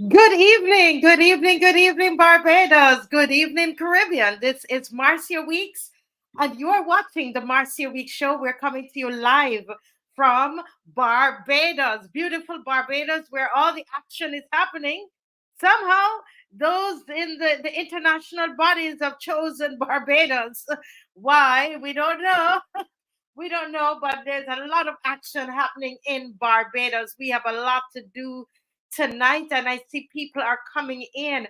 Good evening, Barbados. Good evening, Caribbean. This is Marcia Weeks, and you're watching the Marcia Weeks show. We're coming to you live from Barbados, beautiful Barbados, where all the action is happening. Somehow, those in the international bodies have chosen Barbados. Why? We don't know. We don't know, but there's a lot of action happening in Barbados. We have a lot to do tonight, and I see people are coming in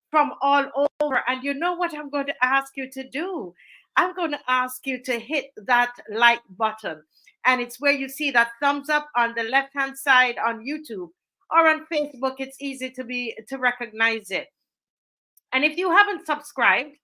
from all over. And you know what I'm going to ask you to do? I'm going to ask you to hit that like button. And it's where you see that thumbs up on the left hand side on YouTube or on Facebook. It's easy to recognize it. And if you haven't subscribed,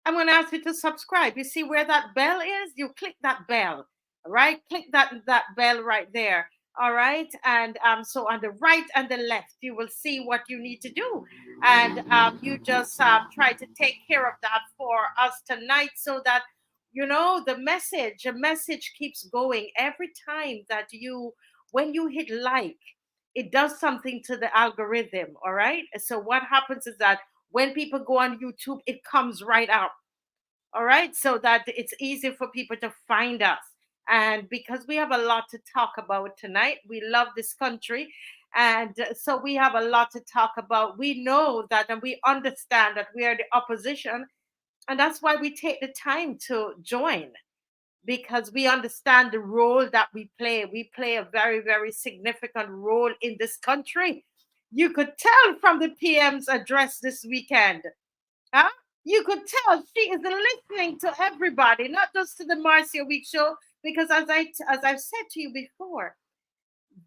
I'm going to ask you to subscribe. You see where that bell is? You click that bell, right? Click that bell right there. All right. And so on the right and the left, you will see what you need to do. And you just try to take care of that for us tonight so that, a message keeps going every time that when you hit like, it does something to the algorithm. All right. So what happens is that when people go on YouTube, it comes right out, all right, so that it's easy for people to find us. And because we have a lot to talk about tonight, we love this country. And so we have a lot to talk about. We know that and we understand that we are the opposition. And that's why we take the time to join, because we understand the role that we play. We play a very, very significant role in this country. You could tell from the PM's address this weekend. Huh? You could tell she is listening to everybody, not just to the Marcia Week show, because as I've said to you before,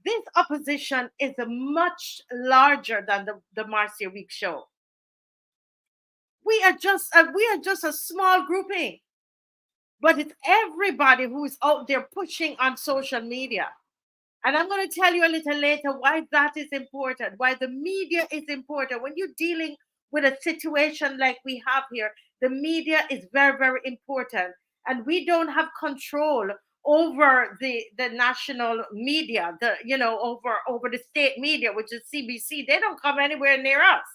this opposition is a much larger than the Marcia Week show. We are just a small grouping, but it's everybody who is out there pushing on social media. And I'm going to tell you a little later why that is important, why the media is important. When you're dealing with a situation like we have here, the media is very, very important. And we don't have control over the national media, over the state media, which is CBC. They don't come anywhere near us,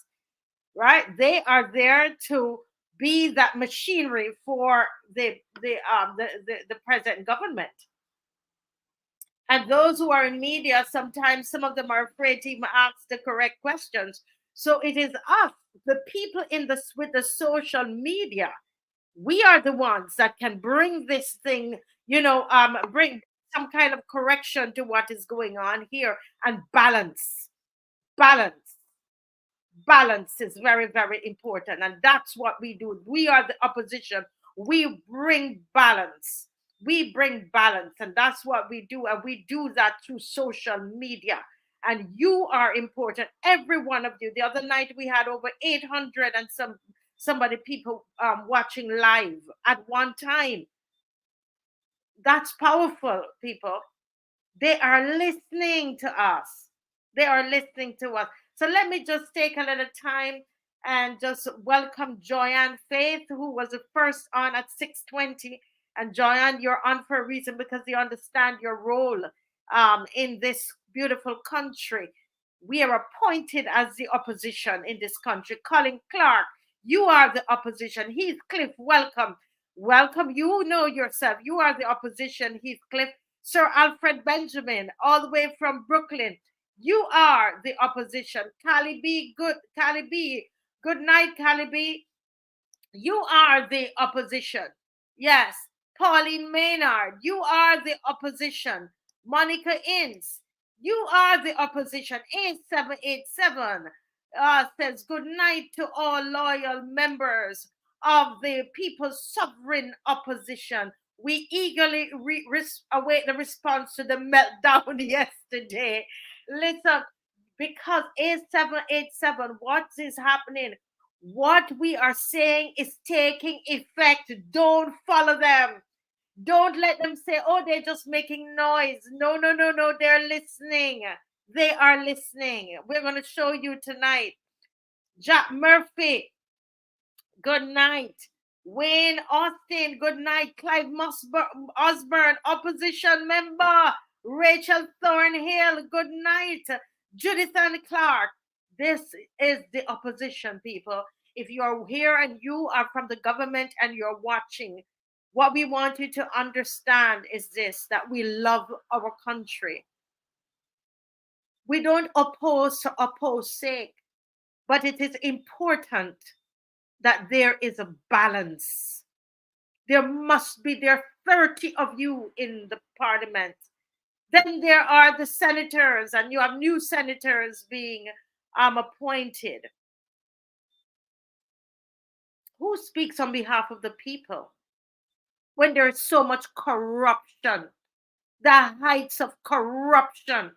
right? They are there to be that machinery for the present government. And those who are in media, sometimes some of them are afraid to even ask the correct questions. So it is us, the people with the social media. We are the ones that can bring this thing, bring some kind of correction to what is going on here and balance. Balance. Balance is very, very important. And that's what we do. We are the opposition. We bring balance. We bring balance. And that's what we do. And we do that through social media. And you are important. Every one of you. The other night we had over 800 and somebody people watching live at one time. That's powerful, people. They are listening to us. They are listening to us. So let me just take a little time and just welcome Joyanne Faith, who was the first on at 6:20. And Joyanne, you're on for a reason because you understand your role in this beautiful country. We are appointed as the opposition in this country. Colin Clark, you are the opposition. Heathcliff, welcome. Welcome. You know yourself. You are the opposition, Heathcliff. Sir Alfred Benjamin, all the way from Brooklyn. You are the opposition. Callie B, good night, Callie B. You are the opposition. Yes. Pauline Maynard, you are the opposition. Monica Ince, you are the opposition. 8787 says good night to all loyal members of the People's Sovereign Opposition. We eagerly await the response to the meltdown yesterday. Listen, because 8787, what is happening? What we are saying is taking effect. Don't follow them. Don't let them say, oh, they're just making noise. No, no, no, no. They're listening. They are listening. We're going to show you tonight. Jack Murphy, good night. Wayne Austin, good night. Clive Osborne, opposition member. Rachel Thornhill, good night. Judith Ann Clark, This is the opposition, people. If you're here and you are from the government and you're watching, what we want you to understand is this, that we love our country. We don't oppose to oppose sake, but it is important that there is a balance. There are 30 of you in the parliament. Then there are the senators, and you have new senators being appointed. Who speaks on behalf of the people when there is so much corruption, the heights of corruption?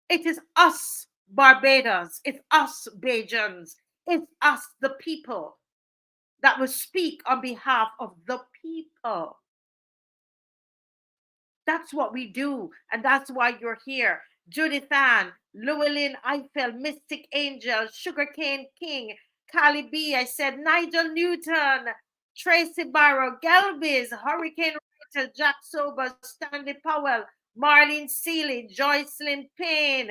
It is us, Barbados, it's us, Bajans, it's us, the people, that will speak on behalf of the people. That's what we do, and that's why you're here. Judith Ann, Llewellyn Eiffel, Mystic Angel, Sugarcane King, Cali B, I said Nigel Newton, Tracy Barrow, Gelbis, Hurricane Writer, Jack Sober, Stanley Powell, Marlene Seeley, Joycelyn Payne,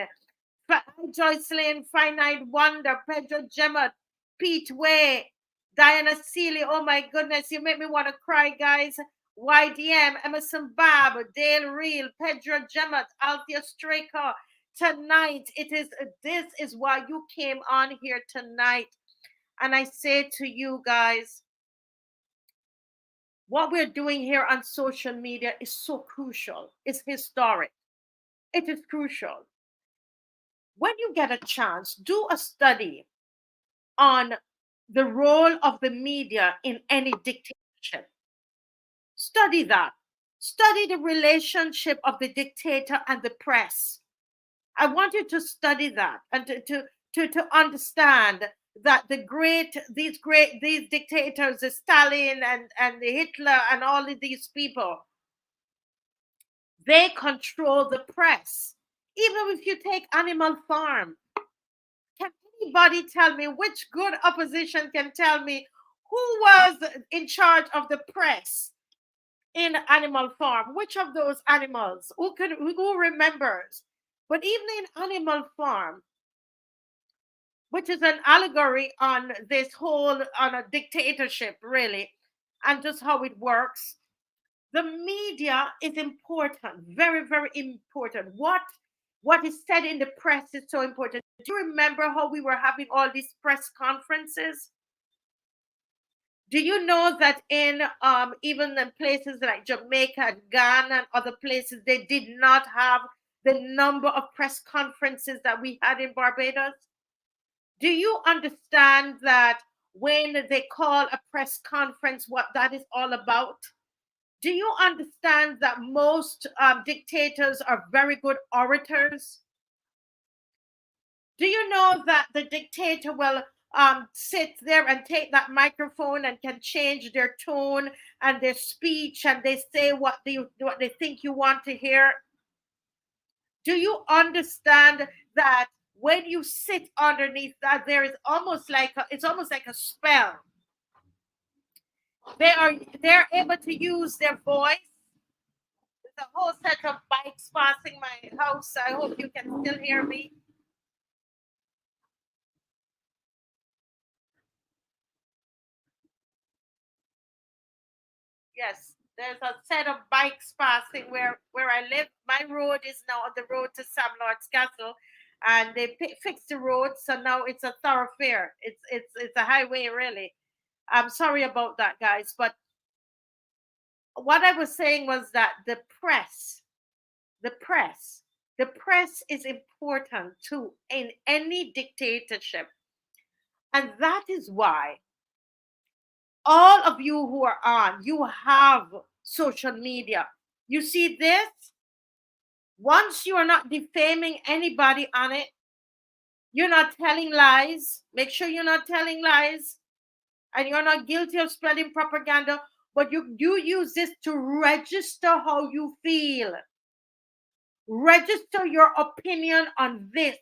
Joycelyn Finite Wonder, Pedro Gemot, Pete Way, Diana Seeley. Oh my goodness, you make me want to cry, guys. YDM, Emerson Bab, Dale Reel, Pedro Gemot, Althea Straker. Tonight, this is why you came on here tonight. And I say to you guys, what we're doing here on social media is so crucial. It's historic. It is crucial. When you get a chance, do a study on the role of the media in any dictatorship. Study that. Study the relationship of the dictator and the press. I want you to study that and to understand that these dictators, the Stalin and the Hitler and all of these people, they control the press. Even if you take Animal Farm, can anybody tell me, which good opposition can tell me who was in charge of the press in Animal Farm? Which of those animals? Who remembers? But even in Animal Farm, which is an allegory on this whole, on a dictatorship, really, and just how it works, the media is important, very, very important. What is said in the press is so important. Do you remember how we were having all these press conferences? Do you know that in even in places like Jamaica and Ghana and other places, they did not have the number of press conferences that we had in Barbados? Do you understand that when they call a press conference, what that is all about? Do you understand that most dictators are very good orators? Do you know that the dictator will sit there and take that microphone and can change their tone and their speech, and they say what they think you want to hear? Do you understand that when you sit underneath that, there is it's almost like a spell? They're able to use their voice. There's a whole set of bikes passing my house. I hope you can still hear me. Yes, there's a set of bikes passing where I live. My road is now on the road to Sam Lord's Castle, and they fixed the road, so now it's a thoroughfare. It's a highway, really. I'm sorry about that, guys, but what I was saying was that the press, the press is important too in any dictatorship, and that is why all of you who are on, you have social media. You see this? Once you are not defaming anybody on it, you're not telling lies. Make sure you're not telling lies. And you're not guilty of spreading propaganda. But you use this to register how you feel. Register your opinion on this.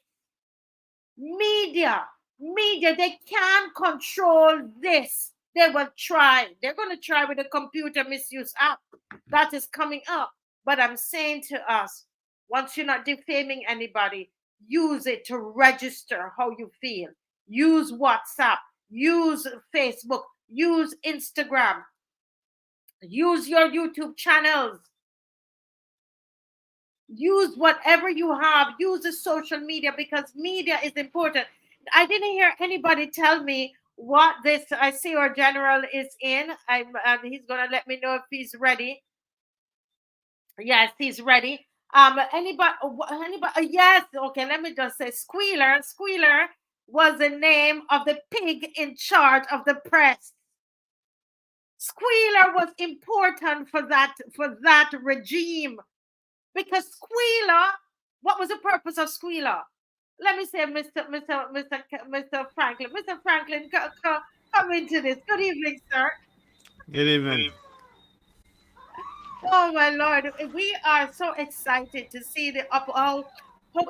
Media, they can't control this. They will try. They're going to try with the Computer Misuse Act that is coming up. But I'm saying to us, once you're not defaming anybody, use it to register how you feel. Use WhatsApp, use Facebook, use Instagram, use your YouTube channels, use whatever you have, use the social media, because media is important. I didn't hear anybody tell me what this. I see our general is in. He's gonna let me know if he's ready. Yes, he's ready. Anybody? Yes. Okay, let me just say, Squealer. Squealer was the name of the pig in charge of the press. Squealer was important for that regime, because Squealer. What was the purpose of Squealer? Let me say, Mr. Franklin. Mr. Franklin, come into this. Good evening, sir. Good evening. Oh my Lord, we are so excited to see how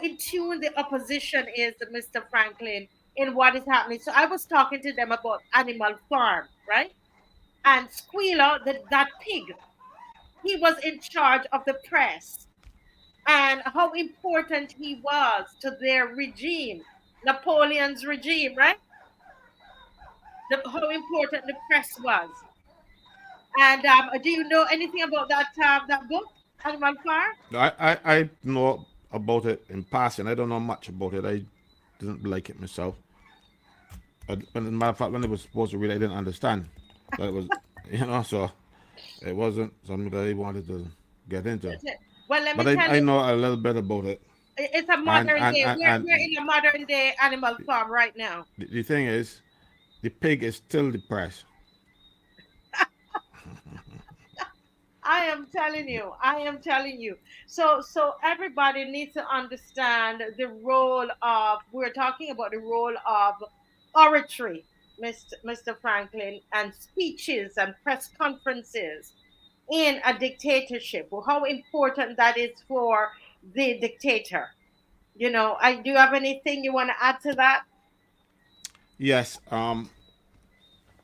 in tune the opposition is, Mr. Franklin, in what is happening. So I was talking to them about Animal Farm, right? And Squealer, that pig, he was in charge of the press, and how important he was to their regime, Napoleon's regime, right? How important the press was. And do you know anything about that book, Animal Farm? I know about it in passing. I don't know much about it. I didn't like it myself. As a matter of fact, when I was supposed to read it, I didn't understand. But it was, so it wasn't something that I wanted to get into. Well, let But me tell I you, know a little bit about it. it's a And modern and day. and, We're and in a modern day Animal Farm right now. the thing is, the pig is still depressed. I am telling you. I am telling you. So everybody needs to understand the role of. We're talking about the role of oratory, Mr. Franklin, and speeches and press conferences in a dictatorship. How important that is for the dictator. I do you have anything you want to add to that? Yes.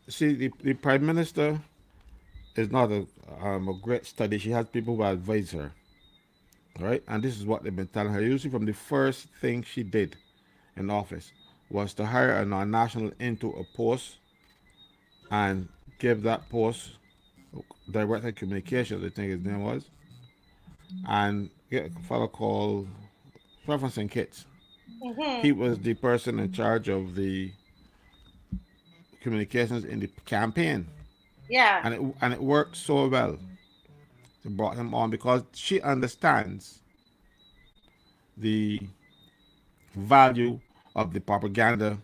See, the prime minister is not a great study. She has people who advise her, right? And this is what they've been telling her. Usually, from the first thing she did in office was to hire a national into a post and give that post director communications, I think his name was, and get a fellow called Preferencing Kits. Mm-hmm. He was the person in charge of the communications in the campaign, Yeah. and it worked so well. They brought him on because she understands the value of the propaganda.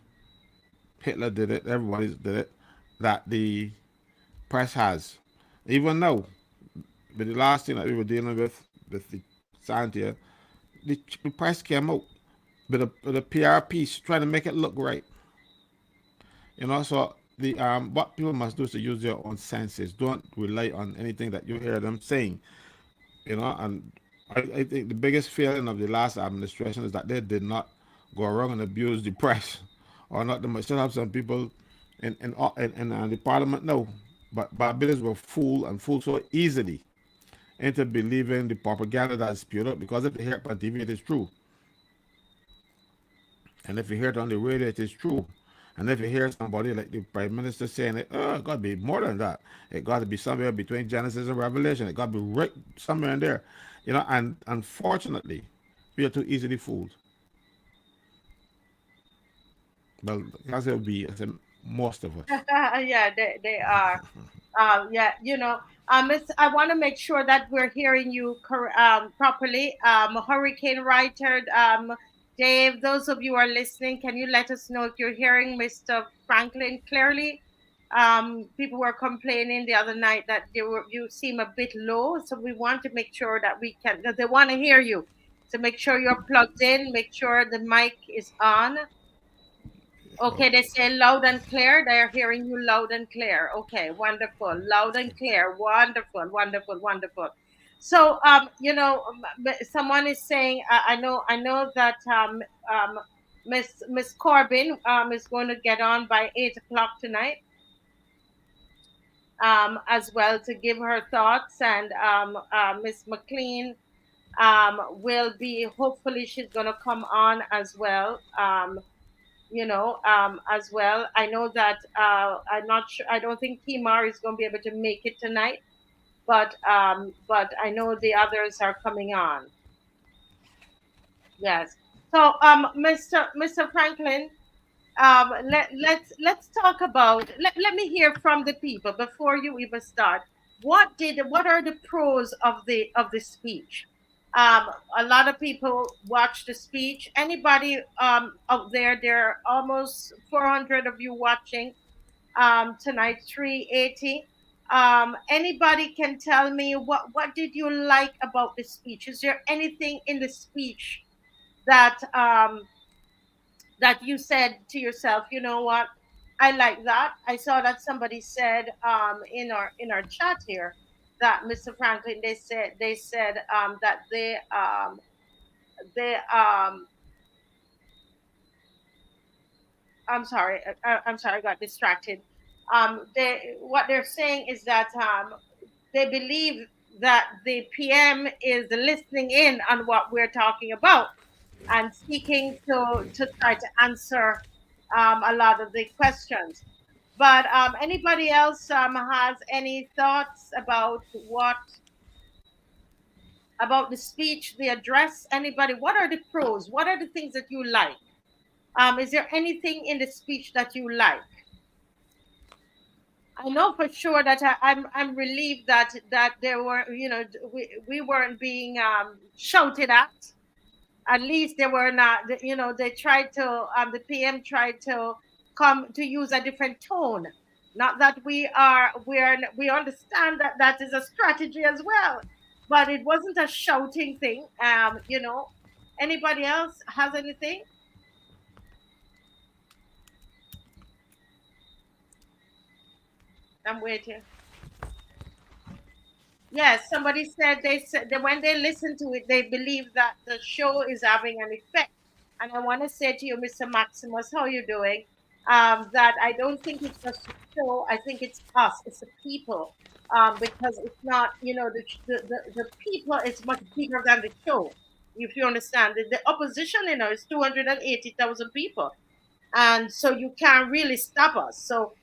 Hitler did it. Everybody did it. That the press has. Even though, but the last thing that we were dealing with the Santia, the press came out with a PR piece trying to make it look right. So the what people must do is to use their own senses. Don't rely on anything that you hear them saying. And I think the biggest failing of the last administration is that they did not go around and abuse the press, or not. They might still have some people in the parliament, no, but Barbados were fooled and fooled so easily into believing the propaganda that is spewed out, because if they hear it on TV, it is true. And if you hear it on the radio, it is true. And if you hear somebody like the Prime Minister saying it, it got to be more than that. It got to be somewhere between Genesis and Revelation. It got to be right somewhere in there. And unfortunately, we are too easily fooled. Well, as it be, as in most of us. Yeah, they are. Yeah, I want to make sure that we're hearing you properly. Hurricane writer, Dave, those of you who are listening, can you let us know if you're hearing Mr. Franklin clearly? People were complaining the other night that you seem a bit low, so we want to make sure that we can, because they want to hear you. So make sure you're plugged in, make sure the mic is on. Okay, they say loud and clear. They're hearing you loud and clear. Okay, wonderful. Loud and clear. Wonderful, wonderful, wonderful. So, someone is saying, I know that Miss Corbin is going to get on by 8 o'clock tonight, as well, to give her thoughts, and Miss McLean. will be, hopefully she's going to come on as well. As well. I know that I'm not sure. I don't think Kimar is going to be able to make it tonight, but I know the others are coming on. Yes. So, Mr. Franklin, let's talk about, let me hear from the people before you even start. What are the pros of the speech? um a lot of people watch the speech. Anybody out there, there are almost 400 of you watching tonight, 380. Anybody can tell me what did you like about the speech? Is there anything in the speech that that you said to yourself, you know what, I like that? I saw that somebody said in our chat here that Mr. Franklin, they said that they I'm sorry, I got distracted. They what they're saying is that they believe that the PM is listening in on what we're talking about and seeking to try to answer a lot of the questions. But anybody else has any thoughts about the speech, the address? Anybody? What are the pros? What are the things that you like? Is there anything in the speech that you like? I know for sure that I'm relieved that there were, we weren't being shouted at. At least they were not, they tried to, the PM tried to come to use a different tone. Not that we understand that that is a strategy as well, but it wasn't a shouting thing. Anybody else has anything? I'm waiting. Yes, somebody said they said that when they listen to it, they believe that the show is having an effect. And I want to say to you, Mr. Maximus, how you doing? That I don't think it's just the show. I think it's us. It's the people. Because it's not, the people is much bigger than the show. If you understand, the opposition, is 280,000 people, and so you can't really stop us. So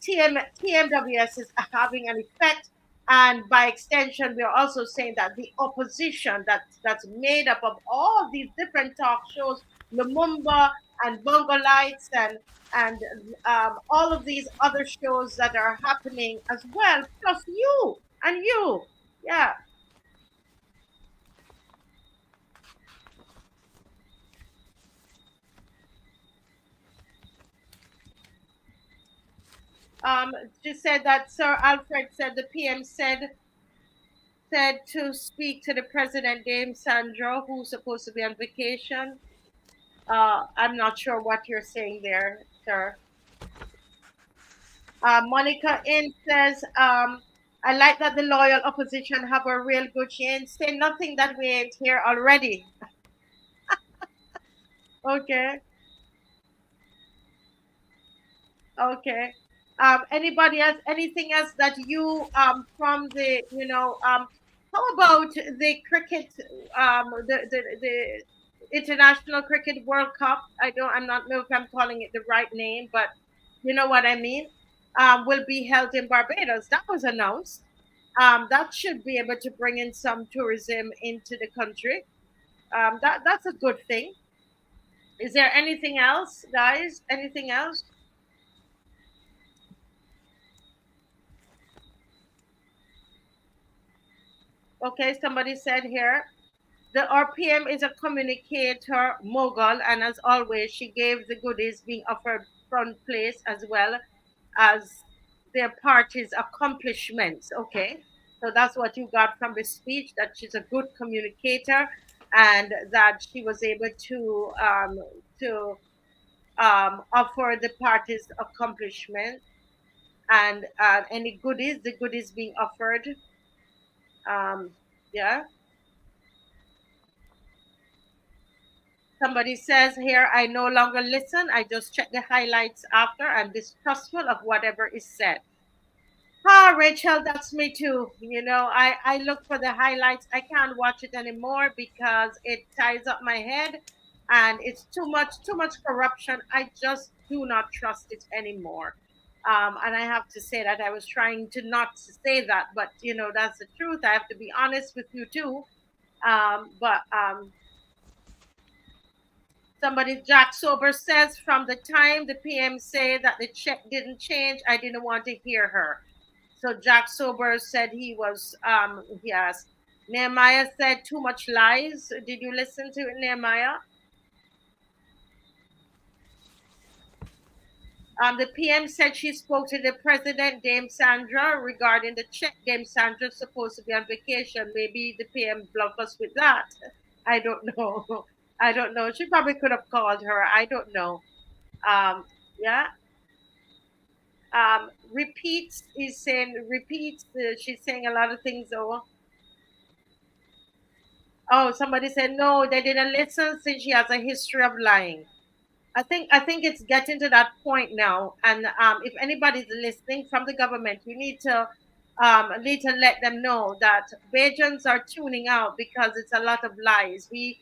TMWS is having an effect, and by extension, we are also saying that the opposition that's made up of all these different talk shows, Lumumba and Bongo Lights and all of these other shows that are happening as well, plus you and you, yeah. She said that Sir Alfred said the PM said to speak to the president, Dame Sandra, who's supposed to be on vacation. I'm not sure what you're saying there, sir. Monica In says, I like that the loyal opposition have a real good chance. Say nothing that we ain't here already. Okay, okay. Anybody else? Anything else that you from the how about the cricket the International Cricket World Cup? I'm not know if I'm calling it the right name, but you know what I mean. Will be held in Barbados. That was announced. That should be able to bring in some tourism into the country. That's a good thing. Is there anything else, guys? Anything else? Okay, somebody said here, the RPM is a communicator mogul, and as always, she gave the goodies being offered front place as well as their party's accomplishments. Okay, so that's what you got from the speech, that she's a good communicator and that she was able to offer the party's accomplishment and any goodies, the goodies being offered. Yeah. Somebody says here, I no longer listen. I just check the highlights after. I'm distrustful of whatever is said. Ah, Rachel, that's me too. I look for the highlights. I can't watch it anymore because it ties up my head and it's too much corruption. I just do not trust it anymore. And I have to say that I was trying to not to say that, but that's the truth. I have to be honest with you too. But somebody, Jack Sober says, from the time the PM said that the check didn't change, I didn't want to hear her. So Jack Sober said he was, yes. Nehemiah said too much lies. Did you listen to it, Nehemiah? The PM said she spoke to the president, Dame Sandra, regarding the check. Dame Sandra's supposed to be on vacation. Maybe the PM bluffed us with that. I don't know. I don't know. She probably could have called her. I don't know. Yeah. Repeats is saying repeats. She's saying a lot of things. Oh, somebody said no, they didn't listen since she has a history of lying. I think it's getting to that point now, and if anybody's listening from the government, you need to let them know that Bajans are tuning out because it's a lot of lies. We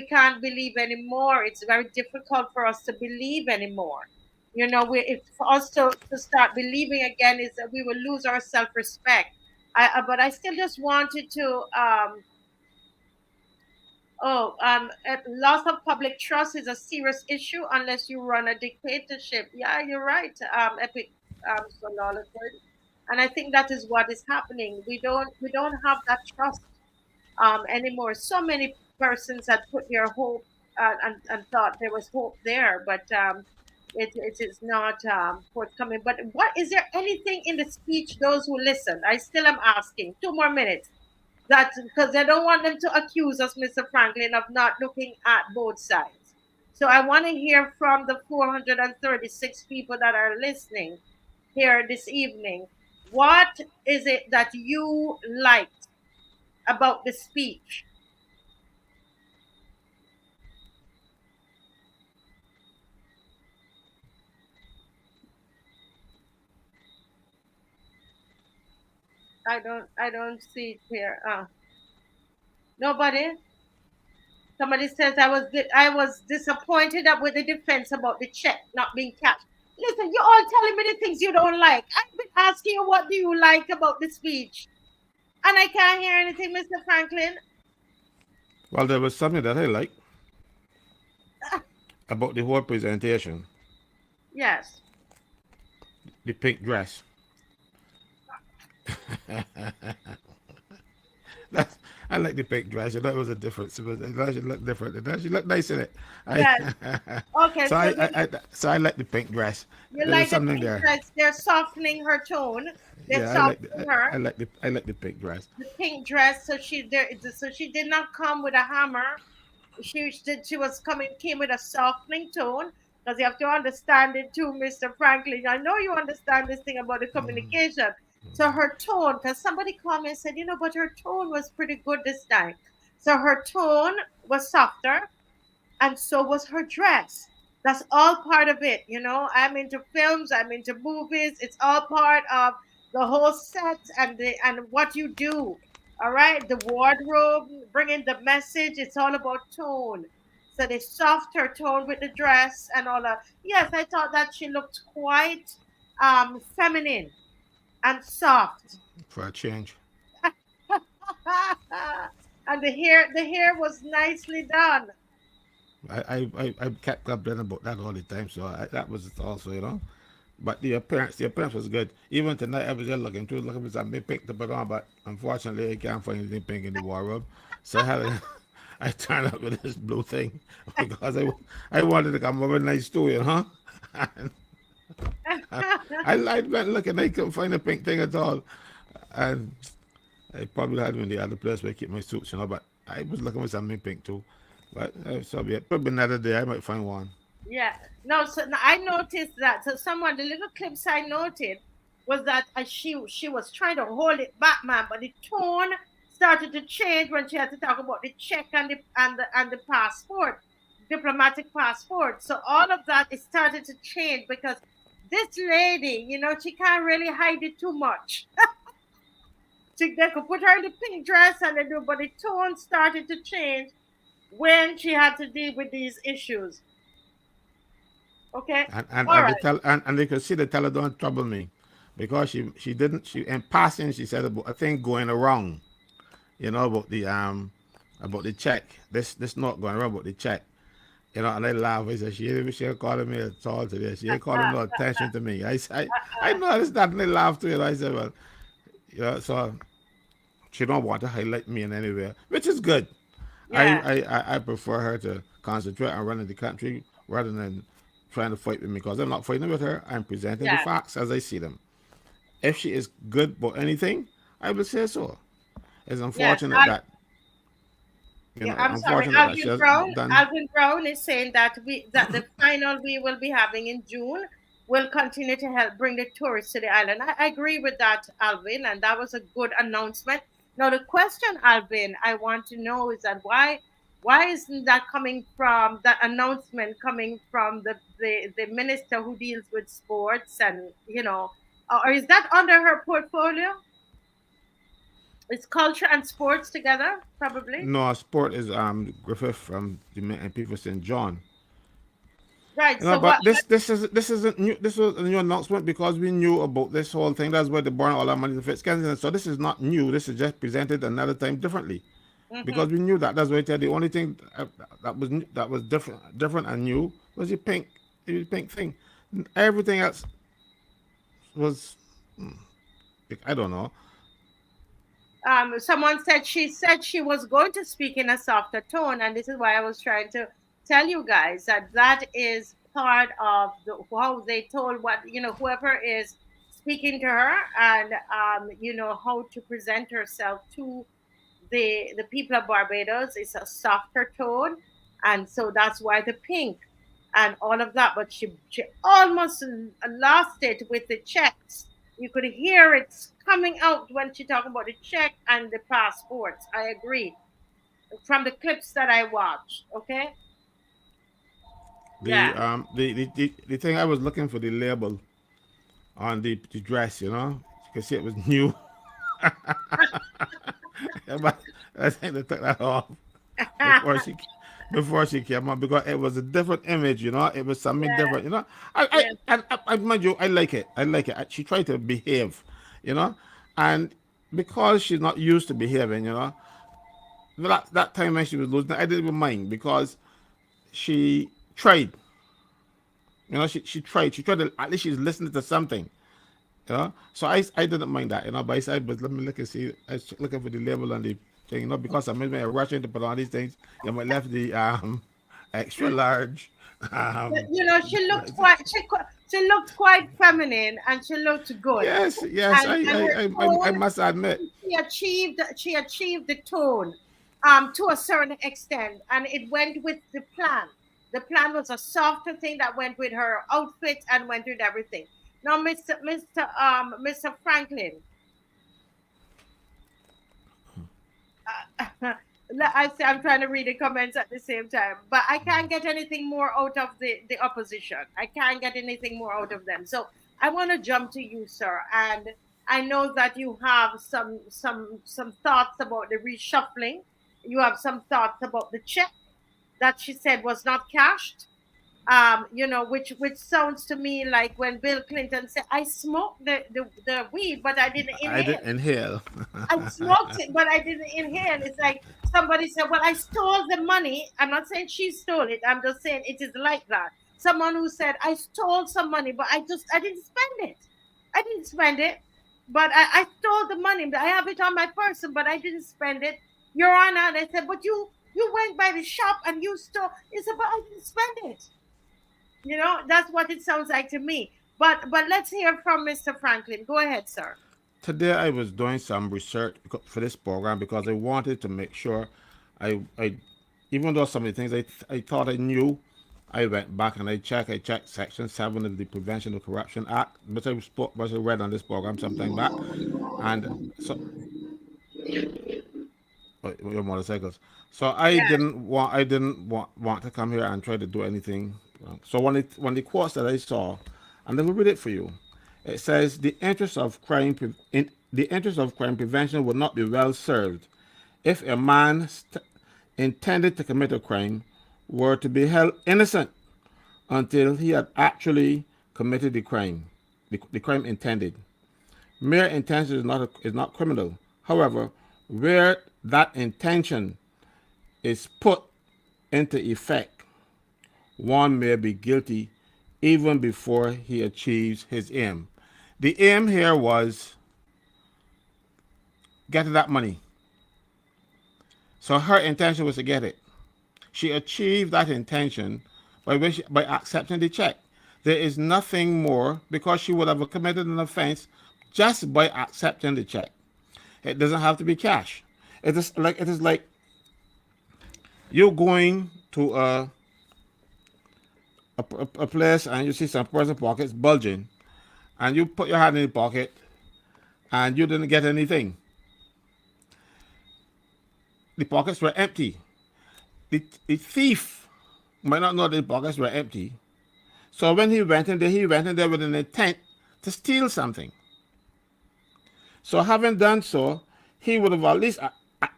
can't believe anymore. It's very difficult for us to believe anymore. If for us to start believing again is that we will lose our self respect. But I still just wanted to loss of public trust is a serious issue unless you run a dictatorship. Yeah, you're right, Epic Sololithid. And I think that is what is happening. We don't have that trust anymore. So many persons had put their hope and thought there was hope there, but it is not forthcoming. But what is there anything in the speech? Those who listen, I still am asking. 2 more minutes. That because they don't want them to accuse us, Mr. Franklin, of not looking at both sides. So I want to hear from the 436 people that are listening here this evening. What is it that you liked about the speech? I don't see it here. Nobody. Somebody says I was disappointed with the defense about the check not being cashed. Listen, you're all telling me the things you don't like. I've been asking you what do you like about the speech, and I can't hear anything, Mr. Franklin. Well, there was something that I liked about the whole presentation. Yes. The pink dress. That's, I like the pink dress. You know, it was a difference. It was, she looked different. She looked nice in it. I, Yes. Okay. so So I, you I, I, so I like the pink dress. you There was like the something pink there. dress? They're softening her tone. They're Yeah, softening her. I like the pink dress. The pink dress. So she did not come with a hammer. She was coming came with a softening tone because you have to understand it too, Mr. Franklin. I know you understand this thing about the communication. So her tone, because somebody called me and said, but her tone was pretty good this time. So her tone was softer, and so was her dress. That's all part of it. I'm into films, I'm into movies. It's all part of the whole set and what you do. All right, the wardrobe, bringing the message. It's all about tone. So they soft her tone with the dress and all that. Yes, I thought that she looked quite feminine and soft. For a change. And the hair was nicely done. I kept complaining about that all the time. So that was also, But the appearance was good. Even tonight, I was just looking for something pink to put on, but unfortunately, I can't find anything pink in the wardrobe. So I turned up with this blue thing because I wanted to come over nice too, And I went looking, I couldn't find a pink thing at all, and I probably had them in the other place where I keep my suits, But I was looking for something pink too. But so be it. Probably another day I might find one. Yeah. No, so no, I noticed that. So the little clips I noted was that she was trying to hold it back, man, but the tone started to change when she had to talk about the check and the passport, diplomatic passport. So all of that is started to change because this lady, she can't really hide it too much. They could put her in the pink dress and they do, but the tone started to change when she had to deal with these issues. Okay, all And they right. tell and they could see the teller don't trouble me because she didn't she in passing she said about a thing going wrong, about the check. This not going wrong about the check. And I laugh. I said, she ain't calling me at all today. She ain't calling no attention to me. I noticed that and they laughed too. And I said, well, so she don't want to highlight me in anywhere, which is good. Yeah, I prefer her to concentrate on running the country rather than trying to fight with me because I'm not fighting with her. I'm presenting the yeah, facts as I see them. If she is good about anything, I will say so. It's yes. unfortunate that Yeah, I'm sorry. unfortunate that she has done. Alvin Brown is saying that the final we will be having in June will continue to help bring the tourists to the island. I agree with that, Alvin, and that was a good announcement. Now the question, Alvin, I want to know is that why isn't that coming from that announcement coming from the minister who deals with sports and or is that under her portfolio? It's culture and sports together, probably. No, sport is Griffith from the and people St. John. Right. So what? But this isn't new. This was a new announcement because we knew about this whole thing. That's why they borrowed all that money to fix Kensington. So this is not new. This is just presented another time differently, Hmm. because we knew that. That's why I tell you, the only thing that was different and new was the pink thing. Everything else was I don't know. Someone said she was going to speak in a softer tone, and this is why I was trying to tell you guys that that is part of how they told whoever is speaking to her and how to present herself to the people of Barbados is a softer tone, and so that's why the pink and all of that. But she almost lost it with the checks. You could hear it coming out when she talked about the check and the passports. I agree from the clips that I watched. Okay, The yeah. um the thing I was looking for the label on the dress. You can see it was new. But I think they took that off before she before she came on because it was a different image. It was something Yeah, different. I yeah. mind you, I like it. I like it. She tried to behave. You know, and because she's not used to behaving. That time when she was losing, I didn't even mind because she tried. She tried. She tried to at least she's listening to something. So I didn't mind that. But I said, but let me look and see. I was looking for the label on the thing. Because I'm maybe rushing to put on these things. I left the extra large. But, Um, she looked quite feminine and she looked good. yes. And her I tone, must admit. she achieved the tone to a certain extent, and it went with the plan. The plan was a softer thing that went with her outfit and went with everything. Now, Mr. Franklin, I say I'm trying to read the comments at the same time, but I can't get anything more out of the opposition. I can't get anything more out of them. So I want to jump to you, sir, and I know that you have some thoughts about the reshuffling. You have some thoughts about the check that she said was not cashed. Which sounds to me like when Bill Clinton said, "I smoked the weed, but I didn't I inhale." didn't inhale. I smoked it, but I didn't inhale. It's like somebody said, "Well, I stole the money." I'm not saying she stole it. I'm just saying it is like that. Someone who said, "I stole some money, but I didn't spend it. I didn't spend it, but I stole the money. I have it on my person, but I didn't spend it." Your Honor, and I said, "But you went by the shop and you stole." It's about I didn't spend it. That's what it sounds like to me. But let's hear from Mr. Franklin. Go ahead, sir. Today I was doing some research for this program because I wanted to make sure I even though some of the things I thought I knew, I went back and I checked Section 7 of the Prevention of Corruption Act, which I read on this program sometime back, and so your motorcycles. So Yeah. I didn't want to come here and try to do anything wrong. So when the quotes that I saw, And let me read it for you. It says the interest of crime prevention would not be well served if a man intended to commit a crime were to be held innocent until he had actually committed the crime intended. Mere intention is not criminal. However, where that intention is put into effect, one may be guilty even before he achieves his aim. The aim here was get that money. So her intention was to get it. She achieved that intention by accepting the check. There is nothing more because she would have committed an offense just by accepting the check. It doesn't have to be cash. It is like you're going to a place and you see some person's pockets bulging, and you put your hand in the pocket and you didn't get anything. The pockets were empty. The thief might not know the pockets were empty. So when he went in there with an intent to steal something. So having done so, he would have at least,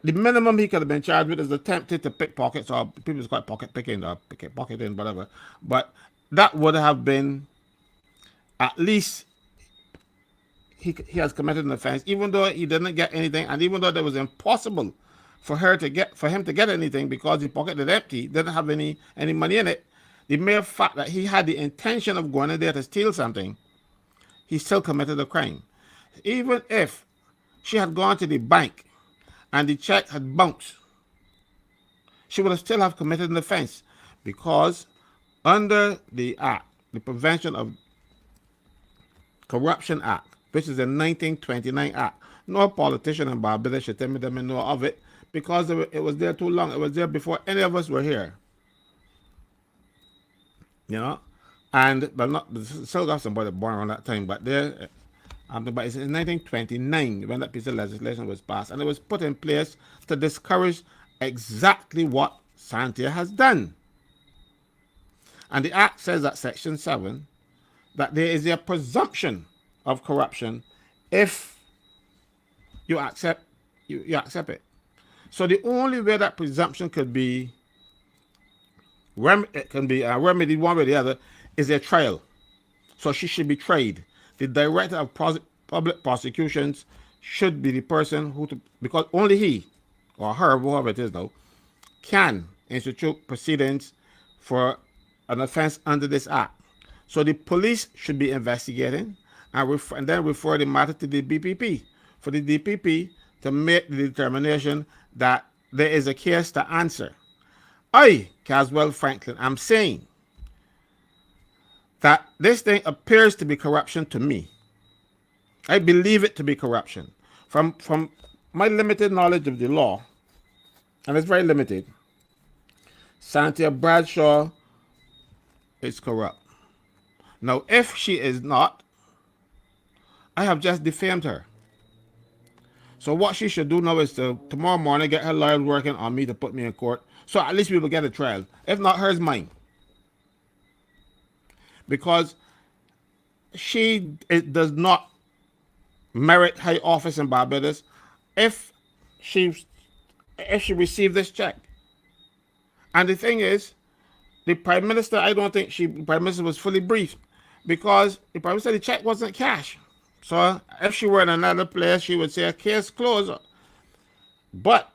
the minimum he could have been charged with is attempted to pick pockets, or people call it pocket picking or pocketing, whatever. But that would have been at least he has committed an offense, even though he didn't get anything, and even though it was impossible for him to get anything because the pocket is empty, didn't have any money in it. The mere fact that he had the intention of going in there to steal something, he still committed a crime. Even if she had gone to the bank and the check had bounced, she would have still have committed an offense, because under the Act, the Prevention of Corruption Act, which is the 1929 Act, no politician in Barbados should tell me they know of it, because it was there too long. It was there before any of us were here. You know, but not still got somebody born around that time, but there. But it's in 1929 when that piece of legislation was passed, and it was put in place to discourage exactly what Santia has done. And the Act says at Section 7 that there is a presumption of corruption if you accept it. So the only way that presumption could be remedied one way or the other is a trial. So she should be tried. The director of public prosecutions should be the person because only he or her, whoever it is now, can institute proceedings for an offense under this Act. So the police should be investigating and then refer the matter to the DPP for the DPP to make the determination that there is a case to answer. I, Caswell Franklin, I'm saying that this thing appears to be corruption to me. I believe it to be corruption. From my limited knowledge of the law, and it's very limited, Santia Bradshaw is corrupt. Now, if she is not, I have just defamed her. So what she should do now is to tomorrow morning get her lawyers working on me to put me in court, so at least we will get a trial. If not, hers mine. Because it does not merit high office in Barbados if she received this check. And the thing is, the Prime Minister, I don't think the Prime Minister was fully briefed, because the Prime Minister, the check wasn't cash. So if she were in another place, she would say a case closed. But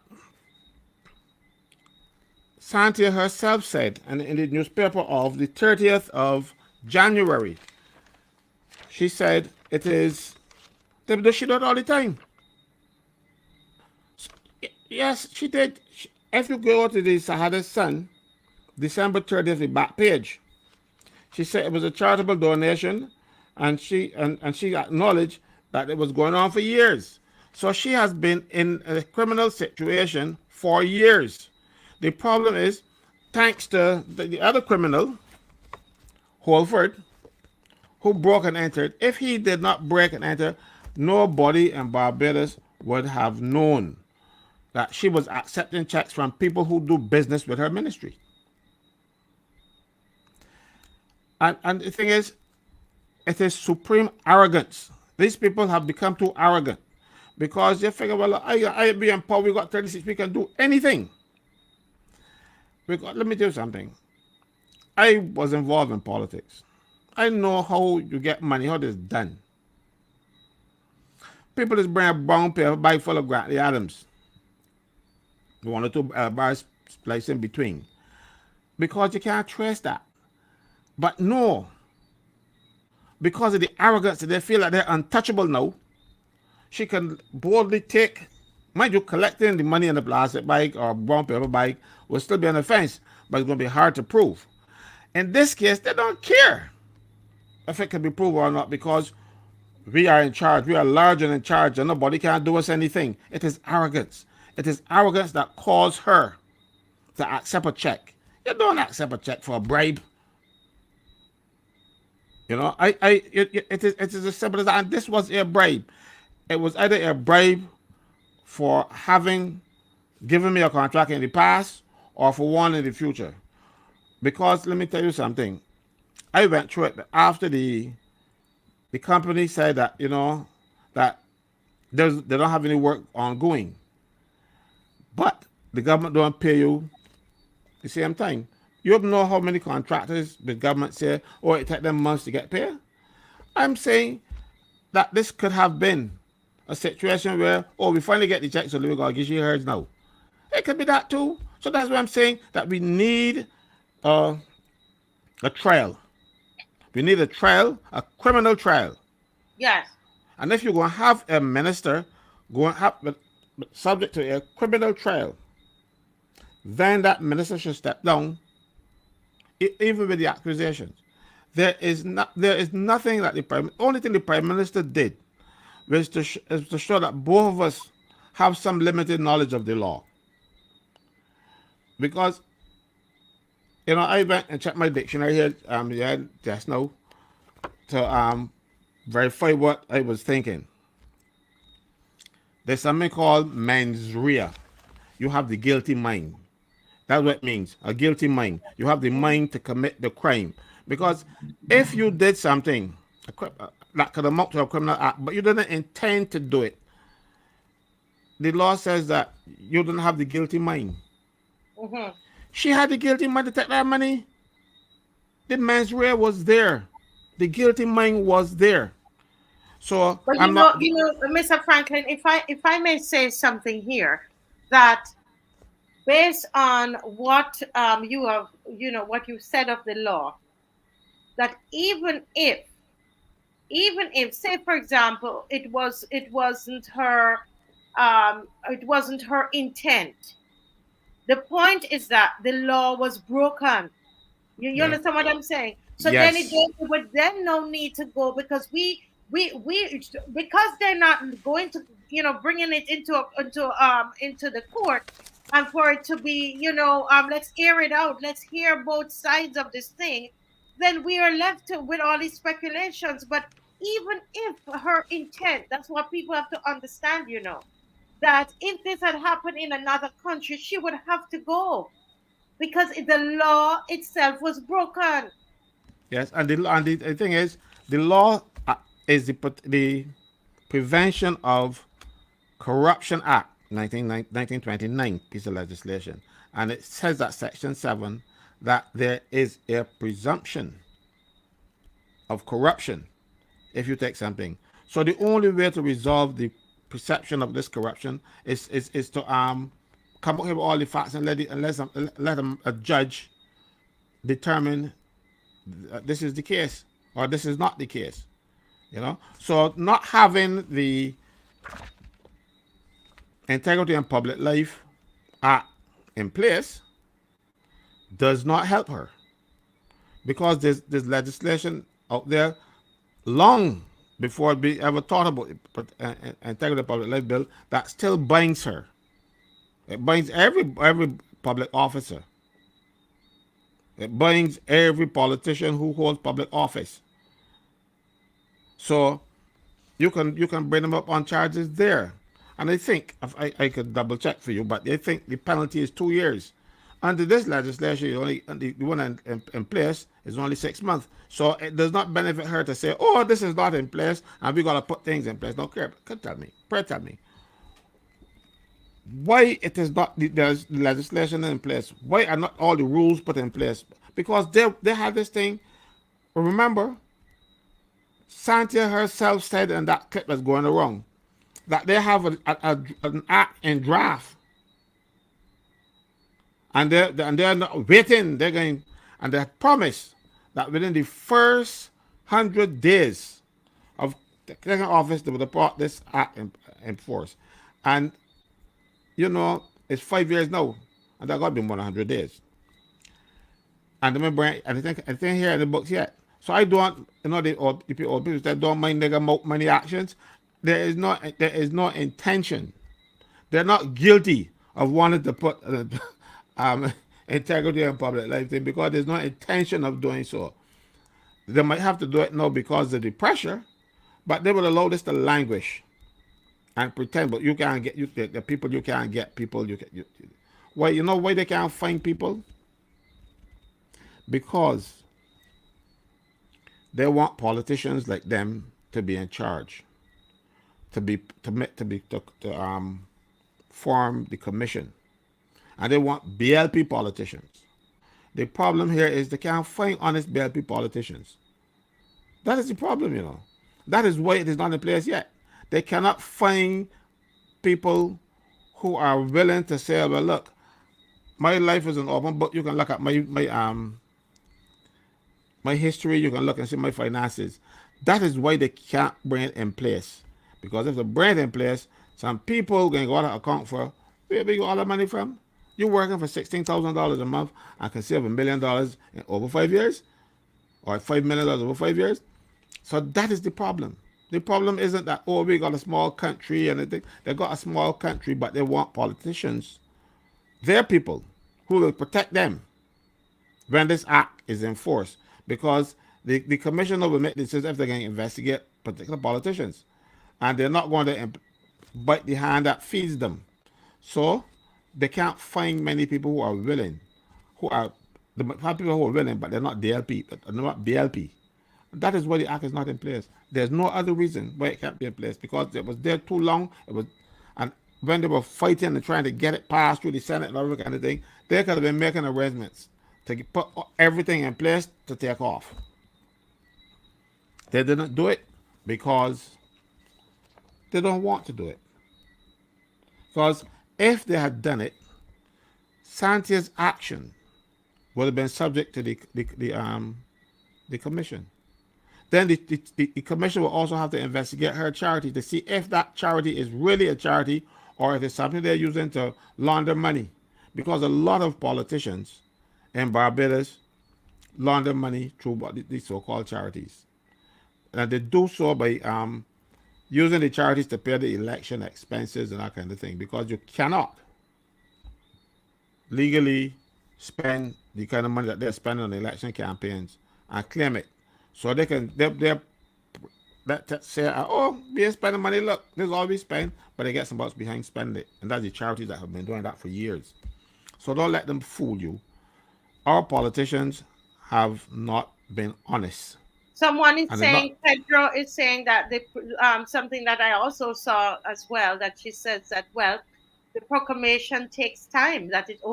Santia herself said, and in the newspaper of the 30th of January, she said it is, she does it all the time. Yes, she did. If you go to the Sahada Sun, December 30th, the back page, she said it was a charitable donation, and she acknowledged that it was going on for years. So she has been in a criminal situation for years. The problem is, thanks to the other criminal, Holford, who broke and entered, if he did not break and enter, nobody in Barbados would have known that she was accepting checks from people who do business with her ministry. And the thing is, it is supreme arrogance. These people have become too arrogant because they figure, well, I be in power, we got 36, we can do anything. Let me tell you something. I was involved in politics. I know how you get money, how this is done. People just bring a brown paper bag full of Grantley Adams. One or two bars placed in between. Because you can't trace that. But no, because of the arrogance, they feel like they're untouchable now. She can boldly take, mind you, collecting the money in the plastic bag or brown paper bag will still be an offense, but it's going to be hard to prove. In this case, they don't care if it can be proved or not because we are in charge. We are large and in charge, and nobody can do us anything. It is arrogance. It is arrogance that caused her to accept a check. You don't accept a check for a bribe. You know, it is as simple as that. And this was a bribe. It was either a bribe for having given me a contract in the past or for one in the future. Because let me tell you something. I went through it after the company said that, you know, that they don't have any work ongoing. But the government don't pay you the same time. You don't know how many contractors the government say, oh, it take them months to get paid. I'm saying that this could have been a situation where, oh, we finally get the check, so we're going to give you hers now. It could be that too. So that's why I'm saying that we need a trial. We need a trial, a criminal trial. Yes. And if you're going to have a minister going to have subject to a criminal trial, then that minister should step down, even with the accusations. There is nothing that only thing the prime minister did was to show that both of us have some limited knowledge of the law. Because, you know, I went and checked my dictionary here just now to verify what I was thinking. There's something called mens rea. You have the guilty mind. That's what it means, a guilty mind. You have the mind to commit the crime. Because if you did something that could amount to a criminal act, but you didn't intend to do it, the law says that you don't have the guilty mind. Mm-hmm. She had the guilty mind to take that money. The mens rea was there. The guilty mind was there. So, but Mr. Franklin, if I may say something here, that based on what you have, what you said of the law, that even if, say for example, it wasn't her intent. The point is that the law was broken. You understand what I'm saying? So yes. Then it would then no need to go because because they're not going to bringing it into the court, and for it to be let's air it out, let's hear both sides of this thing, then we are left with all these speculations. But even if her intent, that's what people have to understand, that if this had happened in another country, she would have to go because the law itself was broken. Yes, and the thing is, the law is the Prevention of Corruption Act, 1929 piece of legislation. And it says that Section 7, that there is a presumption of corruption if you take something. So the only way to resolve the perception of this corruption is to come up with all the facts and let a judge determine this is the case or this is not the case. So not having the Integrity in Public Life Act in place does not help her, because there's legislation out there long before we ever thought about Integrity in Public Life bill that still binds her. It binds every public officer. It binds every politician who holds public office. So you can bring them up on charges there. And I think, I could double check for you, but I think the penalty is 2 years. Under this legislation, the one in place is only 6 months. So it does not benefit her to say, "Oh, this is not in place, and we gotta put things in place." No, care. Tell me, pray tell me, why it is not there's legislation in place? Why are not all the rules put in place? Because they have this thing. Remember, Santia herself said in that clip that's going around that they have an act in draft, and they're not waiting. They're going, and they promise that within the first 100 days of taking office, they will put this act in force. And it's 5 years now, and that got to be more than 100 days. And remember, and I think here in the books yet. So I don't, the people that don't mind nigga money actions. There is no intention. They're not guilty of wanting to put integrity in public life thing because there's no intention of doing so. They might have to do it now because of the pressure, but they will allow this to languish and pretend. But you can't get the people. You can't get people. Why? You know why they can't find people? Because they want politicians like them to be in charge, to form the commission, and they want BLP politicians. The problem here is they can't find honest BLP politicians. That is the problem. That is why it is not in place yet. They cannot find people who are willing to say, "Well, look, my life is an open book. You can look at my history. You can look and see my finances." That is why they can't bring it in place. Because if they bring it in place, some people can go out of account for where we get all the money from. You're working for $16,000 a month and can save $1 million in over 5 years, or $5 million over 5 years. So that is the problem. The problem isn't that, oh, we got a small country and they got a small country, but they want politicians, their people, who will protect them when this act is enforced. Because the commissioner will make decisions if they're going to investigate particular politicians. And they're not going to bite the hand that feeds them. So they can't find many people who are willing, who are the people who are willing, but they're not DLP, they're not BLP. That is why the act is not in place. There's no other reason why it can't be in place because it was there too long. And when they were fighting and trying to get it passed through the Senate and all that kind of thing, they could have been making arrangements to put everything in place to take off. They didn't do it because they don't want to do it. Because if they had done it, Santia's action would have been subject to the commission. Then the commission will also have to investigate her charity to see if that charity is really a charity or if it's something they're using to launder money. Because a lot of politicians in Barbados launder money through these so-called charities. And they do so by using the charities to pay the election expenses and that kind of thing. Because you cannot legally spend the kind of money that they're spending on election campaigns and claim it. So they say, "Oh, we're spending money. Look, this is all we spend," but they get some bucks behind spending it, and that's the charities that have been doing that for years. So don't let them fool you. Our politicians have not been honest, Someone is and they're not. saying, Pedro is saying that something that I also saw as well, that she says that, well, the proclamation takes time, that it's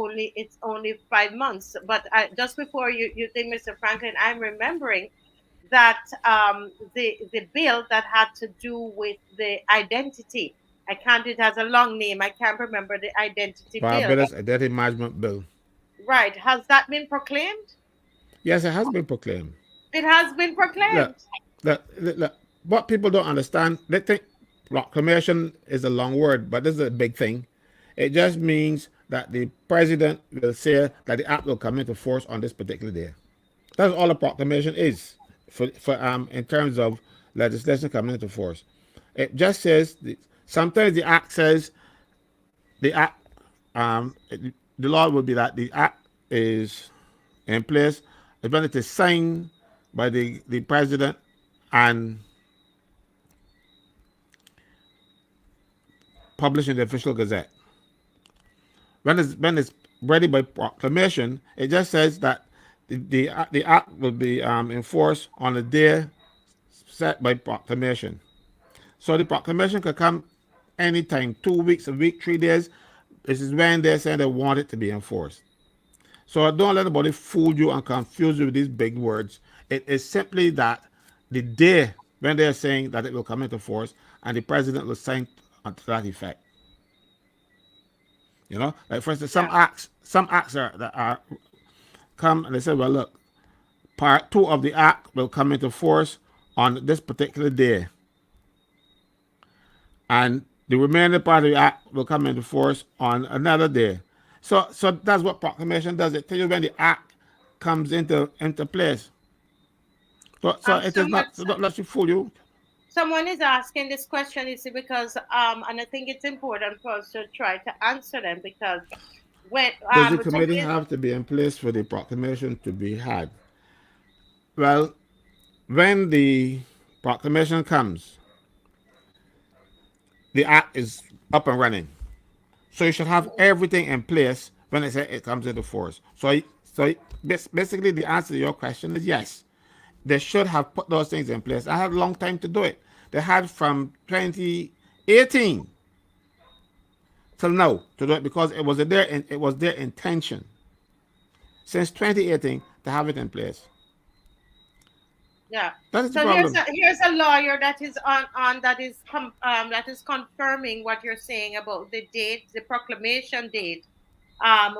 only 5 months. But just before you think, Mr. Franklin, I'm remembering that the bill that had to do with the identity, I can't, it has a long name, I can't remember the identity bill. Barbados Identity Management Bill. Right. Has that been proclaimed? Yes, it has been proclaimed. It has been Look, proclaimed. look, what people don't understand, they think proclamation is a long word, but this is a big thing. It just means that the president will say that the act will come into force on this particular day. That's all a proclamation is for in terms of legislation coming into force. It just says sometimes the act says the act the law would be that the act is in place when it is signed by the president and published in the official gazette. When it's ready by proclamation. It just says that the act will be enforced on the day set by proclamation. So the proclamation could come anytime, 2 weeks, a week, 3 days. This is when they're saying they want it to be enforced. So don't let anybody fool you and confuse you with these big words. It is simply that the day when they're saying that it will come into force and the president will sign to that effect. You know, like for instance, Yeah. some acts are that are come and they say, well, look, part two of the act will come into force on this particular day, and the remaining part of the act will come into force on another day. So that's what proclamation does. It tells you when the act comes into place. So it is Someone not. So don't let you fool you. someone is asking this question is because and I think it's important for us to try to answer them because when Does the to committee give have to be in place for the proclamation to be had? Well, when the proclamation comes, the act is up and running. So you should have everything in place when it comes into force. So basically, the answer to your question is yes. They should have put those things in place. I had a long time to do it. They had from 2018 till now to do it because it was their intention since 2018 to have it in place. Yeah. That is the So problem. here's a lawyer that is on that is confirming what you're saying about the date, the proclamation date.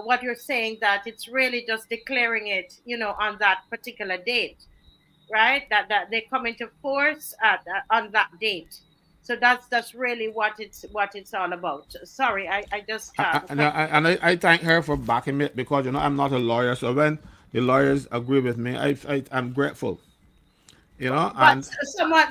What you're saying that it's really just declaring it, on that particular date, right? That they come into force on that date. So that's really what it's all about. Sorry, I just And I thank her for backing me because I'm not a lawyer. So when the lawyers agree with me, I'm grateful. But And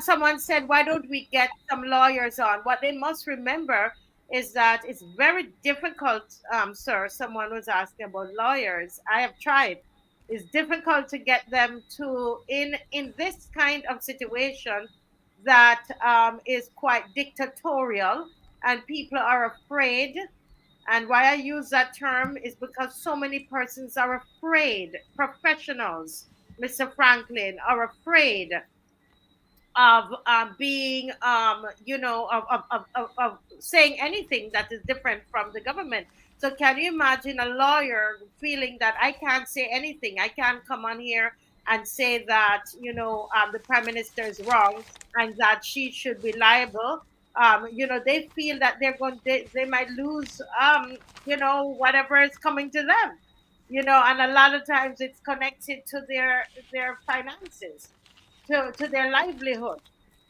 someone said, why don't we get some lawyers on? What they must remember is that it's very difficult, sir. Someone was asking about lawyers. I have tried. It's difficult to get them to in this kind of situation that is quite dictatorial, and people are afraid. And why I use that term is because so many persons are afraid. Professionals, Mr. Franklin, are afraid of being of saying anything that is different from the government. So can you imagine a lawyer feeling that I can't say anything, I can't come on here and say that the prime minister is wrong and that she should be liable. They feel that they might lose whatever is coming to them, and a lot of times it's connected to their finances, to their livelihood.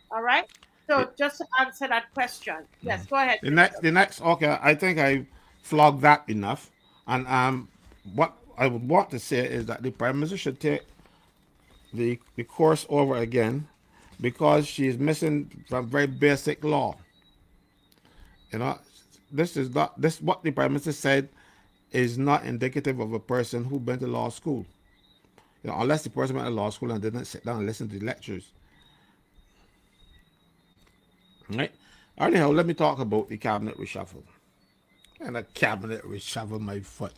All right. So just to answer that question, yes, go ahead, Bishop. the next, okay, I think I flogged that enough. And what I would want to say is that the prime minister should take the course over again because she is missing some very basic law. You know, this is not this what the prime minister said is not indicative of a person who went to law school. Unless the person went to law school and didn't sit down and listen to the lectures. Right? Anyhow, let me talk about the cabinet reshuffle. And a cabinet reshuffle my foot.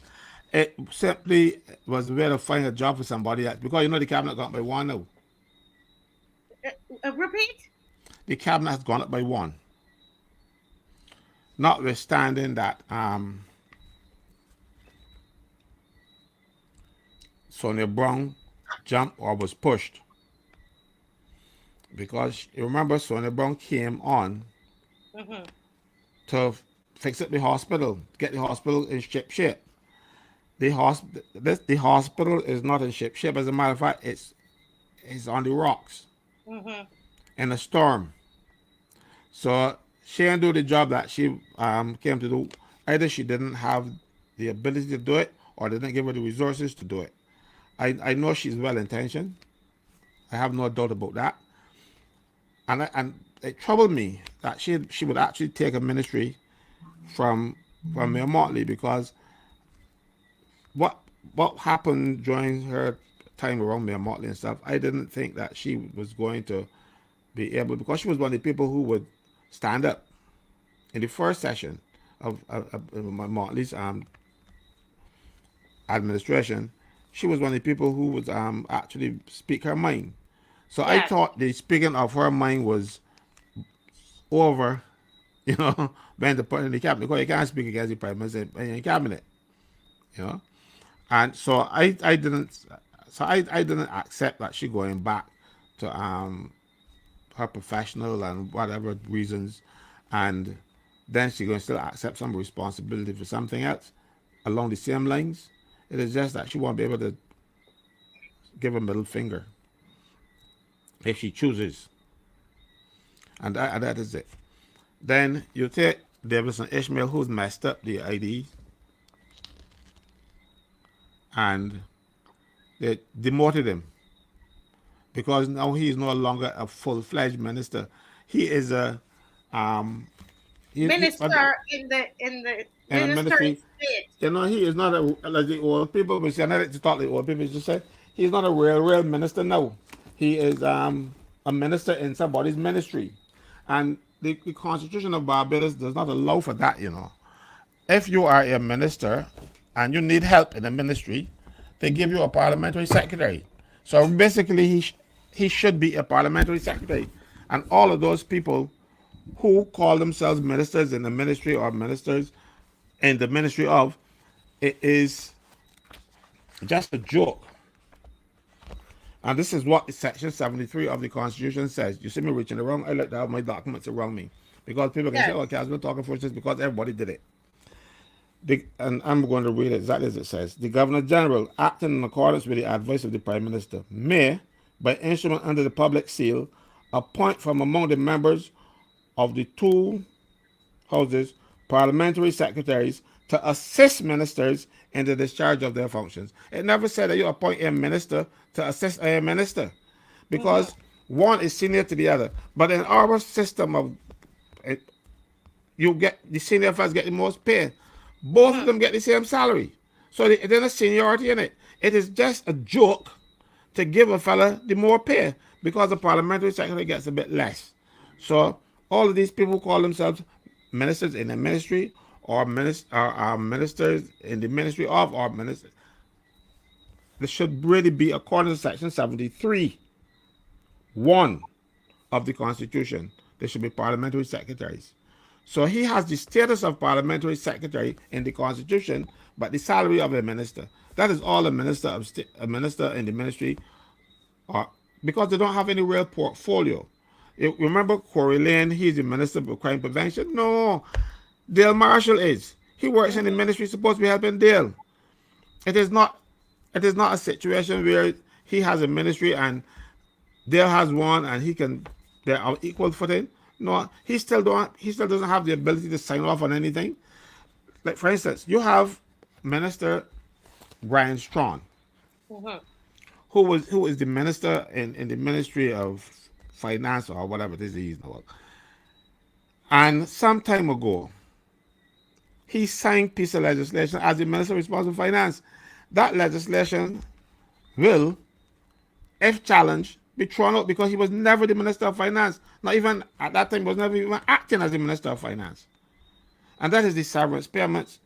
It simply was a way to find a job for somebody else because the cabinet got by one now. Repeat. The cabinet has gone up by one. Notwithstanding that Sonia Brown jumped or was pushed. Because you remember Sonia Brown came on Mm-hmm. to fix up the hospital, get the hospital in shape. The hospital is not in shape. As a matter of fact, it's on the rocks Mm-hmm. in a storm. So she didn't do the job that she came to do. Either she didn't have the ability to do it, or they didn't give her the resources to do it. I know she's well intentioned. I have no doubt about that. And it troubled me that she would actually take a ministry from Mayor Motley because what what happened during her time around Mayor Motley and stuff, I didn't think that she was going to be able, because she was one of the people who would stand up in the first session of Motley's administration, she was one of the people who was actually speak her mind. So I Yes. thought the speaking of her mind was over, you know, being the put in the cabinet because you can't speak against the prime minister in the cabinet, you know. And so I didn't I didn't accept that she going back to her professional and whatever reasons, and then she going to still accept some responsibility for something else along the same lines. It is just that she won't be able to give a middle finger if she chooses, and that is it. Then you take Davidson Ishmael, who's messed up the ID, and they demoted him because now he is no longer a full-fledged minister. He is a um Minister in the in a minister in ministry. state. You know, he is not a like the old people. But see, I know to talk like old people just said. He's not a real minister now. He is a minister in somebody's ministry, and the Constitution of Barbados does not allow for that. You know, if you are a minister and you need help in the ministry, they give you a parliamentary secretary. So basically, he should be a parliamentary secretary, and all of those people who call themselves ministers in the ministry or ministers in the ministry of, it is just a joke. And this is what Section 73 of the Constitution says. You see me reaching around, I like to have my documents around me. Because people can say, Yes. oh, okay, I've been talking for just because everybody did it. And I'm going to read it exactly as it says. The Governor General, acting in accordance with the advice of the Prime Minister, may, by instrument under the public seal, appoint from among the members of the two houses parliamentary secretaries to assist ministers in the discharge of their functions. It never said that you appoint a minister to assist a minister Mm-hmm. because one is senior to the other. But in our system of it, you get the senior fellas get the most pay. Both of Mm-hmm. them get the same salary. So there's no seniority in it. It is just a joke to give a fella the more pay because the parliamentary secretary gets a bit less. So all of these people call themselves ministers in the ministry or ministers in the ministry of or ministers. This should really be according to Section 73, 1 of the Constitution. They should be parliamentary secretaries. So he has the status of parliamentary secretary in the Constitution, but the salary of a minister. That is all a minister in the ministry are because they don't have any real portfolio. Remember Corey Lane, he's the Minister for Crime Prevention? No, Dale Marshall is. He works in the Mm-hmm. ministry supposed to be helping Dale. It is not a situation where he has a ministry and Dale has one and they're on equal footing. No, he still doesn't have the ability to sign off on anything. Like for instance, you have Minister Brian Strawn, Mm-hmm. who is the minister in the Ministry of Finance or whatever this is. And some time ago, he signed piece of legislation as the minister responsible for finance. That legislation will, if challenged, be thrown out because he was never the minister of finance. Not even at that time, he was never even acting as the minister of finance. And that is the severance payments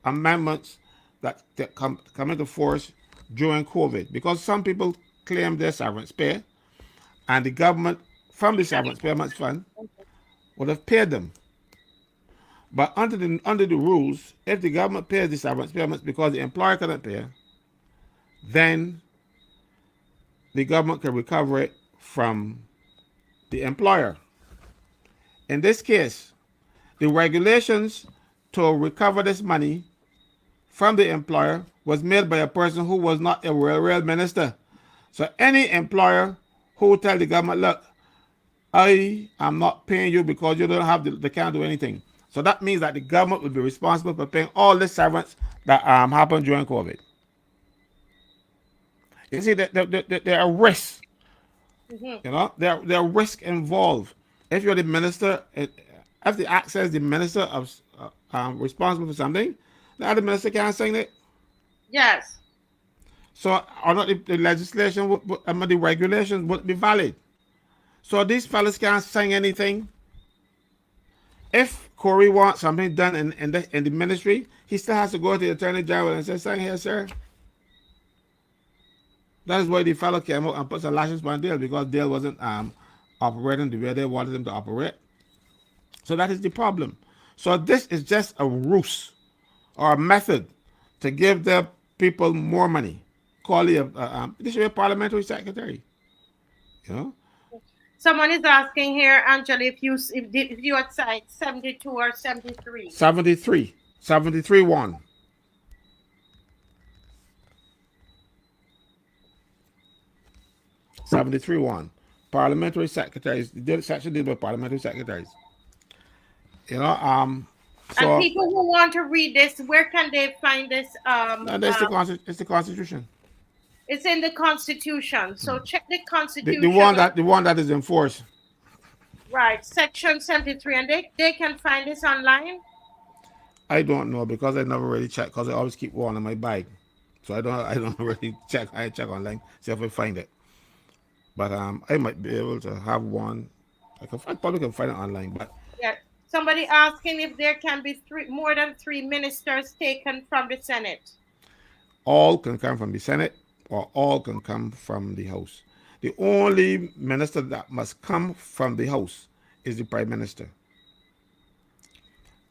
amendments that come into force during COVID. Because some people claim their severance pay, and the government from the severance payments fund would have paid them. But under the rules, if the government pays the severance payments because the employer cannot pay, then the government can recover it from the employer. In this case, the regulations to recover this money from the employer was made by a person who was not a real minister. So any employer who tell the government, look, I am not paying you because you don't have they can't do anything. So that means that the government will be responsible for paying all the severance that happened during COVID. You see, there are risks. Mm-hmm. You know, there are risks involved. If you're the minister, if the act says the minister of responsible for something, the other minister can't sign it. Yes. So, or not the legislation, the regulations would be valid. So these fellas can't sign anything. If Corey wants something done in the ministry, he still has to go to the attorney general and say, "Sign here, sir." That is why the fellow came out and put some lashes on Dale, because Dale wasn't operating the way they wanted him to operate. So that is the problem. So this is just a ruse or a method to give the people more money. Call it this should be a parliamentary secretary. You know, Someone is asking here, Angela, if you had signed 72 or 73. 73, 73 1. 73 1. Parliamentary secretaries. The section deals with parliamentary secretaries. You know, And so people who want to read this, where can they find this? it's the Constitution. It's in the Constitution. So check the The Constitution. one that is enforced. Right, Section 73, and they can find this online. I don't know, because I never really check, because I always keep one on my bag. So I don't really check. I check online, see if I find it. But I might be able to have one. I probably can find it online. But Yeah. Somebody asking if there can be more than 3 ministers taken from the Senate. all can come from the Senate, or all can come from the House. The only minister that must come from the House is the Prime Minister.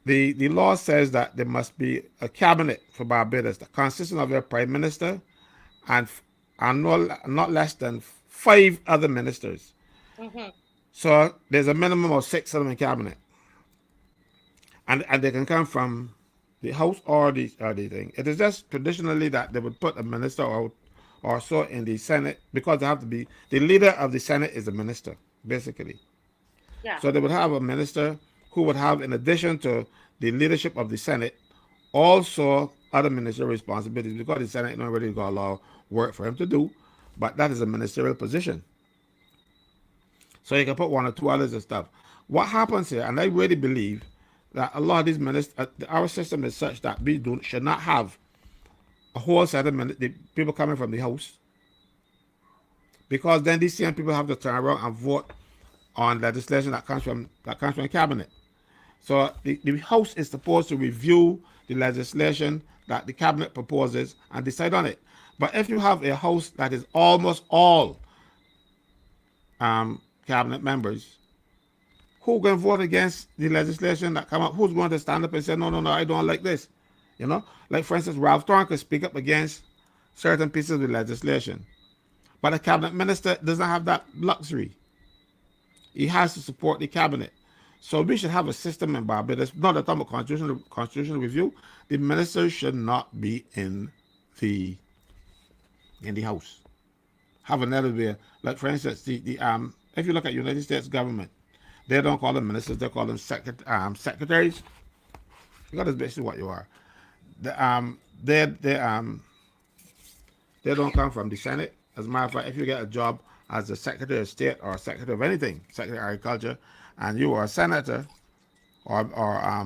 The law says that there must be a cabinet for Barbados that consists of a Prime Minister and not less than 5 other ministers. Mm-hmm. So there's a minimum of 6 of them in cabinet, and they can come from the House or the thing. It is just traditionally that they would put a minister or so in the Senate, because they have to be, the leader of the Senate is a minister, basically. Yeah. So they would have a minister who would have, in addition to the leadership of the Senate, also other ministerial responsibilities, because the Senate not really got a lot of work for him to do, but that is a ministerial position. So you can put 1 or 2 others and stuff. What happens here, and I really believe that a lot of these ministers, our system is such that we should not have a whole set of the people coming from the House, because then these same people have to turn around and vote on legislation that comes from cabinet. So the House is supposed to review the legislation that the cabinet proposes and decide on it. But if you have a House that is almost all cabinet members, who can vote against the legislation that come up? Who's going to stand up and say, no, I don't like this? You know, like for instance, Ralph Thorne could speak up against certain pieces of the legislation, but a cabinet minister doesn't have that luxury. He has to support the cabinet. So we should have a system in Barbados, not a time of constitutional review. The ministers should not be in the House. Have another way, like for instance, if you look at United States government, they don't call them ministers; they call them secretaries. Because that's basically what you are. They don't come from the Senate. As a matter of fact, if you get a job as a Secretary of State or Secretary of anything, Secretary of Agriculture, and you are a senator or a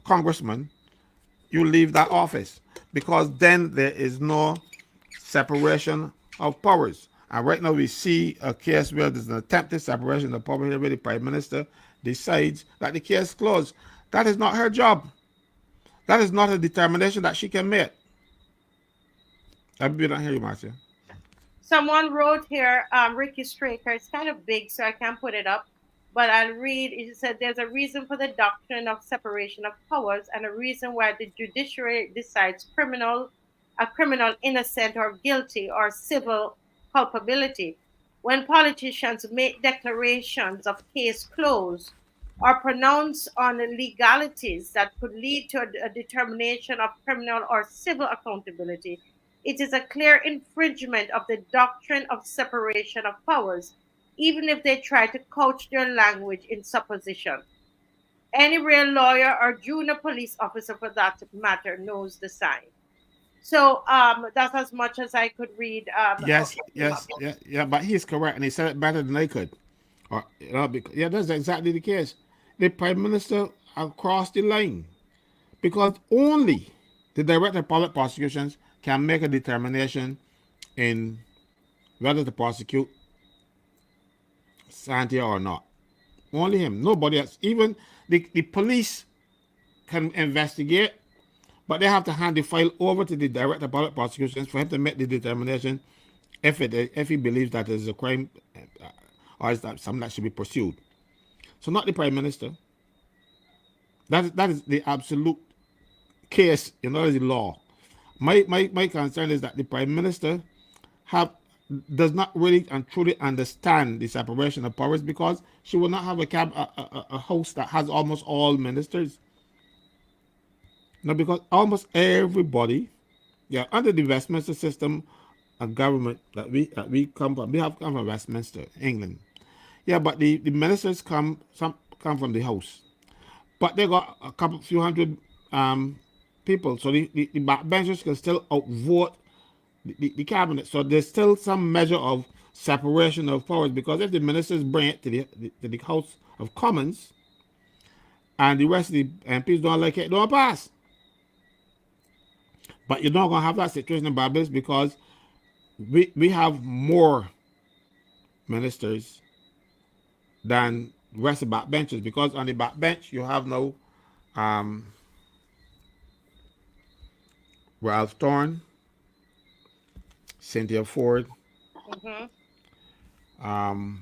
congressman, you leave that office, because then there is no separation of powers. And right now we see a case where there's an attempted separation of powers, where the Prime Minister decides that the case is closed. That is not her job. That is not a determination that she can make. I don't hear you, Marcia. Someone wrote here, Ricky Straker. It's kind of big, so I can't put it up. But I'll read. It said there's a reason for the doctrine of separation of powers, and a reason why the judiciary decides a criminal innocent or guilty, or civil culpability. When politicians make declarations of case closed, or pronounce on legalities that could lead to a determination of criminal or civil accountability, it is a clear infringement of the doctrine of separation of powers, even if they try to couch their language in supposition. Any real lawyer or junior police officer, for that matter, knows the sign. So that's as much as I could read. Yes, yeah, but he's correct, and he said it better than I could. Or, yeah, that's exactly the case. The Prime Minister crossed the line, because only the Director of Public Prosecutions can make a determination in whether to prosecute Santia or not. Only him. Nobody else. Even The police can investigate, but they have to hand the file over to the director of public prosecutions for him to make the determination if he believes that there's a crime or is that something that should be pursued. So not the prime minister. That is the absolute case in order the law. My concern is that the prime minister have does not really and truly understand the separation of powers, because she will not have a house that has almost all ministers. No, because almost everybody, yeah, under the Westminster system of government that we come from, we have come from Westminster, England. Yeah, but the ministers come from the house, but they got a few hundred people, so the backbenchers can still outvote the cabinet. So there's still some measure of separation of powers, because if the ministers bring it to the House of Commons and the rest of the MPs don't like it, it don't pass. But you're not gonna have that situation in Barbados, because we have more ministers than the rest of the backbenchers, because on the backbench you have no Ralph Thorne, Cynthia Ford, Mm-hmm.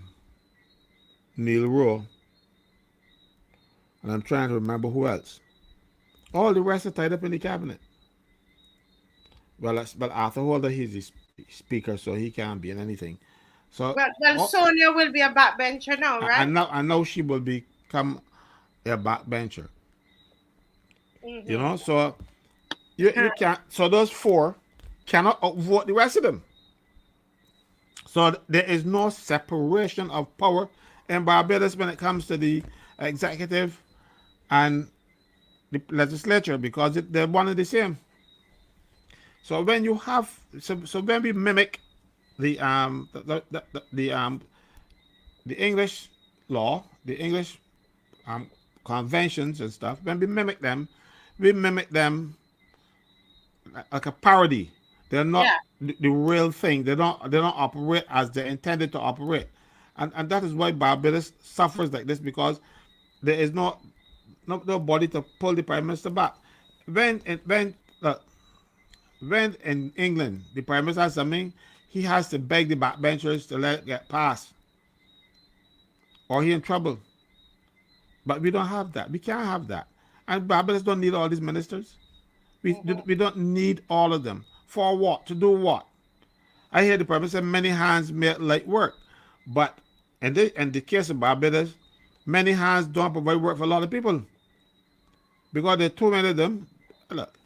Neil Rowe, and I'm trying to remember who else. All the rest are tied up in the cabinet. But Arthur Holder, he's the speaker, so he can't be in anything. So Well, Sonia will be a backbencher now, right? I know she will become a backbencher. You Mm-hmm. know, so you can't. So those four cannot outvote the rest of them. So there is no separation of power in Barbados when it comes to the executive and the legislature, because they're one and the same. So when you have so when we mimic the English law, the English conventions and stuff, when we mimic them like a parody. They're not Yeah. the real thing. They don't operate as they're intended to operate, and that is why Barbados suffers like this, because there is nobody to pull the prime minister back. When when in England the prime minister has something, he has to beg the backbenchers to let it get passed, or he in trouble. But we don't have that. We can't have that. And Barbados don't need all these ministers. Mm-hmm. We don't need all of them. For what? To do what? I hear the prime minister say many hands make light work. But in the case of Barbados, many hands don't provide work for a lot of people, because there are too many of them. Look,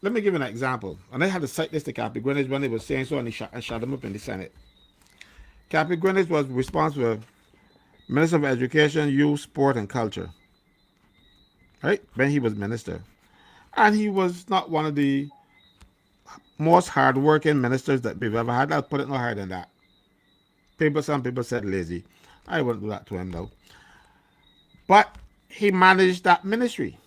let me give you an example. And I had to cite this to Cappy Greenwich when he was saying so, and I shut him up in the Senate. Cappy Greenwich was responsible for Minister of Education, Youth, Sport, and Culture. Right? When he was minister. And he was not one of the most hardworking ministers that we've ever had. I'll put it no harder than that. Some people said lazy. I wouldn't do that to him though. But he managed that ministry.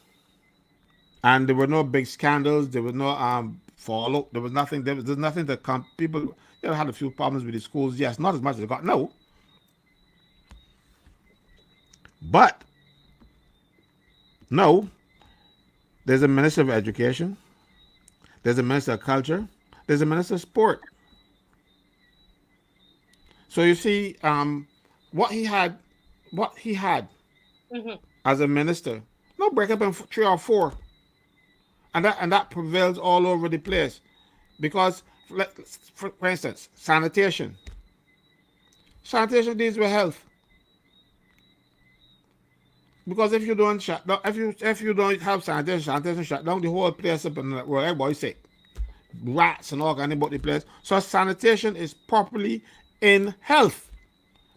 And there were no big scandals. There was no fallout. There was nothing. There's nothing that come. People, they had a few problems with the schools. Yes, not as much as they got now. But no, there's a minister of education. There's a minister of culture. There's a minister of sport. So you see, what he had, what he had Mm-hmm. as a minister, no break up in three or four, and that prevails all over the place, because for instance, sanitation deals with health. Because if you don't shut down, if you don't have sanitation shut down the whole place up, and where everybody's sick, rats and all kind about the place. So sanitation is properly in health.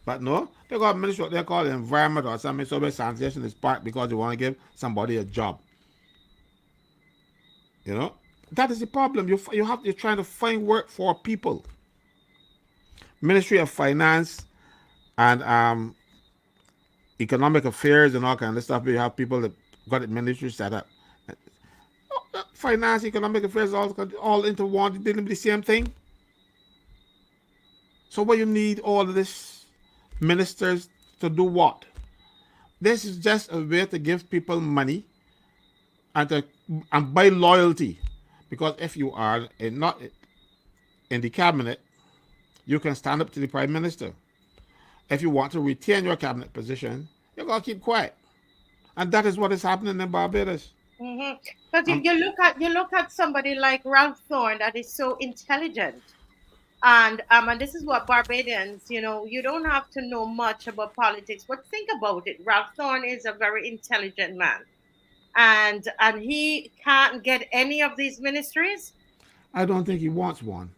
But no, they got a ministry what they call environment or something. So where sanitation is part because they want to give somebody a job. You know, that is the problem. You're trying to find work for people. Ministry of Finance and Economic Affairs and all kind of stuff. You have people that got the ministry set up. Finance, economic affairs, all intertwined, dealing with the same thing. So what you need all of this ministers to do what? This is just a way to give people money and to and buy loyalty. Because if you are not in the cabinet, you can stand up to the prime minister. If you want to retain your cabinet position, you gotta keep quiet. And that is what is happening in Barbados. Because Um, you look at somebody like Ralph Thorne that is so intelligent, and this is what Barbadians, you don't have to know much about politics, but think about it. Ralph Thorne is a very intelligent man, and he can't get any of these ministries. I don't think he wants one.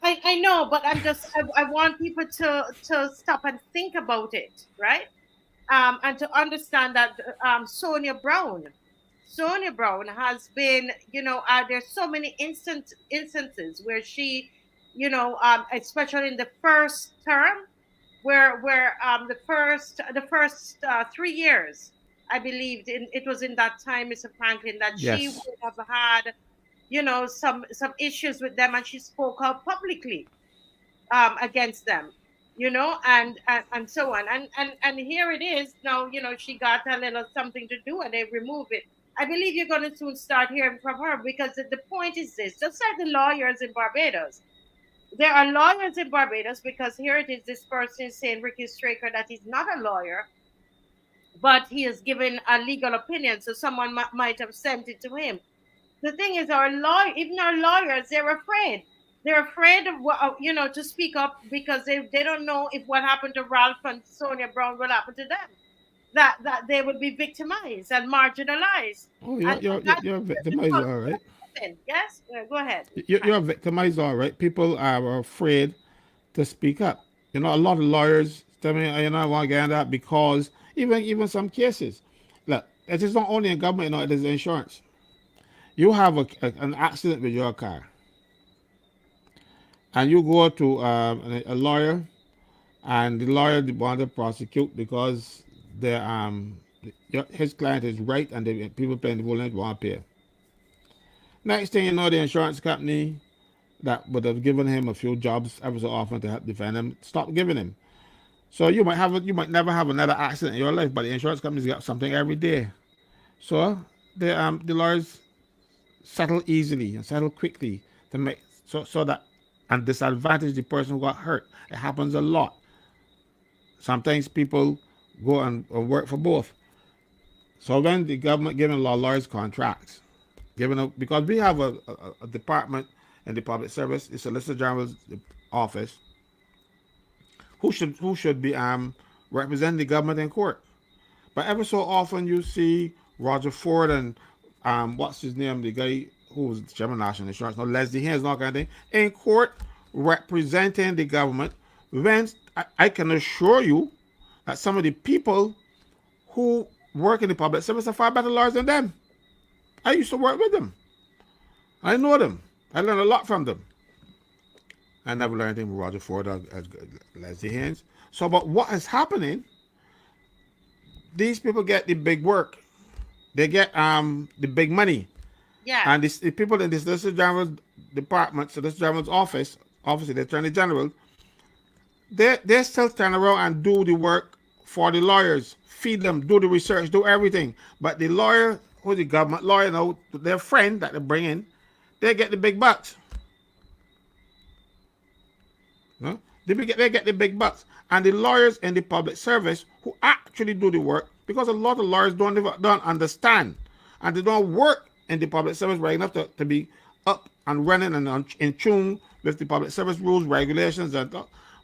I know, but I want people to stop and think about it, right? And to understand that Sonia Brown has been, there's so many instances where she, especially in the first term, where the first 3 years, I believed it was in that time, Mr. Franklin, that she Yes. would have had, some issues with them, and she spoke out publicly against them, and so on. And here it is now, she got a little something to do and they remove it. I believe you're going to soon start hearing from her, because the point is this: just like the lawyers in Barbados, there are lawyers in Barbados, because here it is, this person is saying, Ricky Straker, that he's not a lawyer, but he has given a legal opinion, so someone might have sent it to him. The thing is, even our lawyers, they're afraid. They're afraid of to speak up, because they don't know if what happened to Ralph and Sonia Brown will happen to them. That they will be victimized and marginalized, Oh, and you're that's victimized, all right. yes. Go ahead. You're victimized, all right. People are afraid to speak up. A lot of lawyers tell me, I want to get into that because even some cases, look, it is not only in government, it is insurance. You have an accident with your car, and you go to a lawyer, and the lawyer want to prosecute because his client is right, and the people paying the full want to pay. Next thing you know, the insurance company that would have given him a few jobs ever so often to help defend him stop giving him. So you might never have another accident in your life, but the insurance company's got something every day. So the lawyers settle easily and settle quickly to make so that and disadvantage the person who got hurt. It happens a lot. Sometimes people go and work for both. So when the government giving lawyers contracts, because we have a department in the public service, the Solicitor General's office, who should be representing the government in court. But ever so often you see Roger Ford and what's his name, the guy who was chairman of National Insurance, no, Leslie Haynes, and all kind of thing, in court representing the government. When I can assure you that some of the people who work in the public service are far better lawyers than them. I used to work with them. I know them. I learned a lot from them. I never learned anything with Roger Ford or Leslie Haynes. So, but what is happening? These people get the big work. They get the big money, Yeah. and the people in the Solicitor General's department, Solicitor General's office of the Attorney General, they still turn around and do the work for the lawyers, feed them, do the research, do everything. But the lawyer, who's the government lawyer, now their friend that they bring in, they get the big bucks. No? They get the big bucks. And the lawyers in the public service who actually do the work, because a lot of lawyers don't understand, and they don't work in the public service right enough to be up and running and in tune with the public service rules, regulations,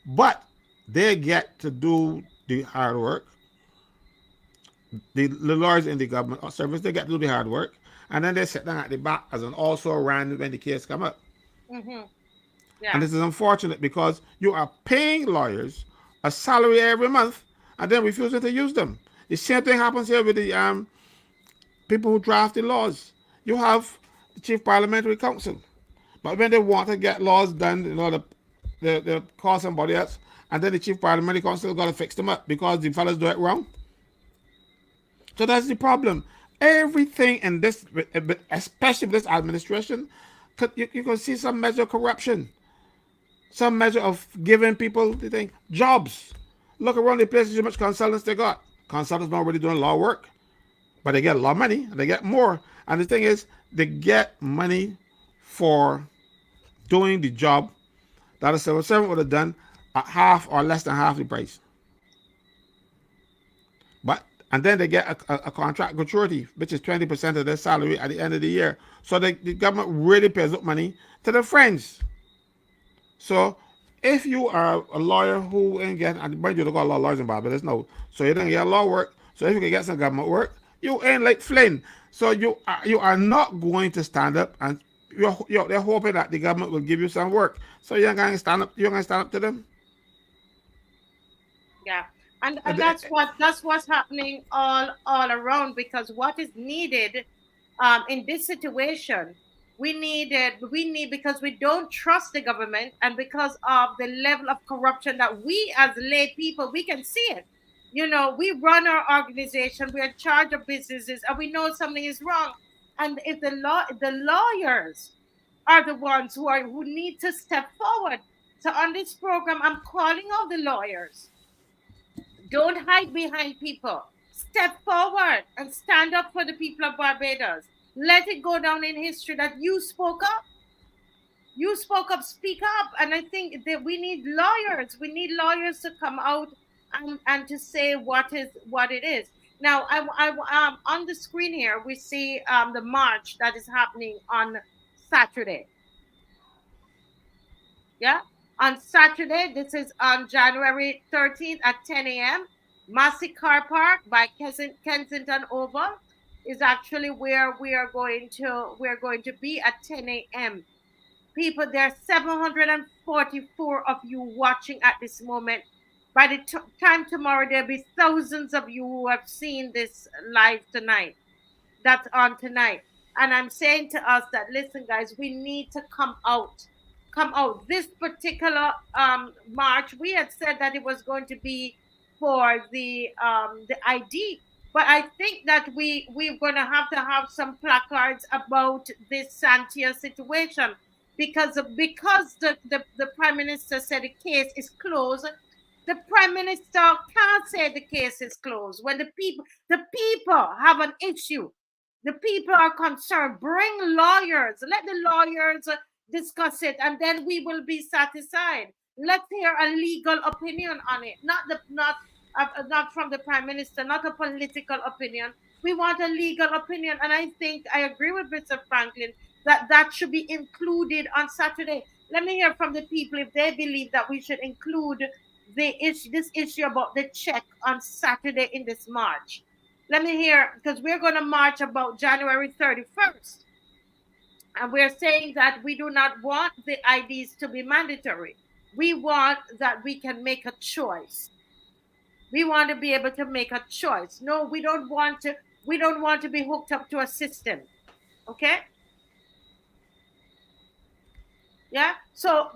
but they get to do the hard work. The lawyers in the government service, they get to do the hard work, and then they sit down at the back as an also ran when the case come up. Mm-hmm. And Yeah. this is unfortunate because you are paying lawyers a salary every month and then refusing to use them. The same thing happens here with the people who draft the laws. You have the Chief Parliamentary Council, but when they want to get laws done, they call somebody else, and then the Chief Parliamentary Council got to fix them up because the fellas do it wrong. So that's the problem. Everything in this, especially this administration, you can see some measure of corruption, some measure of giving people the thing jobs. Look around the places, how much consultants they got. Consultants not really doing a lot of work, but they get a lot of money and they get more. And the thing is, they get money for doing the job that a civil servant would have done at half or less than half the price. But and then they get a contract gratuity, which is 20% of their salary at the end of the year. So the government really pays up money to their friends. So if you are a lawyer who ain't getting, and mind you, they got a lot of lawyers in Barbados now, so you don't get law work. So if you can get some government work, you ain't like Flynn. So you are not going to stand up, and they're hoping that the government will give you some work. So you're going to stand up. You're going to stand up to them. Yeah. And And that's what's happening all around, because what is needed in this situation, we need, because we don't trust the government, and because of the level of corruption that we as lay people, we can see it. We run our organization, we're in charge of businesses, and we know something is wrong. And if the lawyers are the ones who need to step forward. So on this program, I'm calling all the lawyers. Don't hide behind people. Step forward and stand up for the people of Barbados. Let it go down in history that you spoke up. You spoke up, speak up. And I think that we need lawyers. We need lawyers to come out and to say what it is. Now, on the screen here, we see the march that is happening on Saturday. Yeah. On Saturday, this is on January 13th at 10 a.m. Massey Car Park by Kensington Oval is actually where we're going to be at 10 a.m. People, there are 744 of you watching at this moment. By the time tomorrow, there'll be thousands of you who have seen this live tonight. That's on tonight. And I'm saying to us that, listen, guys, we need to come out. Come out. This particular march, we had said that it was going to be for the ID. But I think that we're going to have some placards about this Santia situation, because the prime minister said the case is closed. The prime minister can't say the case is closed when the people have an issue. The people are concerned. Bring lawyers. Let the lawyers discuss it, and then we will be satisfied. Let's hear a legal opinion on it, not from the prime minister, not a political opinion. We want a legal opinion, and I think I agree with Mr. Franklin that that should be included on Saturday. Let me hear from the people if they believe that we should include this issue about the check on Saturday in this march. Let me hear, because we're going to march about January 31st. And we're saying that we do not want the IDs to be mandatory. We want that we can make a choice. We want to be able to make a choice. No, we don't want to be hooked up to a system. Okay? Yeah. So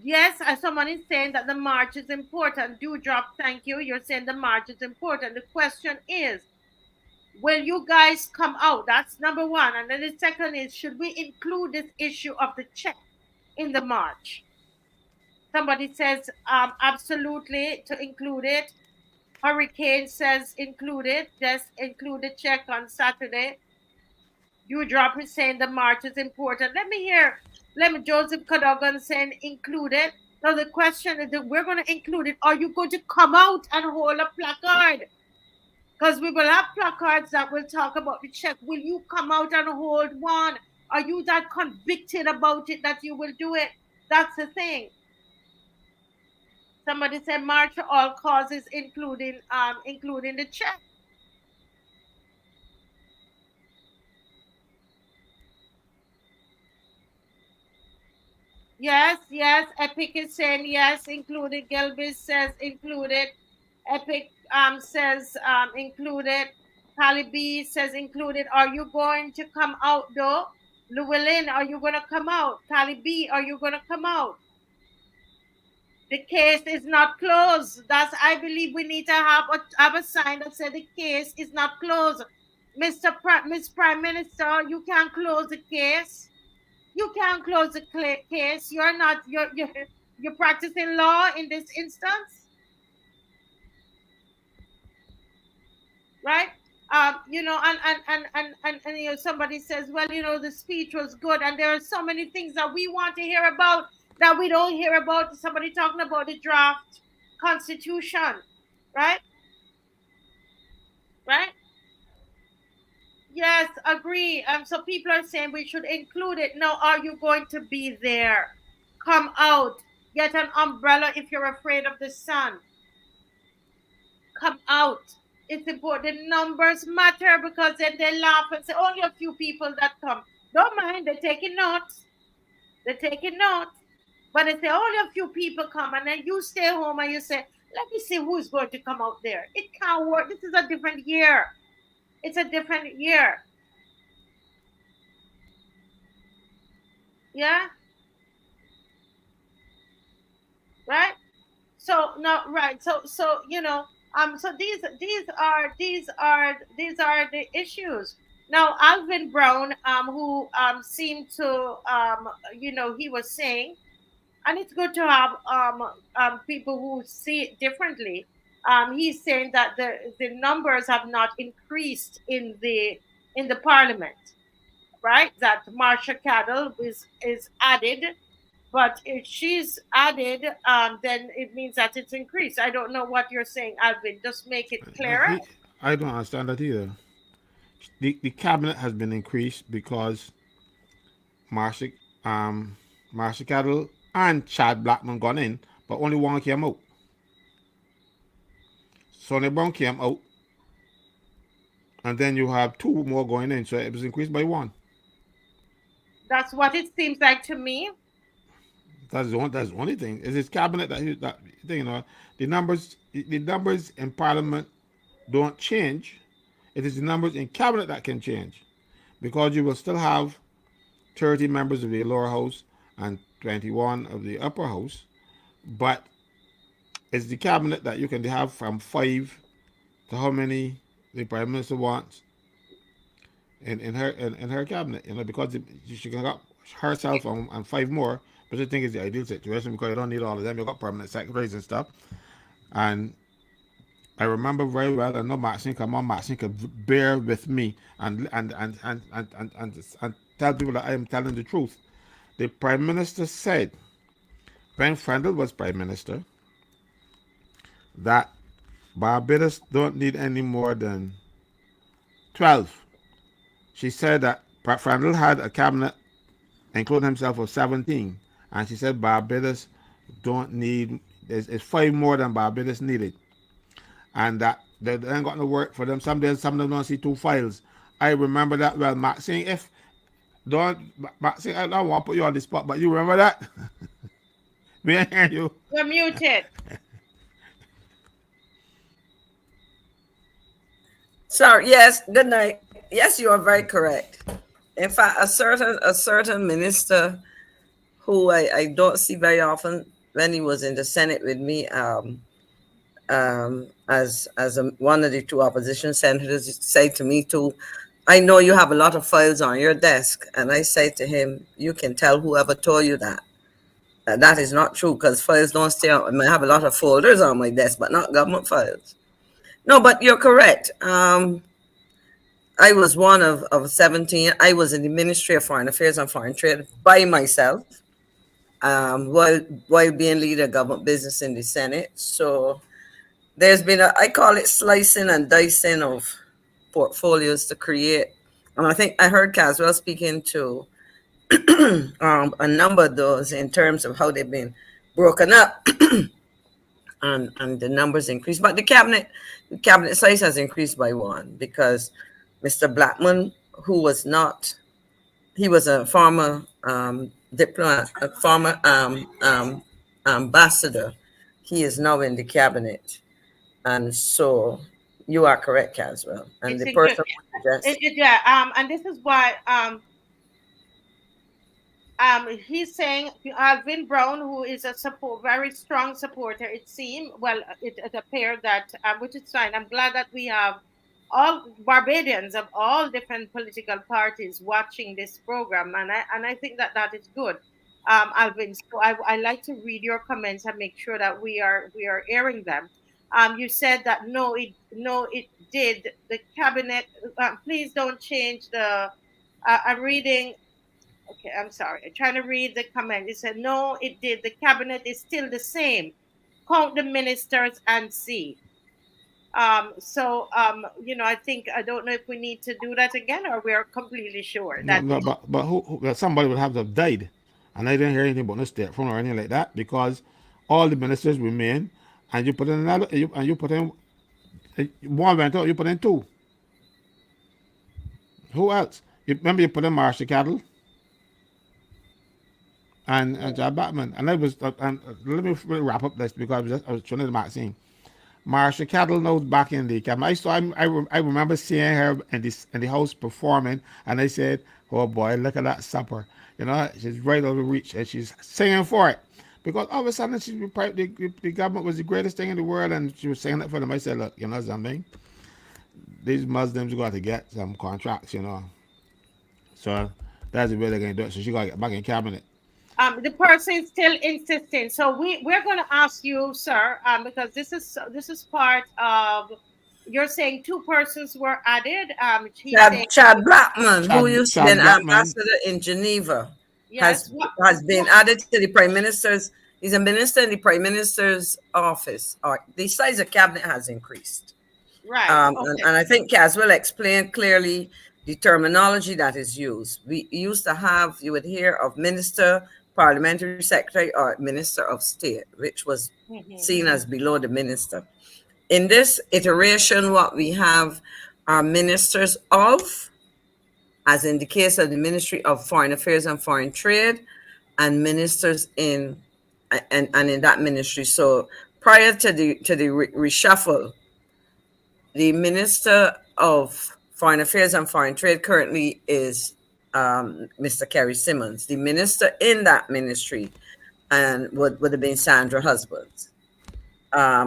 yes, as someone is saying that the march is important. Dewdrop, thank you. You're saying the march is important. The question is, will you guys come out? That's number one. And then the second is, should we include this issue of the check in the march? Somebody says absolutely to include it. Hurricane says include it. Just include the check on Saturday. Dewdrop is saying the march is important. Let me Joseph Cadogan saying include it. Now the question is that we're going to include it. Are you going to come out and hold a placard? Because we will have placards that will talk about the check. Will you come out and hold one? Are you that convicted about it that you will do it? That's the thing. Somebody said march for all causes, including the check. Yes, yes. Epic is saying yes, included. Gelbis says included. Epic says included. Talibi says included. Are you going to come out though? Llewellyn, are you going to come out? Talibi, are you going to come out? The case is not closed. That's, I believe we need to have a sign that says the case is not closed. Miss Prime Minister, you can't close the case. You can't close the case. You're, you're, you're practicing law in this instance. right? And you know, somebody says, well, you know, the speech was good, and there are so many things that we want to hear about that we don't hear about. Somebody talking about the draft constitution, right? Right? Yes, agree. So people are saying we should include it. Now, are you going to be there? Come out. Get an umbrella if you're afraid of the sun. Come out. It's important. The numbers matter, because then they laugh and say only a few people that come. Don't mind, they're taking notes. They're taking notes. But if there only a few people come and then you stay home and you say, let me see who's going to come out there. It can't work. This is a different year. It's a different year. Yeah, right? So no, right. So you know, so these are the issues. Now Alvin Brown, who seemed to you know, he was saying, and it's good to have people who see it differently. He's saying that the numbers have not increased in the parliament, right? That Marsha Cattle is added, but if she's added, then it means that it's increased. I don't know what you're saying, Alvin. Just make it clearer. He, I don't understand that either. The cabinet has been increased because Marcia, um, Marcia Cattle and Chad Blackman gone in, but only one came out. Sonny Brown came out, and then you have two more going in, so it was increased by one. That's what it seems like to me. That's the only thing. Is his cabinet that thing, you know, the numbers in parliament don't change. It is the numbers in cabinet that can change, because you will still have 30 members of the lower house and 21 of the upper house, but it's the cabinet that you can have from five to how many the prime minister wants in her cabinet, you know, because she can got herself and five more, which I think is the ideal situation, because you don't need all of them. You got permanent secretaries and stuff. And I remember very well. I know Maxine come on. Maxine could bear with me and tell people that I am telling the truth. The prime minister said when Frandl was prime minister that Barbados don't need any more than 12. She said that Frandl had a cabinet, including himself, of 17. And she said Barbados don't need, it's five more than Barbados needed. And that they ain't got no work for them. Some days, some of them don't see two files. I remember that well, Maxine. If don't, Maxine, I don't want to put you on the spot, but you remember that? Me and hear you. You're muted. Sorry. Yes. Good night. Yes, you are very correct. In fact, a certain minister who I don't see very often, when he was in the Senate with me, one of the two opposition senators said to me too, I know you have a lot of files on your desk, and I said to him, you can tell whoever told you that. That is not true, because files don't stay on. I mean, I have a lot of folders on my desk, but not government files. No, but you're correct. I was one of 17. I was in the Ministry of Foreign Affairs and Foreign Trade by myself, while being leader of government business in the Senate. So there's been I call it slicing and dicing of portfolios to create. And I think I heard Caswell speaking to a number of those in terms of how they've been broken up and the numbers increased. But the cabinet size has increased by one, because Mr. Blackman, who was not, he was a former diplomat, a former ambassador. He is now in the cabinet. And so you are correct, Caswell. And It's the a good. person who suggests, Yeah. And this is why he's saying Alvin Brown, who is a very strong supporter, it seemed, well, it appeared that, which is fine. I'm glad that we have all Barbadians of all different political parties watching this program, and I think that that is good, Alvin. So I like to read your comments and make sure that we are airing them. You said that no, it did. The cabinet. Please don't change the. I'm reading. Okay, I'm sorry. I'm trying to read the comment. It said no, it did. The cabinet is still the same. Count the ministers and see. I think I don't know if we need to do that again, or we're completely sure No, that. no, but somebody would have to have died, and I didn't hear anything about no state phone or anything like that because all the ministers remain, and you put in another, you put in one went out, you put in two. Who else? You remember you put in Marcia Cattle and John Batman, and I was and let me really wrap up this because I was showing the magazine. Marsha Cattle knows back in the camp. I remember seeing her in the house performing, and I said, "Oh boy, look at that supper! You know, she's right over reach, and she's singing for it." Because all of a sudden, the government was the greatest thing in the world, and she was singing it for them. I said, "Look, you know something? These Muslims got to get some contracts, you know." So that's the way they're going to do it. So she got to get back in cabinet. The person is still insisting. So we're going to ask you, sir, because this is part of. You're saying two persons were added. He's saying Chad Blackman, who used to be Chad an Blackman. ambassador in Geneva, yes. has been added to the Prime Minister's. He's a minister in the Prime Minister's office. Or the size of cabinet has increased. Right. Okay. And I think Caswell explained clearly the terminology that is used. We used to have, you would hear of minister, parliamentary secretary, or minister of state, which was seen as below the minister. In this iteration, what we have are ministers of, as in the case of the Ministry of Foreign Affairs and Foreign Trade, and ministers in that ministry. So prior to the reshuffle, the Minister of Foreign Affairs and Foreign Trade currently is Mr. Kerry Simmons. The minister in that ministry and would have been Sandra Husbands.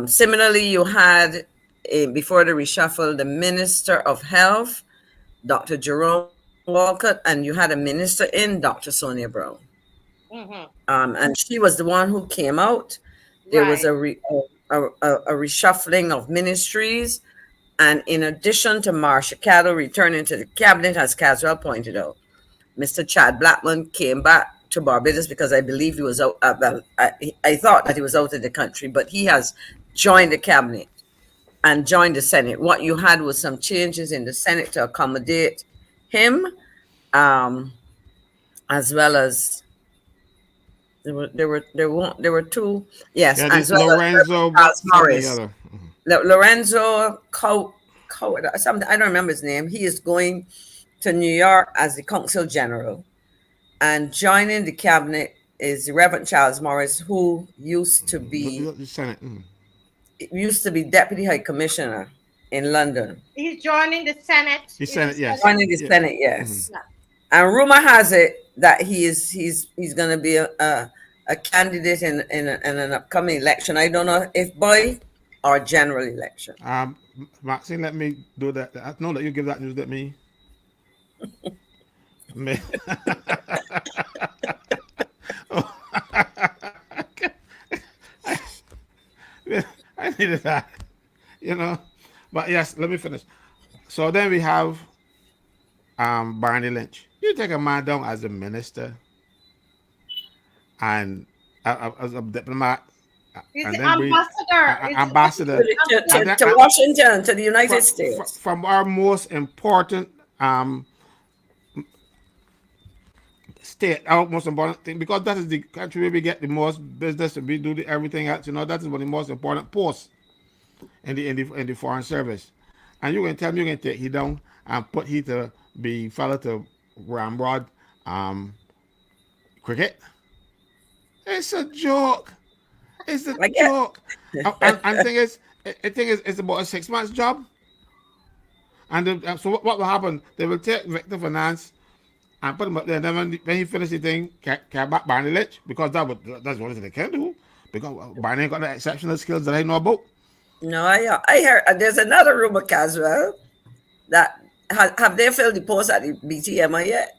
Similarly, you had, before the reshuffle, the Minister of Health, Dr. Jerome Walcott, and you had a minister in Dr. Sonia Brown. And she was the one who came out. There was a reshuffling of ministries. And in addition to Marcia Cattle returning to the cabinet, as Caswell pointed out, Mr. Chad Blackman came back to Barbados because I believe he was out. I thought that he was out of the country, but he has joined the cabinet and joined the Senate. What you had was some changes in the Senate to accommodate him, as well as there were two. Yes, Yeah, as well Lorenzo as Morris. The other. Lorenzo something, I don't remember his name. He is going to New York as the Consul General, and joining the cabinet is the Reverend Charles Morris, who used to be The Senate. Deputy High Commissioner in London. He's joining the Senate. The Senate, yes. Joining the Senate, yes. And rumor has it that he's going to be a candidate in an upcoming election. I don't know if by or general election. Maxine, let me do that. I know that you give that news to me. I needed that, you know. But yes, let me finish. So then we have Barney Lynch. You take a man down as a minister and as a diplomat. He's and the then ambassador. To Washington, to the United States. From our most important state, our most important thing, because that is the country where we get the most business and we do everything else. You know, that is one of the most important posts in the foreign service. And you can tell me you can take he down and put he to be fella to ramrod cricket. It's a joke. It's a joke. And the thing is, it's about a 6 months job. And so what will happen? They will take Victor Finance and put him up there. And then when he finishes the thing, carry back Barney Lynch, because that's what they can do. Because Barney ain't got the exceptional skills that I know about. No, I heard there's another rumor as well that have they filled the post at the BTMI yet?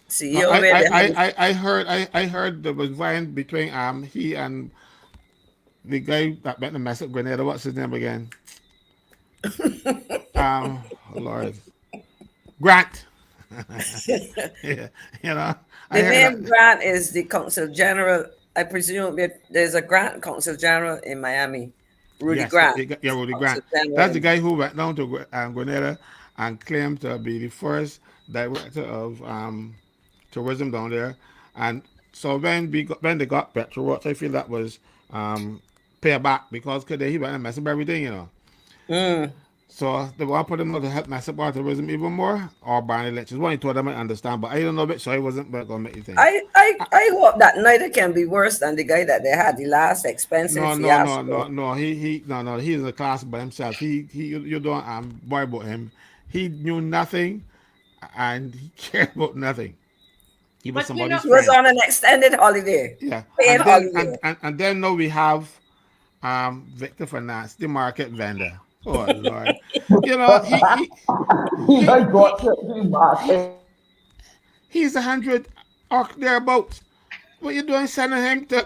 CEO. I heard there was vying between he and the guy that met the mess up Grenada, what's his name again? Lord, Grant. Yeah, you know, I The heard that. name Grant is the Consul General. I presume there's a Grant Consul General in Miami. Rudy Yes, Grant, yeah, Rudy Consul Grant. General That's the in guy who went down to Grenada and claimed to be the first director of tourism down there. And so when they got Petro Watch, I feel that was payback because he went and messed up everything, you know. Mm. So they want to put him on to help mess up our tourism even more or ban elections. One, he told them I understand, but I don't know it, so I wasn't going to make you think. I hope that neither can be worse than the guy that they had the last expensive No, no, no, fiasco. no, no. No. He's in a class by himself. You don't worry about him. He knew nothing, and he cared about nothing. He was But you know, somebody's He was friend. on an extended holiday, Yeah, paid and then holiday. and then now we have Victor Finance, the market vendor. Oh Lord, you know He he ain't he got to be my he he's 100 or thereabouts. What you doing sending him to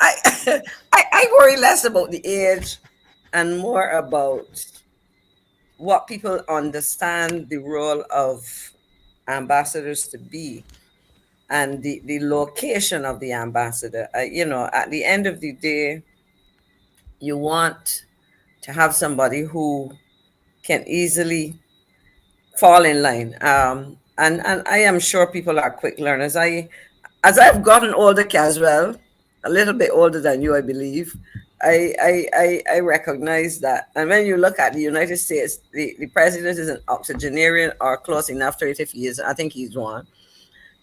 I, I worry less about the age and more about what people understand the role of ambassadors to be and the location of the ambassador. At the end of the day, you want to have somebody who can easily fall in line. And I am sure people are quick learners. As I've gotten older, Caswell, a little bit older than you, I believe. I recognize that. And when you look at the United States, the president is an octogenarian or close enough to it if he is. I think he's one.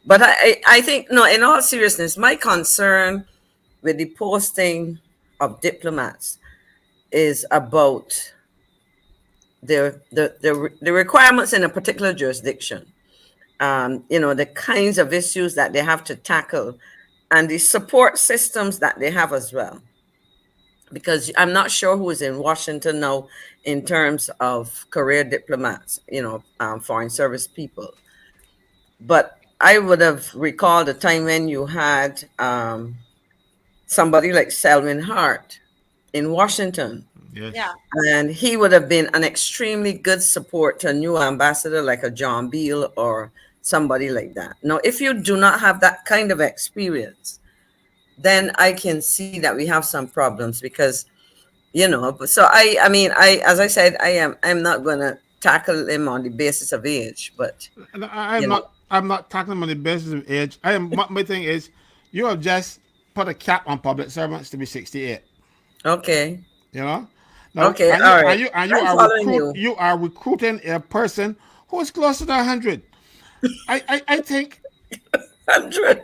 But I think, no, in all seriousness, my concern with the posting of diplomats is about the requirements in a particular jurisdiction. The kinds of issues that they have to tackle and the support systems that they have as well. Because I'm not sure who is in Washington now in terms of career diplomats, foreign service people. But I would have recalled a time when you had somebody like Selwyn Hart in Washington, yeah. yes. and he would have been an extremely good support to a new ambassador like a John Beale or somebody like that. Now, if you do not have that kind of experience, then I can see that we have some problems because so I mean as I said, I'm not going to tackle him on the basis of age, but And you know I'm not talking on the basis of age. My thing is you have just put a cap on public servants to be 68. okay, You know? Now okay, all right, you I'm are following you. recruiting a person who is closer to 100. I think 100.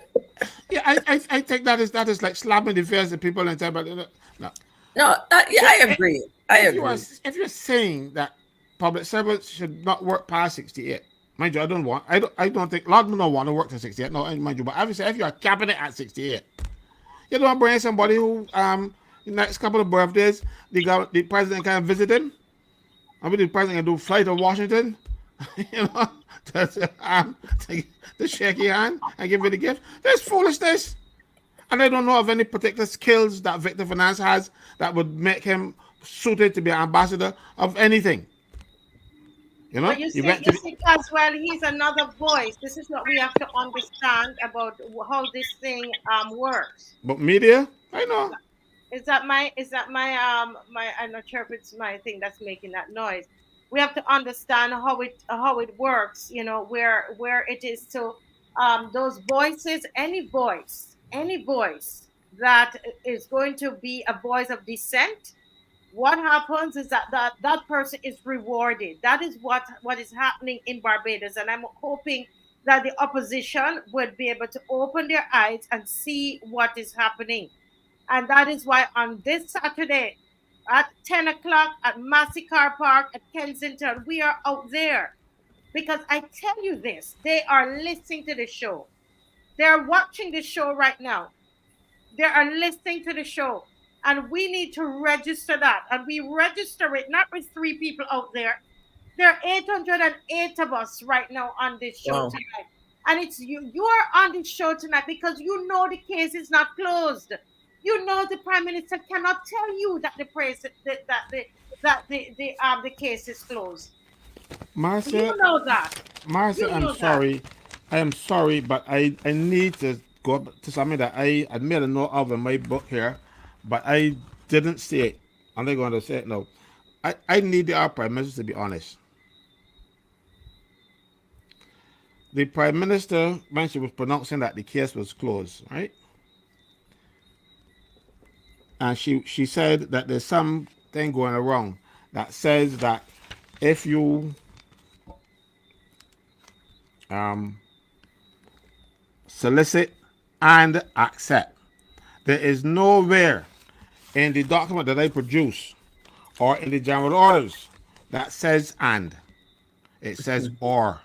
yeah, I think that is like slapping the face of people and saying, but no. No, yeah, If, I agree, I agree. if you're saying that public servants should not work past 68, mind you, I don't think a lot of them don't want to work to 68. No, mind you, but obviously if you're capping it at 68, you don't bring somebody who the next couple of birthdays the president can visit him. I mean the president can do flight to Washington, you know, to shake your hand and give you the gift. That's foolishness. And I don't know of any particular skills that Victor Finance has that would make him suited to be an ambassador of anything. You know, But you he see, went to the as well, he's another voice. This is what we have to understand about how this thing works. but media. I know. Is that my I'm not sure if it's my thing that's making that noise. We have to understand how it works, where it is to those voices, any voice that is going to be a voice of dissent. What happens is that person is rewarded. That is what is happening in Barbados, and I'm hoping that the opposition would be able to open their eyes and see what is happening. And that is why on this Saturday at 10 o'clock at Massey Car Park at Kensington, we are out there. Because I tell you this, they are listening to the show. They are watching the show right now. They are listening to the show. And we need to register that. And we register it not with three people out there. There are 808 of us right now on this show Wow. tonight. And it's you. You are on this show tonight because you know the case is not closed. You know the Prime Minister cannot tell you that the case is closed. You Marcia, know that. Marcia, You I'm know that. sorry. I am sorry, but I need to go to something that I made a note of in my book here, but I didn't see it. I'm not going to say it now. I need our Prime Minister to be honest. The Prime Minister, when she was pronouncing that the case was closed, right? And she said that there's something going around that says that if you um, solicit and accept, there is nowhere in the document that I produce or in the general orders that says and. It says or.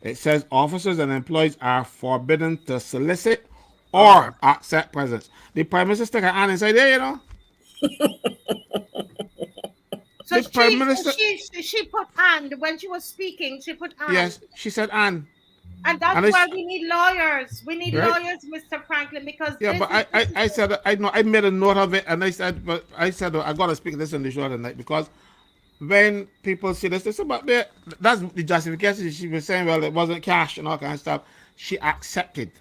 It says officers and employees are forbidden to solicit or Or accept presents. The Prime Minister stick her hand inside there, you know. So The Prime Minister, she put and when she was speaking, she put and. yes, she said And that's and why it's we need lawyers. We need right. lawyers, Mr. Franklin, because Yeah, but I said I know I made a note of it, and I said, but I said I gotta speak this in the show tonight because when people see this, they say, but that's the justification. She was saying, well, it wasn't cash and all kind of stuff. She accepted.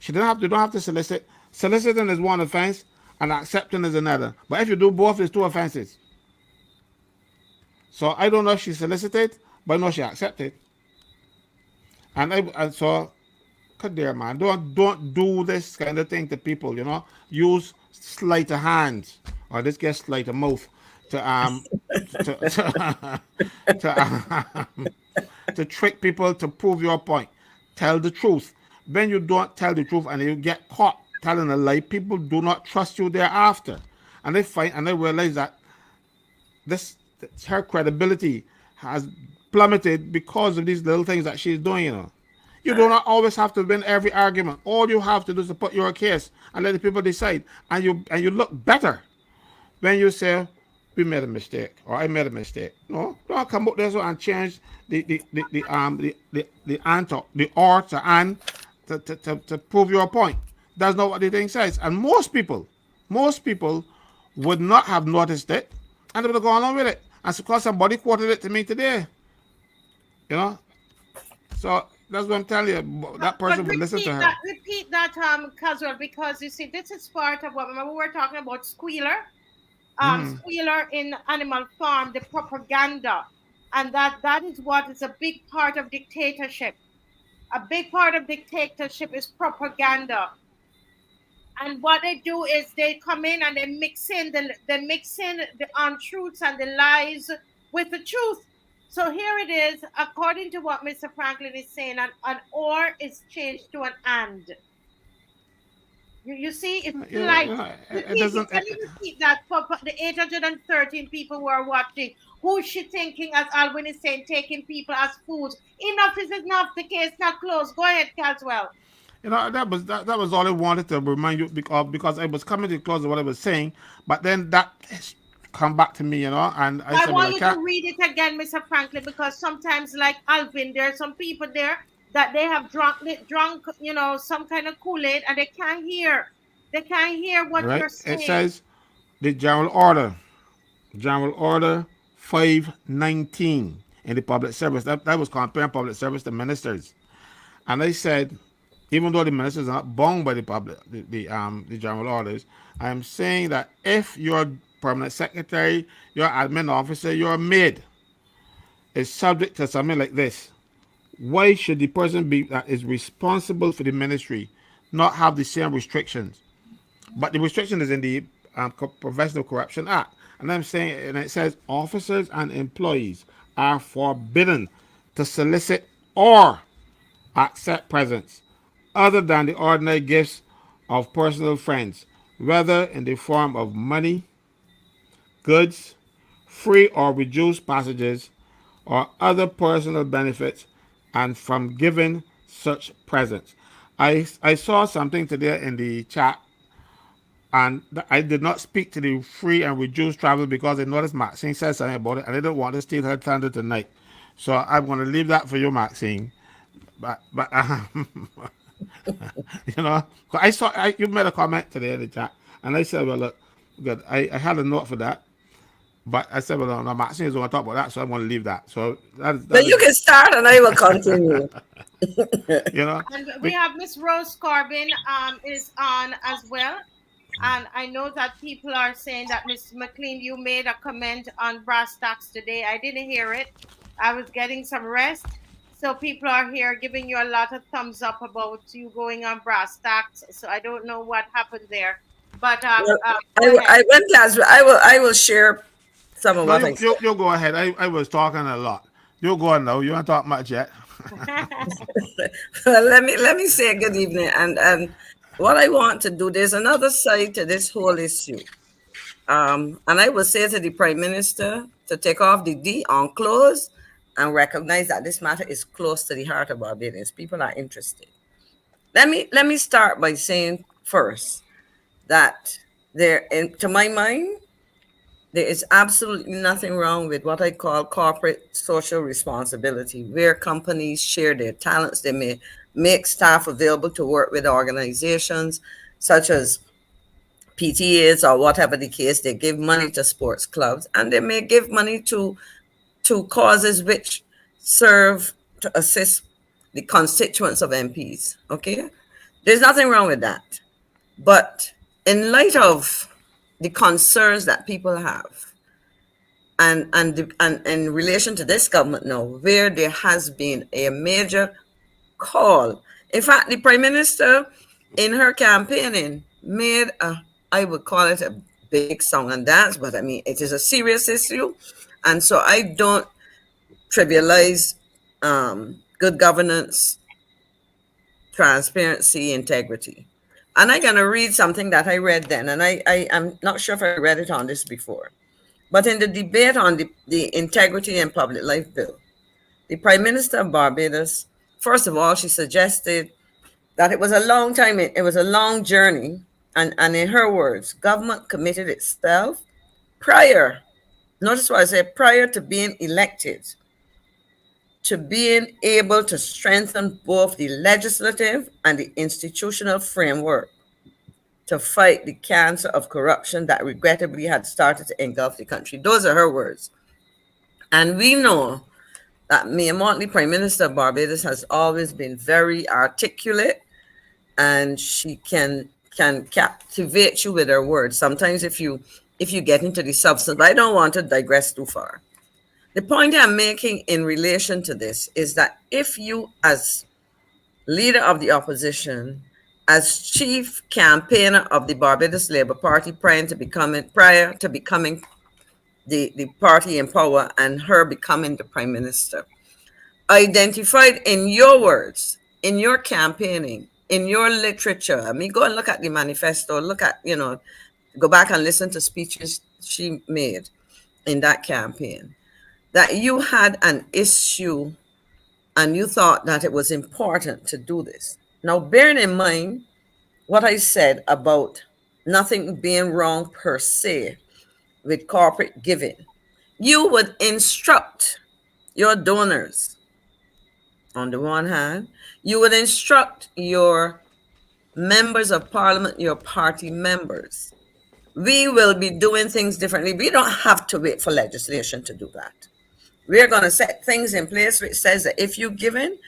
She didn't have to. Don't have to solicit. Soliciting is one offense, and accepting is another. But if you do both, it's two offenses. So I don't know if she solicited, but I know she accepted. And so, cut there, man. Don't do this kind of thing to people. You know, use sleight of hands or this gets sleight of mouth to to trick people to prove your point. Tell the truth. When you don't tell the truth and you get caught telling a lie, people do not trust you thereafter, and they realize that this her credibility has plummeted because of these little things that she's doing. You do not always have to win every argument. All you have to do is to put your case and let the people decide, and you look better when you say we made a mistake or I made a mistake. No, don't come up there and change the answer, the or to and to prove your point. That's not what the thing says. And most people would not have noticed it and they would have gone on with it. And so because somebody quoted it to me today, you know. So that's what I'm telling you. That but person would listen to her. repeat that, Caswell, because you see, this is part of what remember we were talking about squealer in Animal Farm, the propaganda, and that is what is a big part of dictatorship. A big part of dictatorship is propaganda. And what they do is they come in and they mix in the untruths and the lies with the truth. So here it is, according to what Mr. Franklin is saying, an or is changed to an and. You see, it's like It repeat it. doesn't. Can you repeat that for the 813 people who are watching? Who's she thinking, as Alwyn is saying, taking people as fools? Enough is enough. The case not closed. Go ahead, Caswell. That was all I wanted to remind you because I was coming to close of what I was saying, but then that come back to me, and I I said, well, want I you can't. to read it again, Mr. Franklin, because sometimes, like Alvin, there are some people there that they have drunk, some kind of Kool-Aid, and they can't hear. They can't hear what Right? you're It saying. says the General Order 519 in the public service. That was comparing public service to ministers, and they said, even though the ministers are not bound by the general orders, I am saying that if your permanent secretary, your admin officer, your maid is subject to something like this, why should the person that is responsible for the ministry not have the same restrictions? But the restriction is in the Professional Corruption Act. And I'm saying, and it says officers and employees are forbidden to solicit or accept presents other than the ordinary gifts of personal friends, whether in the form of money, goods, free or reduced passages, or other personal benefits, and from giving such presents. I saw something today in the chat, and I did not speak to the free and reduced travel because I noticed Maxine said something about it, and I don't want to steal her thunder tonight. So I'm going to leave that for you, Maxine. But You know, you made a comment today in the chat, and I said, well, look, good. I had a note for that, but I said, well, no, Maxine is going to talk about that, so I'm going to leave that. So But that you is, can start and I will continue. you know, And we we, have Miss Rose Corbin is on as well. And I know that people are saying that Miss McLean, you made a comment on brass tacks today. I didn't hear it. I was getting some rest. So people are here giving you a lot of thumbs up about you going on brass tacks. So I don't know what happened there. But Well, go ahead. I went last. I will share some of no, what I said. you go ahead. I was talking a lot. You go on now. You want to talk much yet? Let me say good evening, and what I want to do. There's another side to this whole issue. And I will say to the Prime Minister to take off the D on close and recognize that this matter is close to the heart of Barbadians. People are interested. Let me start by saying first that to my mind, there is absolutely nothing wrong with what I call corporate social responsibility, where companies share their talents. They may make staff available to work with organizations such as PTAs or whatever the case. They give money to sports clubs, and they may give money to causes which serve to assist the constituents of MPs. Okay, there's nothing wrong with that. But in light of the concerns that people have, and in relation to this government now, where there has been a major call. In fact, the Prime Minister, in her campaigning, made I would call it a big song and dance, but I mean, it is a serious issue. And so I don't trivialize good governance, transparency, integrity. And I'm going to read something that I read then, and I'm not sure if I read it on this before. But in the debate on the Integrity and Public Life Bill, the Prime Minister of Barbados, first of all, she suggested that it was a long time, it was a long journey. And in her words, government committed itself prior, notice what I said, prior to being elected, to being able to strengthen both the legislative and the institutional framework to fight the cancer of corruption that regrettably had started to engulf the country. Those are her words. And we know that Mia Motley, Prime Minister of Barbados, has always been very articulate, and she can captivate you with her words. Sometimes if you get into the substance, but I don't want to digress too far. The point I'm making in relation to this is that if you, as leader of the opposition, as chief campaigner of the Barbados Labour Party prior to becoming the party in power and her becoming the prime minister, identified in your words, in your campaigning, in your literature. I mean, go and look at the manifesto, go back and listen to speeches she made in that campaign, that you had an issue and you thought that it was important to do this. Now, bearing in mind what I said about nothing being wrong per se with corporate giving, you would instruct your donors on the one hand, you would instruct your members of parliament, your party members. We will be doing things differently. We don't have to wait for legislation to do that. We're going to set things in place which says that if you're given,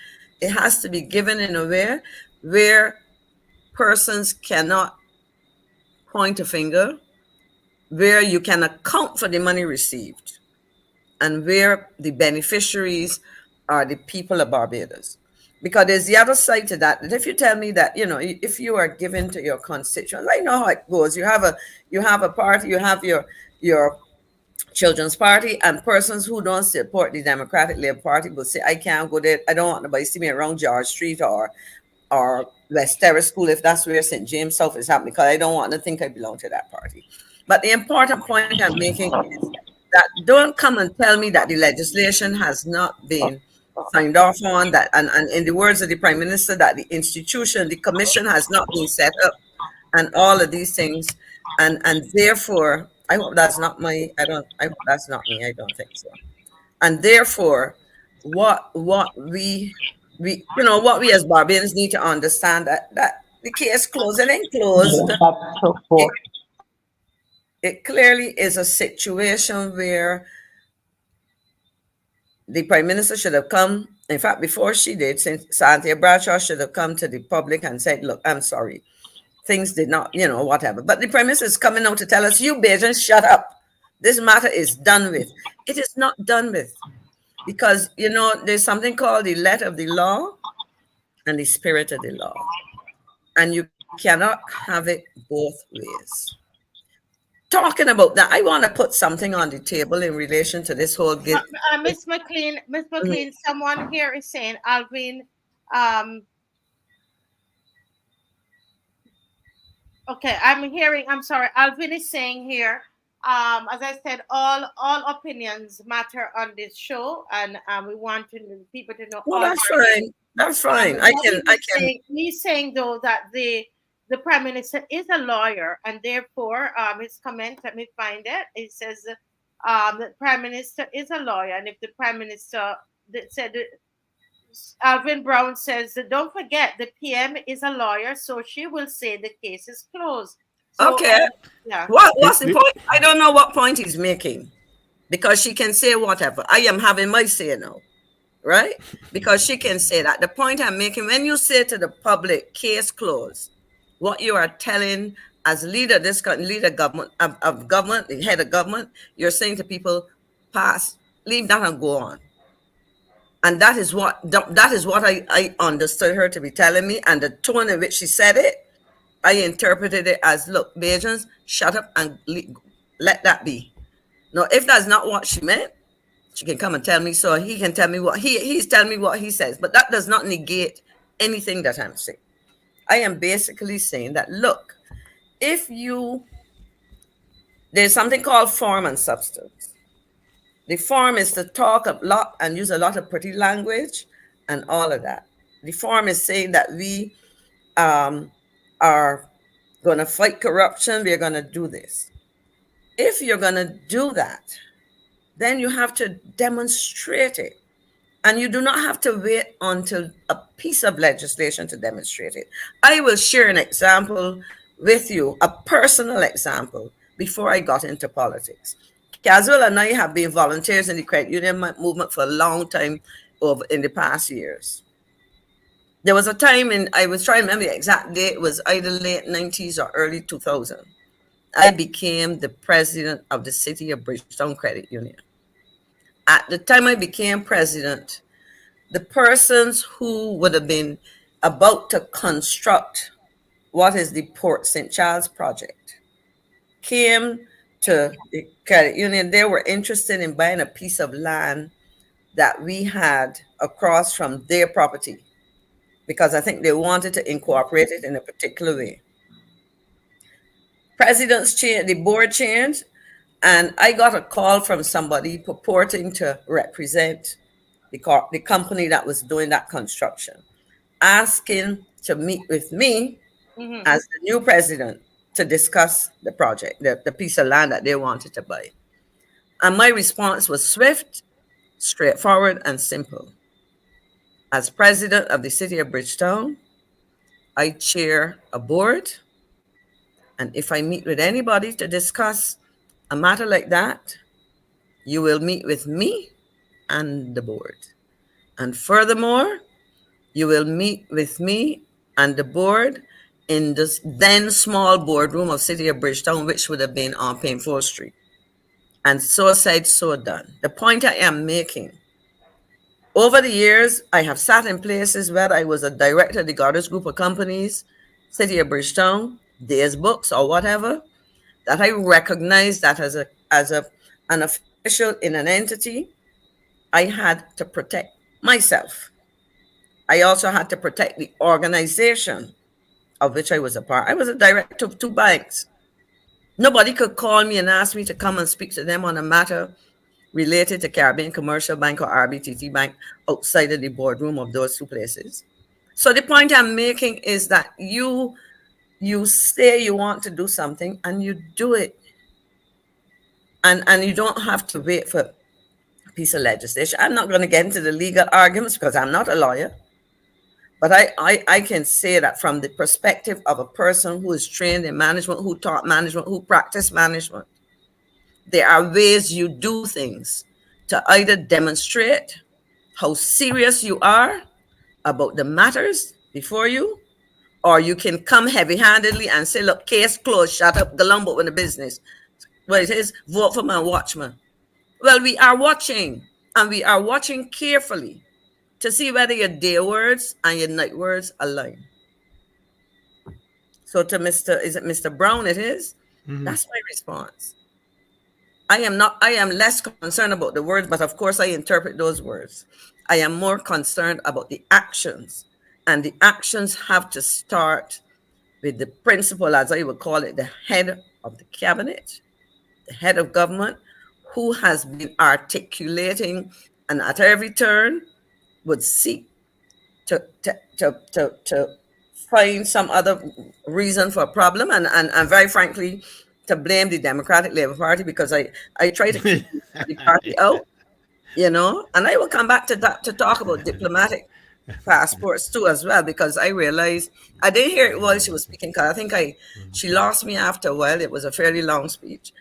it has to be given in a way where persons cannot point a finger, where you can account for the money received, and where the beneficiaries are the people of Barbados. Because there's the other side to that. That if you tell me that, if you are given to your constituents, I know how it goes. You have a party, you have your children's party, and persons who don't support the Democratic Labour Party will say, I can't go there. I don't want nobody to see me around George Street or West Terrace School if that's where St. James South is happening, because I don't want to think I belong to that party. But the important point I'm making is that don't come and tell me that the legislation has not been signed off on, that and in the words of the Prime Minister, that the institution, the commission has not been set up, and all of these things. And therefore, I hope that's not I hope that's not me, I don't think so. And therefore, what we what we as Barbadians need to understand that the case closed and You enclosed. have to It, vote. it clearly is a situation where the prime minister should have come. In fact, before she did, since Cynthia Bradshaw should have come to the public and said, "Look, I'm sorry, things did not, whatever." But the prime minister is coming out to tell us, "You Bajans, shut up. This matter is done with." It is not done with because there's something called the letter of the law and the spirit of the law, and you cannot have it both ways. Talking about that, I want to put something on the table in relation to this whole Miss Mhm. McLean, someone here is saying, Alvin, um, okay, I'm sorry, Alvin is saying here, as I said, all opinions matter on this show, and we want people to know Well, all that's fine. That's fine. I what can, I can. he's saying though that the prime minister is a lawyer, and therefore his comment, let me find it. It says the prime minister is a lawyer, and if the prime minister said Alvin Brown says don't forget the PM is a lawyer, so she will say the case is closed. So Okay. yeah. What's the The, point? I don't know what point he's making because she can say whatever. I am having my say now, right? Because she can say that. The point I'm making, when you say to the public, case closed, what you are telling as leader, leader government of government, the head of government, you're saying to people, pass, leave that and go on. And that is what I understood her to be telling me, and the tone in which she said it, I interpreted it as, look, Bajans, shut up and let that be. Now, if that's not what she meant, she can come and tell me so. He can tell me what he's telling me what he says, but that does not negate anything that I'm saying. I am basically saying that, look, if you there's something called form and substance. The form is to talk a lot and use a lot of pretty language and all of that. The form is saying that we um, are going to fight corruption. We're going to do this. If you're going to do that, then you have to demonstrate it. And you do not have to wait until a piece of legislation to demonstrate it. I will share an example with you, a personal example, before I got into politics. Caswell and I have been volunteers in the credit union movement for a long time in the past years. There was a time I was trying to remember the exact date, it was either late 90s or early 2000. I became the president of the City of Bridgetown Credit Union. At the time I became president, the persons who would have been about to construct what is the Port St. Charles project came to the credit union. They were interested in buying a piece of land that we had across from their property because I think they wanted to incorporate it in a particular way. Presidents changed, the board changed, and I got a call from somebody purporting to represent the company that was doing that construction, asking to meet with me Mm-hmm. as the new president to discuss the project, the piece of land that they wanted to buy. And my response was swift, straightforward, and simple. As president of the city of Bridgetown, I chair a board. And if I meet with anybody to discuss a matter like that, you will meet with me and the board. And furthermore, you will meet with me and the board in this then small boardroom of City of Bridgetown, which would have been on Painful Street. And so said, so done. The point I am making, over the years, I have sat in places where I was a director of the Goddess Group of Companies, City of Bridgetown, Days Books, or whatever, that I recognize that as an official in an entity, I had to protect myself. I also had to protect the organization of which I was a part. I was a director of two banks. Nobody could call me and ask me to come and speak to them on a matter related to Caribbean Commercial Bank or RBTT Bank outside of the boardroom of those two places. So the point I'm making is that you say you want to do something and you do it. And you don't have to wait for a piece of legislation. I'm not going to get into the legal arguments because I'm not a lawyer. But I can say that from the perspective of a person who is trained in management, who taught management, who practiced management, there are ways you do things to either demonstrate how serious you are about the matters before you, or you can come heavy handedly and say, look, case closed, shut up, Galumbo with the business. Well, it is vote for my watchman. Well, we are watching, and we are watching carefully to see whether your day words and your night words align. So to Mr. Is it Mr. Brown? It is. That's my response. I am less concerned about the words, but of course I interpret those words. I am more concerned about the actions. And the actions have to start with the principal, as I would call it, the head of the cabinet, the head of government, who has been articulating and at every turn would seek to find some other reason for a problem, and very frankly, to blame the Democratic Labour Party, because I try to keep the party out, and I will come back to that to talk about diplomatic passports too as well, because I realized I didn't hear it while she was speaking, because I think she lost me after a while. It was a fairly long speech,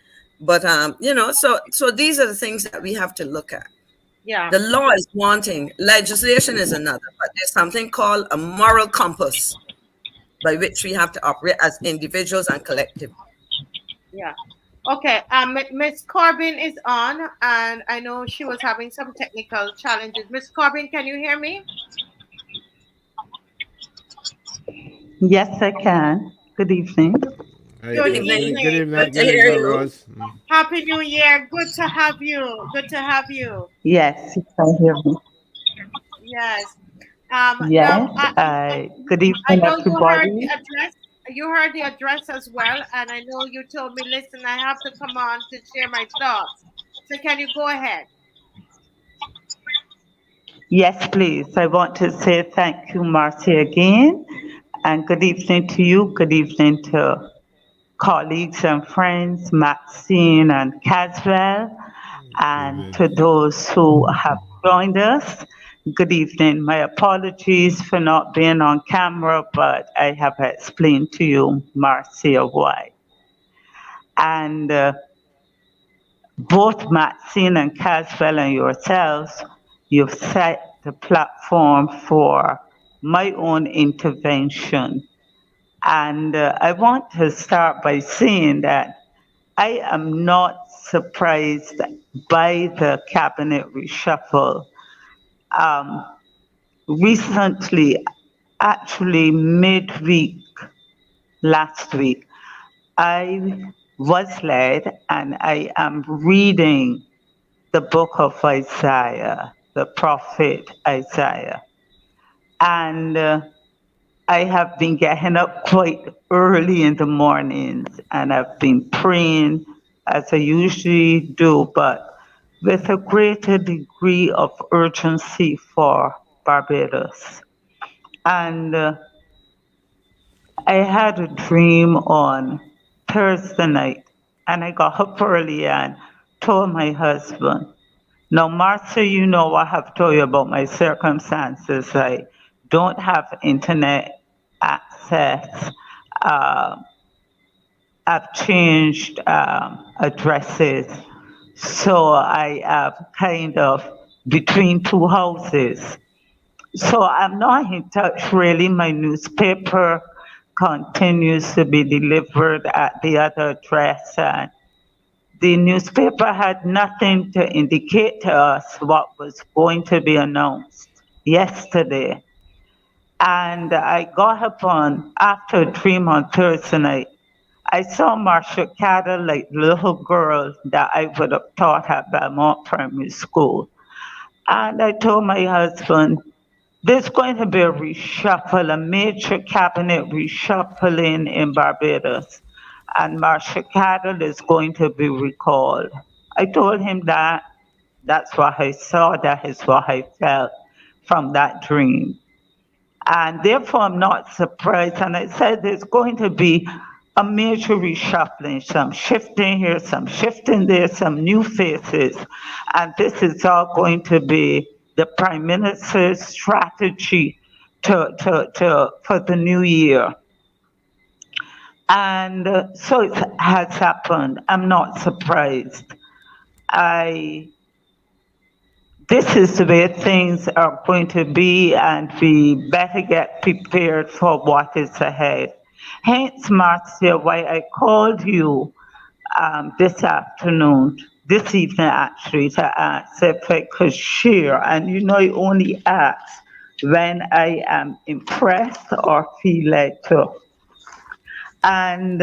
but so these are the things that we have to look at. Yeah. The law is one thing, legislation is another, but there's something called a moral compass by which we have to operate as individuals and collectively. Yeah. Okay. Miss Corbin is on, and I know she was having some technical challenges. Miss Corbin, can you hear me? Yes, I can. Good evening. Hey, Good Good evening. good evening. evening, Good good to hear evening, see you. you. Rose. Happy New Year. Good to have you. Good to have you. Yes, you can hear me. Yes. Now Yes, good I evening, know you heard the everybody. address. You heard the address as well, and I know you told me, listen, I have to come on to share my thoughts. So can you go ahead? Yes, please. I want to say thank you, Marcy, again, and good evening to you. Good evening to colleagues and friends, Maxine and Caswell, and Evening. to those who have joined us. Good evening. My apologies for not being on camera, but I have explained to you, Marcia, why. And both Maxine and Caswell and yourselves, you've set the platform for my own intervention. And I want to start by saying that I am not surprised by the cabinet reshuffle. Um, Recently, actually midweek last week, I was led and I am reading the book of Isaiah, the prophet Isaiah. And I have been getting up quite early in the mornings and I've been praying as I usually do, but with a greater degree of urgency for Barbados. And I had a dream on Thursday night, and I got up early and told my husband, now, Martha, you know I have told you about my circumstances. I don't have internet access. Uh, I've changed addresses. So I am kind of between two houses. So I'm not in touch really. My newspaper continues to be delivered at the other address. And the newspaper had nothing to indicate to us what was going to be announced yesterday. And I got up on, after a dream on Thursday night, I saw Marsha Cattle, like the little girl that I would have taught at Belmont Primary School. And I told my husband, there's going to be a reshuffle, a major cabinet reshuffling in Barbados, and Marsha Cattle is going to be recalled. I told him that. That's what I saw, that is what I felt from that dream. And therefore, I'm not surprised. And I said there's going to be a major reshuffling, some shifting here, some shifting there, some new faces. And this is all going to be the Prime Minister's strategy for the new year. And so it has happened. I'm not surprised. I This is the way things are going to be, and we better get prepared for what is ahead. Hence, Marcia, why I called you this evening actually, to ask if I could share. And you know, I only ask when I am impressed or feel like to. And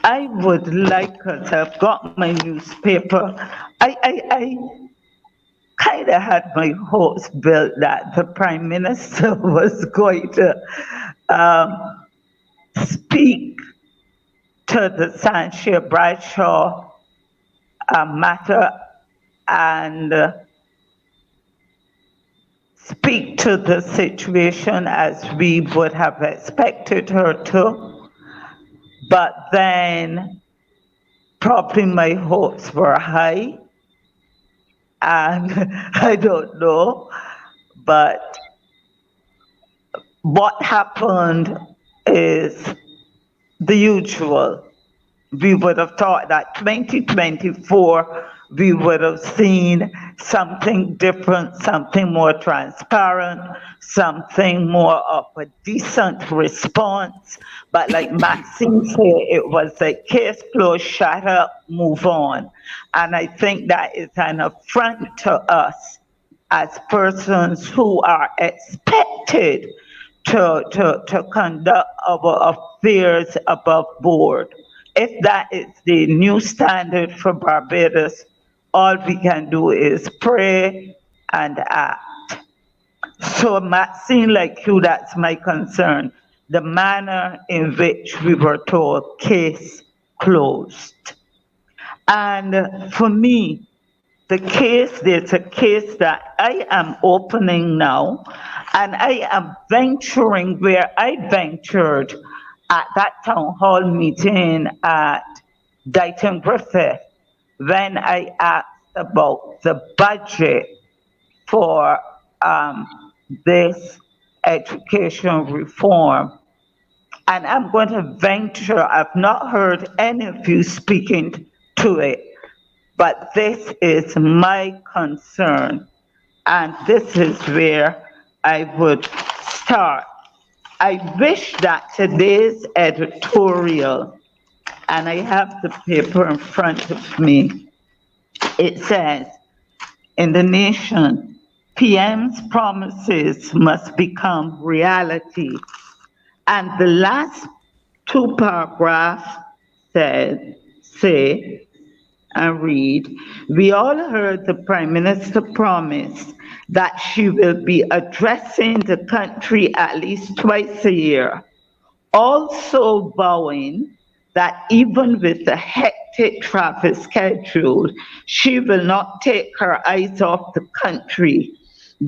I would like, because I've got my newspaper, I kind of had my hopes built that the Prime Minister was going to speak to the Sanshire Bradshaw matter and speak to the situation as we would have expected her to. But then probably my hopes were high, and I don't know. But what happened is the usual. We would have thought that 2024, we would have seen something different, something more transparent, something more of a decent response. But like Maxine said, it was like case closed, shut up, move on. And I think that is an affront to us as persons who are expected to conduct our affairs above board. If that is the new standard for Barbados, all we can do is pray and act. So Maxine, like you, that's my concern. The manner in which we were told case closed. And for me, there's a case that I am opening now, and I am venturing where I ventured at that town hall meeting at Dighton Griffith when I asked about the budget for this education reform. And I'm going to venture, I've not heard any of you speaking to it, but this is my concern, and this is where I would start. I wish that today's editorial, and I have the paper in front of me, it says, in the nation, PM's promises must become reality. And the last two paragraphs say, and read, we all heard the Prime Minister promise that she will be addressing the country at least twice a year, also vowing that even with the hectic travel schedule, she will not take her eyes off the country,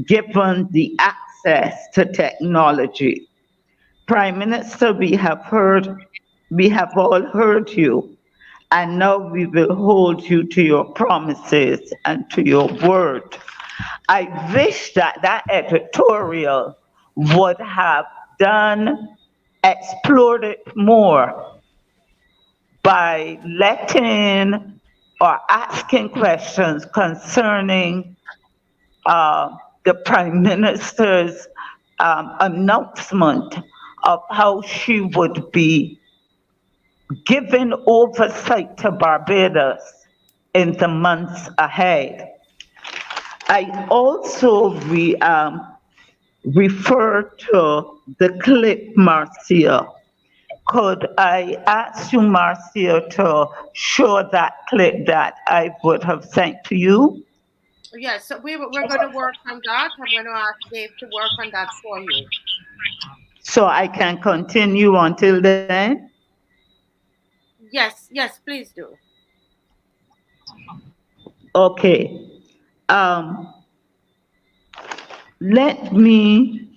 given the access to technology. Prime Minister, we have all heard you, and now we will hold you to your promises and to your word. I wish that editorial would have explored it more by letting or asking questions concerning the Prime Minister's announcement of how she would be giving oversight to Barbados in the months ahead. I also refer to the clip, Marcia. Could I ask you, Marcia, to show that clip that I would have sent to you? Yes, so we're going to work on that. I'm going to ask Dave to work on that for you. So I can continue until then? Yes, please do. Okay. Let me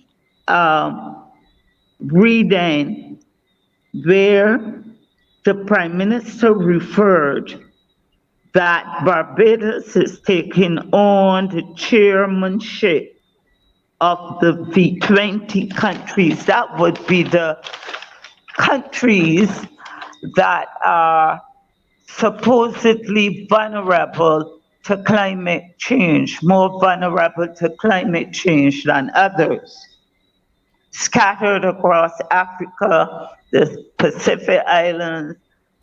read then where the Prime Minister referred that Barbados is taking on the chairmanship of the V20 countries. That would be the countries that are supposedly vulnerable to climate change, more vulnerable to climate change than others, scattered across Africa, the Pacific Islands,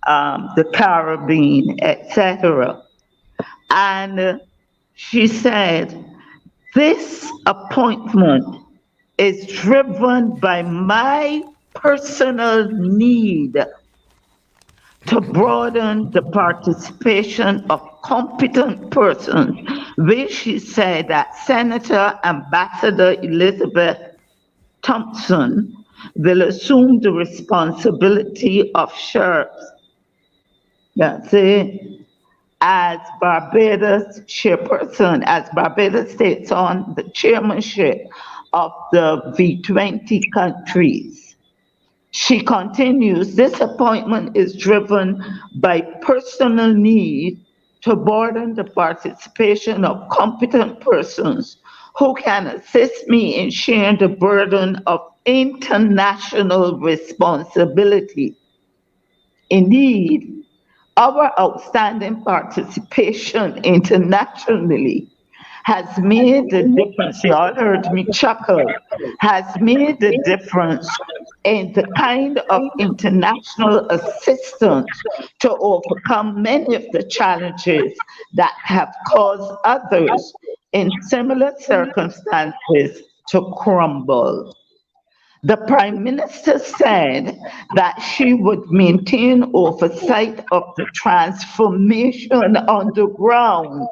the Caribbean, etc. And she said, this appointment is driven by my personal need to broaden the participation of competent persons, which she said that Senator Ambassador Elizabeth Thompson will assume the responsibility of sheriffs. That's it. As Barbados chairperson, as Barbados takes on the chairmanship of the V20 countries. She continues, this appointment is driven by personal need to broaden the participation of competent persons who can assist me in sharing the burden of international responsibility. Indeed, our outstanding participation internationally has made the difference. You all heard me chuckle. Has made the difference in the kind of international assistance to overcome many of the challenges that have caused others in similar circumstances to crumble. The Prime Minister said that she would maintain oversight of the transformation on the ground,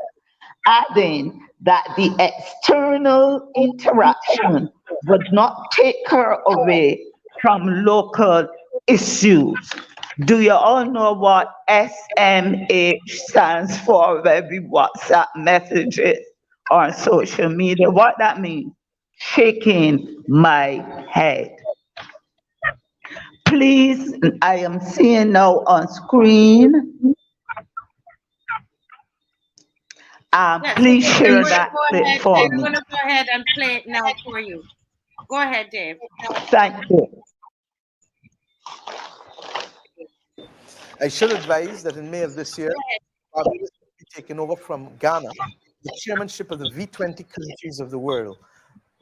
adding that the external interaction would not take her away from local issues. Do you all know what SMH stands for every WhatsApp messages or social media? What that means? Shaking my head. Please, I am seeing now on screen. Yes, Please we're share going to that go clip ahead. for We're me. going to go ahead and play it now for you. Go ahead, Dave. Thank you. I should advise that in May of this year, Barbados will be taken over from Ghana, the chairmanship of the V20 countries of the world,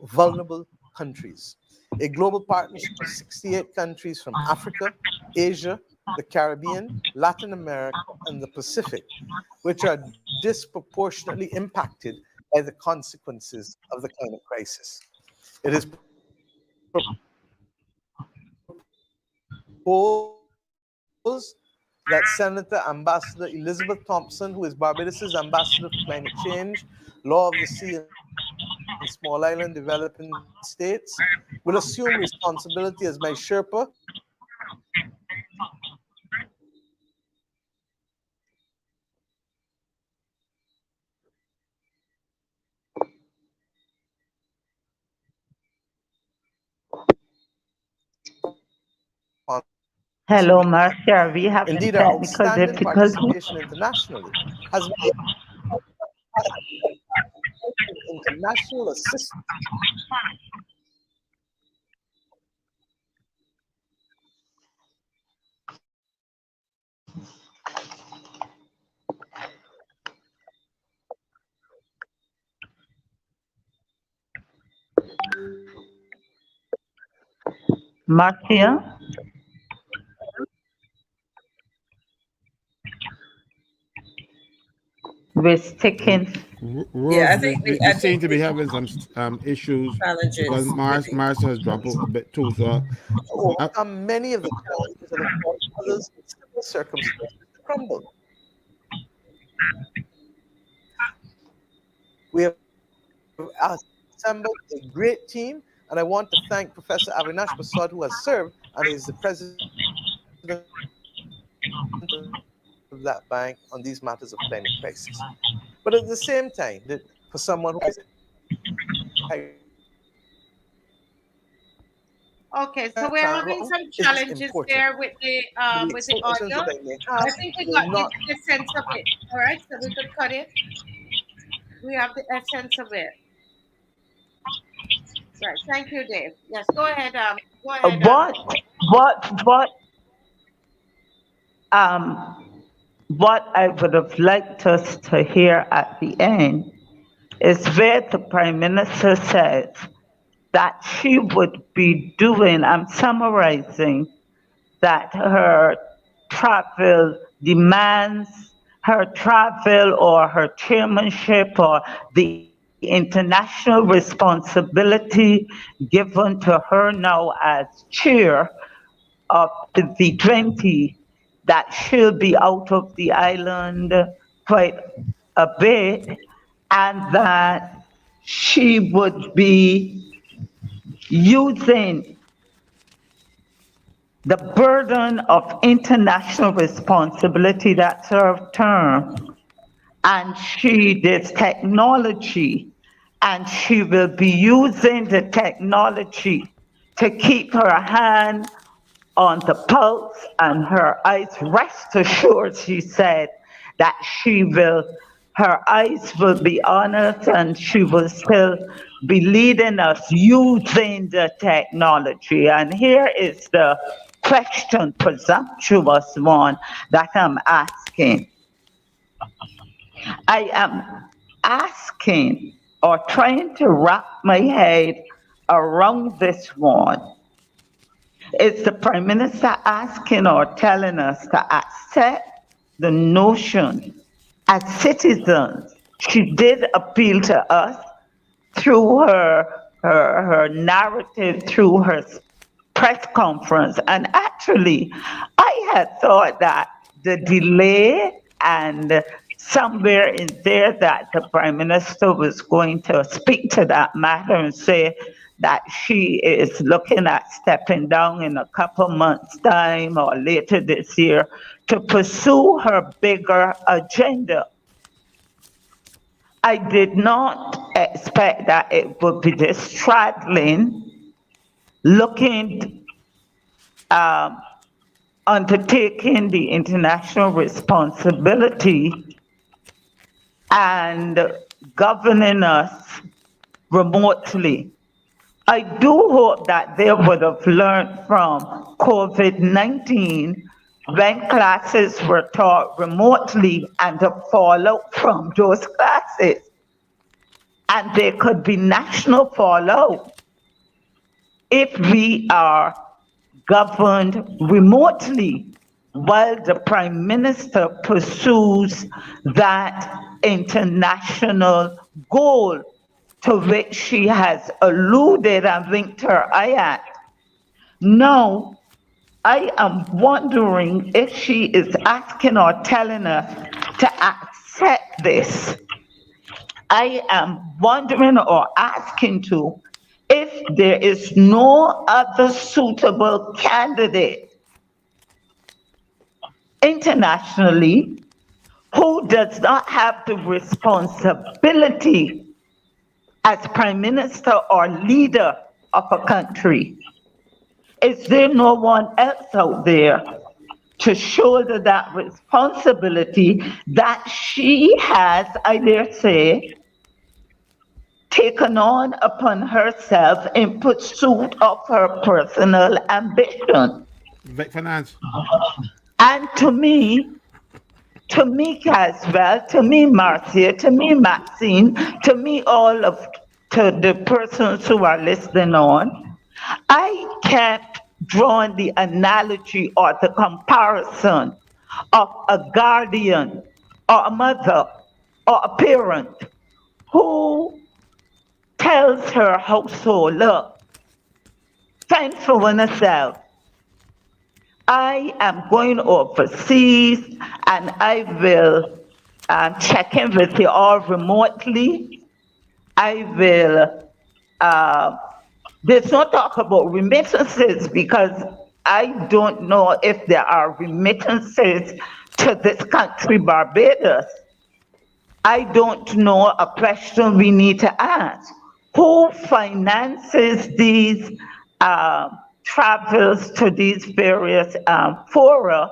vulnerable countries, a global partnership of 68 countries from Africa, Asia, the Caribbean, Latin America, and the Pacific, which are disproportionately impacted by the consequences of the climate crisis. It is proposed that Senator Ambassador Elizabeth Thompson, who is Barbados' ambassador for climate change, law of the sea, and small island developing states, will assume responsibility as my Sherpa Hello, Marcia. We have Indeed, our technical outstanding difficulties. participation internationally has made international assistance. Marcia? We're sticking. Yeah, I Rose, think we seem to be having some issues because challenges. Mars has dropped a bit too. So, Overcome many of the challenges that have caused others in similar circumstances to crumble. We have assembled a great team, and I want to thank Professor Avinash Prasad, who has served and is the president of that bank on these matters of climate crisis. But at the same time, that for someone who is Okay, so we're having some challenges there with the audio. I think we got the essence of it. All right, so we could cut it. We have the essence of it. right. Thank you, Dave. Yes, go ahead. Go Uh, ahead. What, what, um, what I would have liked us to hear at the end is where the Prime Minister says that she would be doing, I'm summarizing, that her travel demands, her travel or her chairmanship or the international responsibility given to her now as chair of the V20, that she'll be out of the island quite a bit and that she would be using the burden of international responsibility, that's her term, and she did technology, and she will be using the technology to keep her hand on the pulse and her eyes. Rest assured, she said, that she will, her eyes will be on us and she will still be leading us using the technology. And here is the question, presumptuous one, that I'm asking. I am asking or trying to wrap my head around this one. Is the Prime Minister asking or telling us to accept the notion as citizens? She did appeal to us through her narrative, through her press conference. And actually, I had thought that the delay and somewhere in there that the Prime Minister was going to speak to that matter and say that she is looking at stepping down in a couple months' time or later this year to pursue her bigger agenda. I did not expect that it would be this straddling, looking, um, undertaking the international responsibility and governing us remotely. I do hope that they would have learned from COVID-19 when classes were taught remotely and the fallout from those classes. And there could be national fallout if we are governed remotely while the Prime Minister pursues that international goal to which she has alluded and winked her eye at. Now, I am wondering if she is asking or telling us to accept this. I am wondering or asking to if there is no other suitable candidate internationally who does not have the responsibility as Prime Minister or leader of a country. Is there no one else out there to shoulder that responsibility that she has, I dare say, taken on upon herself in pursuit of her personal ambition? Vic Finance. And to me, Caswell, to me, Marcia, to me, Maxine, to me, all of to the persons who are listening on, I kept drawing the analogy or the comparison of a guardian or a mother or a parent who tells her household, look, fend for oneself. I am going overseas and I will check in with you all remotely. I will, there's no talk about remittances because I don't know if there are remittances to this country, Barbados. I don't know, a question we need to ask. Who finances these travels to these various fora?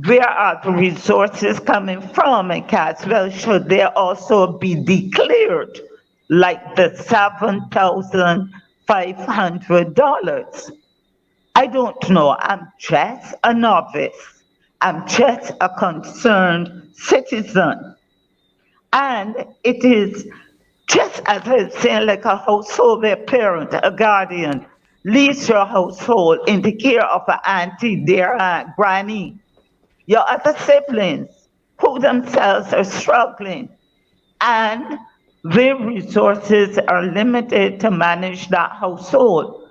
Where are the resources coming from? And Caswell, should they also be declared like the $7,500. I don't know. I'm just a novice. I'm just a concerned citizen. And it is just as I was saying, like a household where a parent, a guardian, leaves your household in the care of an auntie, their aunt, granny, your other siblings who themselves are struggling, and their resources are limited to manage that household.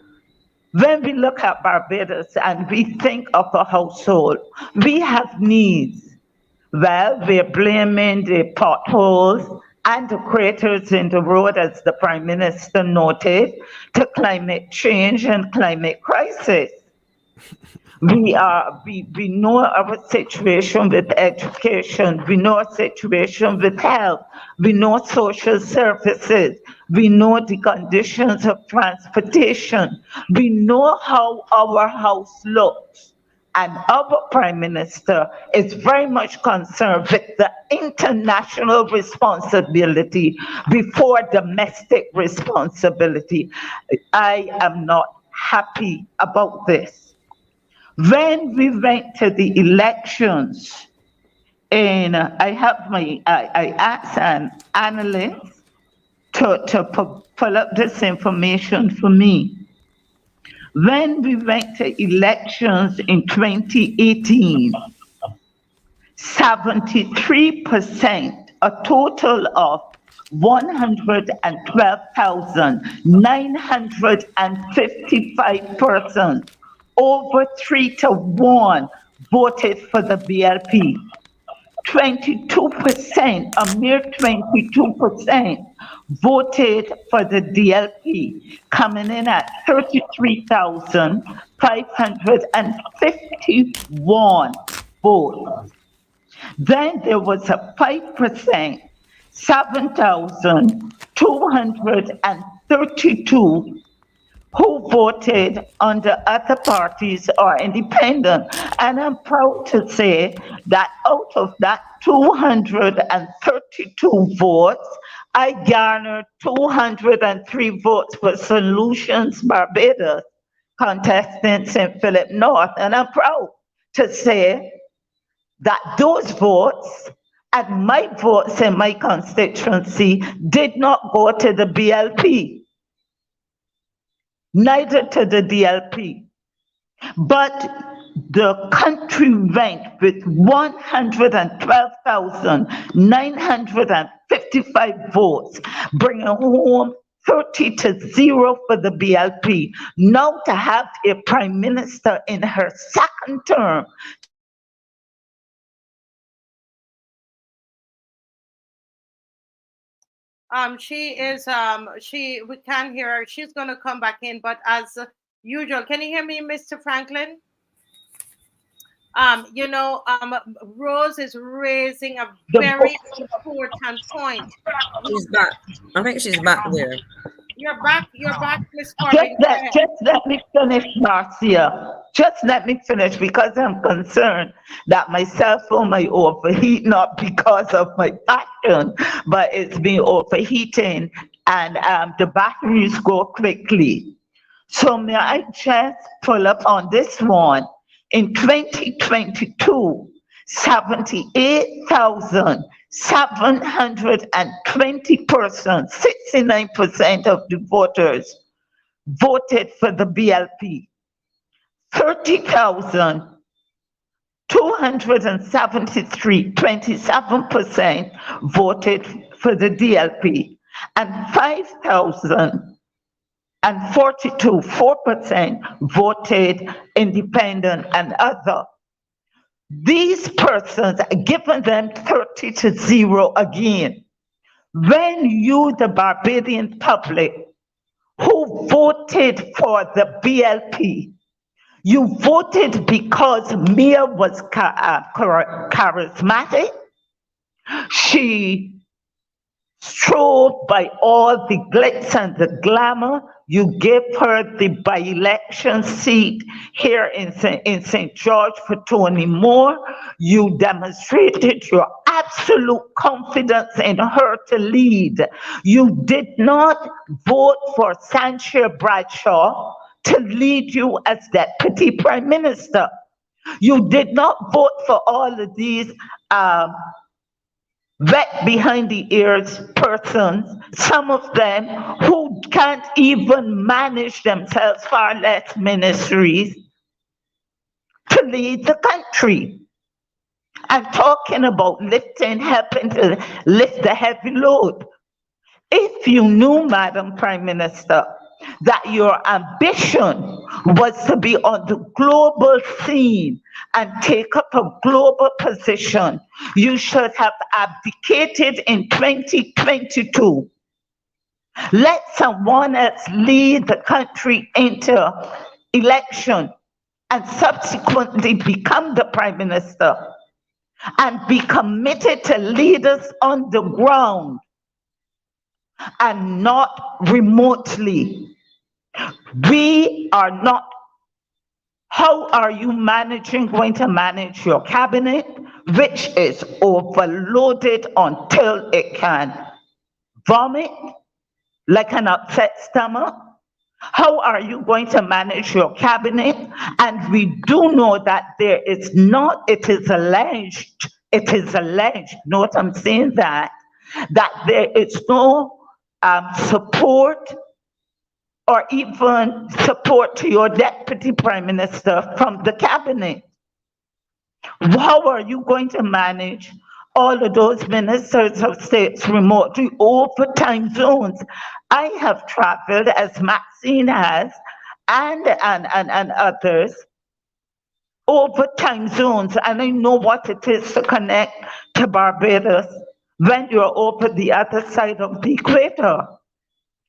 When we look at Barbados and we think of a household, we have needs. Well, we're blaming the potholes and the craters in the road, as the Prime Minister noted, to climate change and climate crisis. We know our situation with education, we know our situation with health, we know social services, we know the conditions of transportation, we know how our house looks. And our Prime Minister is very much concerned with the international responsibility before domestic responsibility. I am not happy about this. When we went to the elections, and I asked an analyst to pull up this information for me. When we went to elections in 2018, 73%, a total of 112,955 persons, over 3-1, voted for the BLP. 22%, a mere 22%, voted for the DLP, coming in at 33,551 votes. Then there was a 5%, 7,232 who voted under other parties or independent. And I'm proud to say that out of that 232 votes, I garnered 203 votes for Solutions Barbados, contestant St. Philip North. And I'm proud to say that those votes and my votes in my constituency did not go to the BLP, neither to the DLP, but the country went with 112,955 votes, bringing home 30-0 for the BLP. Now to have a Prime Minister in her second term we can't hear her. She's going to come back in, but as usual, can you hear me, Mr. Franklin? Rose is raising a very important point. She's back. I think she's back there. You're back, Miss Corbin. Just let me finish, Marcia. Just let me finish, because I'm concerned that my cell phone might overheat, not because of my passion, but it's been overheating, and the batteries go quickly. So may I just pull up on this one? In 2022, 78,720 persons, 69% of the voters, voted for the BLP. 30,273, 27% voted for the DLP, and 5,042, 4% voted independent and other. These persons, given them 30-0 again. When you, the Barbadian public, who voted for the BLP, you voted because Mia was charismatic. She strove by all the glitz and the glamour. You gave her the by-election seat here in St. George for Tony Moore. You demonstrated your absolute confidence in her to lead. You did not vote for Sancher Bradshaw to lead you as Deputy Prime Minister. You did not vote for all of these wet behind the ears persons, some of them who can't even manage themselves, far less ministries, to lead the country. I'm talking about helping to lift the heavy load. If you knew, Madam Prime Minister, that your ambition was to be on the global scene and take up a global position, you should have abdicated in 2022. Let someone else lead the country into election and subsequently become the Prime Minister and be committed to lead us on the ground and not remotely. We are not. How are you going to manage your cabinet, which is overloaded until it can vomit like an upset stomach? How are you going to manage your cabinet? And we do know that it is alleged, note I'm saying that there is no support or even support to your Deputy Prime Minister from the cabinet. How are you going to manage all of those ministers of states remotely over time zones? I have traveled, as Maxine has, and others, over time zones, and I know what it is to connect to Barbados when you're over the other side of the equator.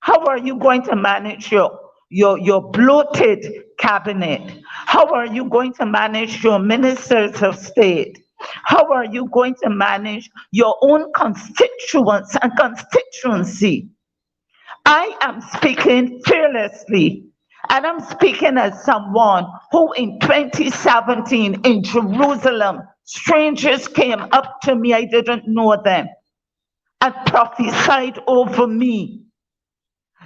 How are you going to manage your bloated cabinet? How are you going to manage your ministers of state? How are you going to manage your own constituents and constituency? I am speaking fearlessly, and I'm speaking as someone who in 2017 in Jerusalem, strangers came up to me, I didn't know them, and prophesied over me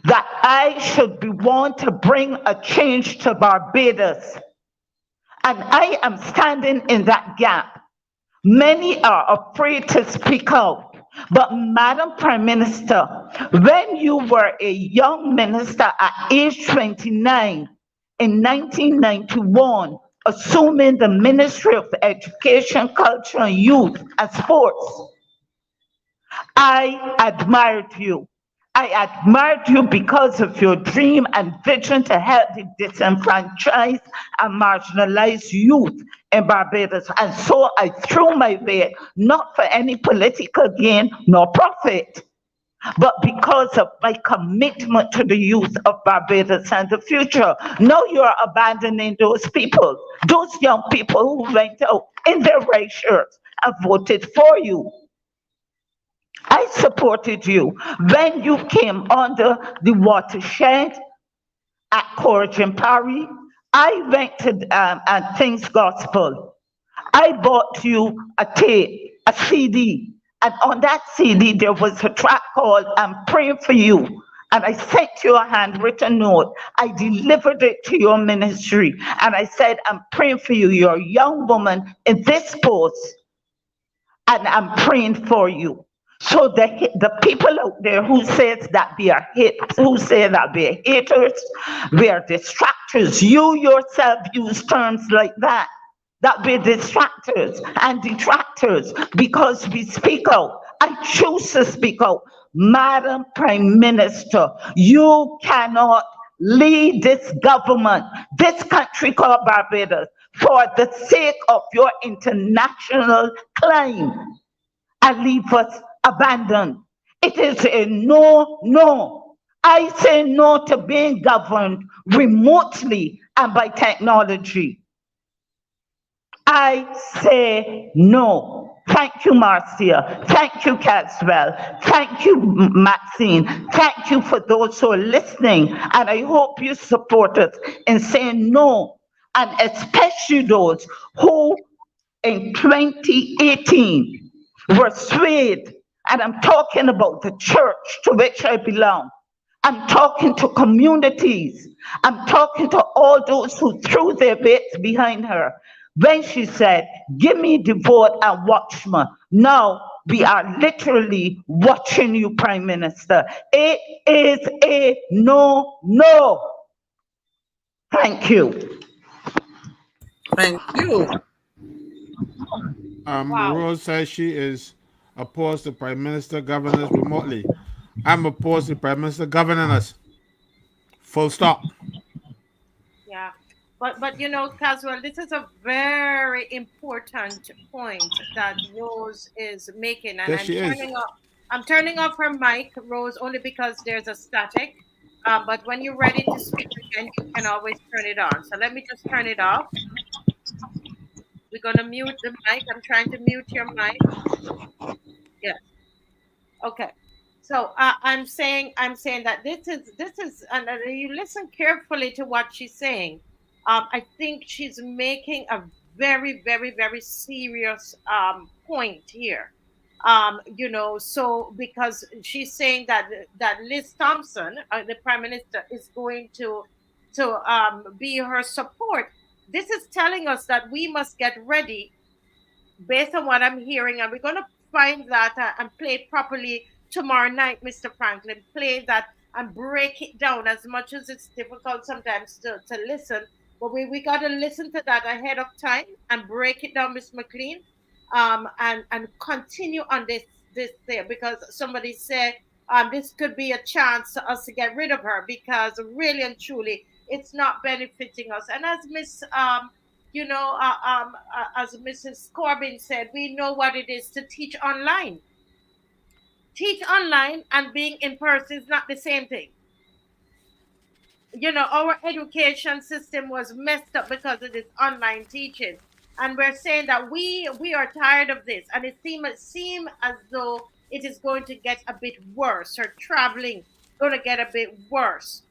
that I should be one to bring a change to Barbados. And I am standing in that gap. Many are afraid to speak out. But Madam Prime Minister, when you were a young minister at age 29 in 1991, assuming the Ministry of Education, Culture and Youth and Sports, I admired you. I admired you because of your dream and vision to help the disenfranchised and marginalized youth in Barbados. And so I threw my weight, not for any political gain nor profit, but because of my commitment to the youth of Barbados and the future. Now you're abandoning those people, those young people who went out in their right shirts and voted for you. I supported you when you came under the watershed at Courage in Paris. I went to Things Gospel. I bought you a tape, a CD, and on that CD there was a track called I'm Praying for You. And I sent you a handwritten note. I delivered it to your ministry. And I said, I'm praying for you. You're a young woman in this post. And I'm praying for you. So the people out there who says that we are who say that we are haters, we are distractors. You yourself use terms like that we're distractors and detractors because we speak out. I choose to speak out. Madam Prime Minister, you cannot lead this government, this country called Barbados, for the sake of your international claim and leave us abandoned. It is a no, no. I say no to being governed remotely and by technology. I say no. Thank you, Marcia. Thank you, Caswell. Thank you, Maxine. Thank you for those who are listening. And I hope you support us in saying no. And especially those who in 2018 were swayed. And I'm talking about the church to which I belong. I'm talking to communities. I'm talking to all those who threw their weights behind her when she said, give me the vote and watch me. Now we are literally watching you, Prime Minister. It is a no, no. Thank you. Thank you. Wow. Rose says she is opposed to Prime Minister governing us remotely. I'm opposed to Prime Minister governing us. Full stop. Yeah. But you know, Caswell, this is a very important point that Rose is making, and There she is. I'm turning off her mic, Rose, only because there's a static. But when you're ready to speak again, you can always turn it on. So let me just turn it off. We're gonna mute the mic. I'm trying to mute your mic. Yes. Okay. So I'm saying that this is, and you listen carefully to what she's saying. I think she's making a very, very, very serious point here. You know, so because she's saying that Liz Thompson, the Prime Minister, is going to be her support. This is telling us that we must get ready based on what I'm hearing, and we're going to find that and play it properly tomorrow night, Mr. Franklin. Play that and break it down as much as it's difficult sometimes to listen. But we got to listen to that ahead of time and break it down, Miss McLean, and continue on this there because somebody said this could be a chance to us to get rid of her because really and truly it's not benefiting us. And as Miss as Mrs. Corbin said, we know what it is to teach online. Teach online and being in person is not the same thing. You know, our education system was messed up because of this online teaching. And we're saying that we are tired of this. And it seem as though it is going to get a bit worse, or traveling going to get a bit worse.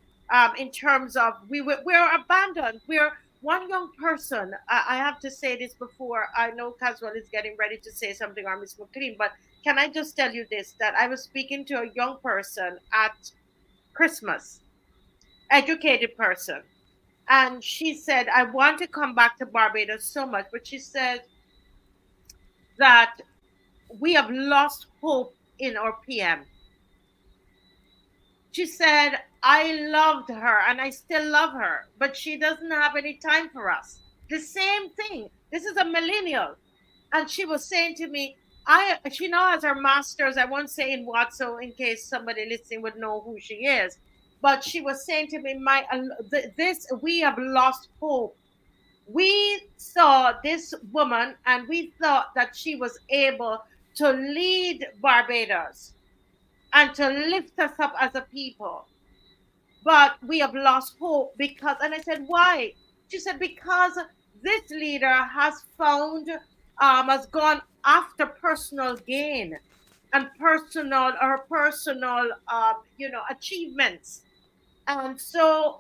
In terms of we're abandoned. We're one young person. I have to say this before I know Caswell is getting ready to say something, or Miss McLean, but can I just tell you this, that I was speaking to a young person at Christmas, educated person. And she said, I want to come back to Barbados so much, but she said that we have lost hope in our PM. She said, I loved her and I still love her, but she doesn't have any time for us. The same thing. This is a millennial. And she was saying to me, she now has her master's. I won't say in what, so in case somebody listening would know who she is. But she was saying to me, we have lost hope. We saw this woman and we thought that she was able to lead Barbados and to lift us up as a people. But we have lost hope because, and I said, why? She said, because this leader has has gone after personal gain and personal achievements. And so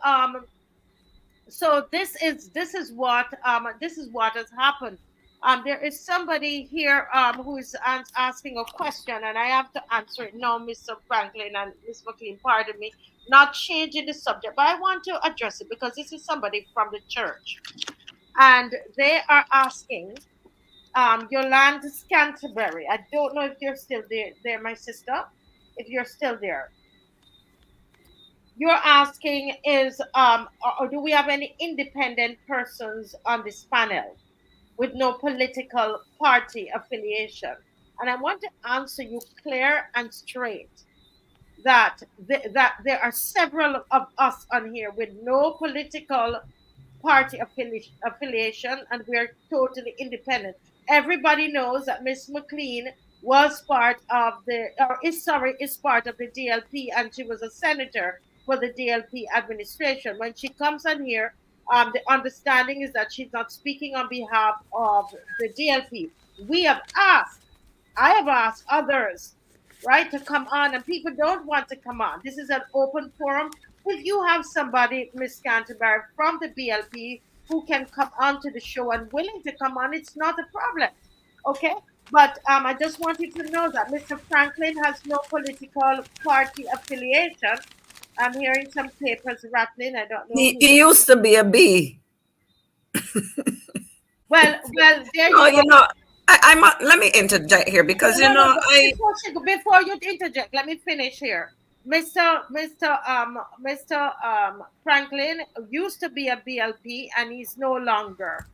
this is what has happened. There is somebody here who is asking a question, and I have to answer it now, Mr. Franklin and Miss McLean. Pardon me, not changing the subject, but I want to address it because this is somebody from the church, and they are asking Yolanda Canterbury. I don't know if you're still there, my sister. If you're still there, you're asking is or do we have any independent persons on this panel with no political party affiliation? And I want to answer you clear and straight that that there are several of us on here with no political party affiliation, and we're totally independent. Everybody knows that Miss McLean was part of is part of the DLP, and she was a senator for the DLP administration. When she comes on here, the understanding is that she's not speaking on behalf of the DLP. We have asked, I have asked others, right, to come on, and people don't want to come on. This is an open forum. If you have somebody, Miss Canterbury, from the BLP who can come on to the show and willing to come on, it's not a problem. Okay? But I just want you to know that Mr. Franklin has no political party affiliation. I'm hearing some papers rattling. I don't know who. He used to be a bee. Well, there No, you go. let me interject here because No, no, I before you interject, let me finish here. Mr. Franklin used to be a BLP and he's no longer.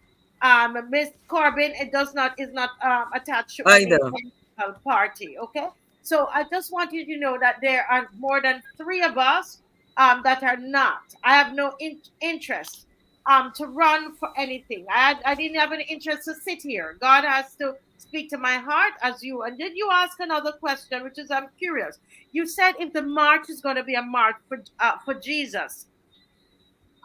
Miss Corbin, it does not is not attached to any either. political party. Okay, so I just want you to know that there are more than three of us that are not. I have no interest to run for anything. I didn't have any interest to sit here. God has to speak to my heart as you. And then you ask another question, which is I'm curious. You said if the march is going to be a march for Jesus,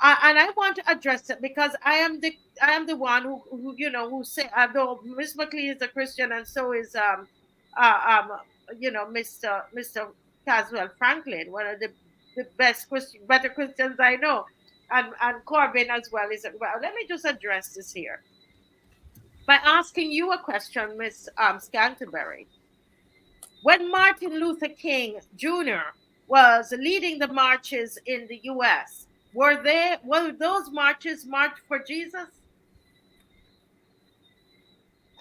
and I want to address it because I am the one who who say, although Miss McLean is a Christian and so is Mr. Caswell Franklin, one of the best better Christians I know, and Corbin as well is well. Let me just address this here by asking you a question, Miss Scantlebury. When Martin Luther King Jr. was leading the marches in the U.S., were those marches marched for Jesus?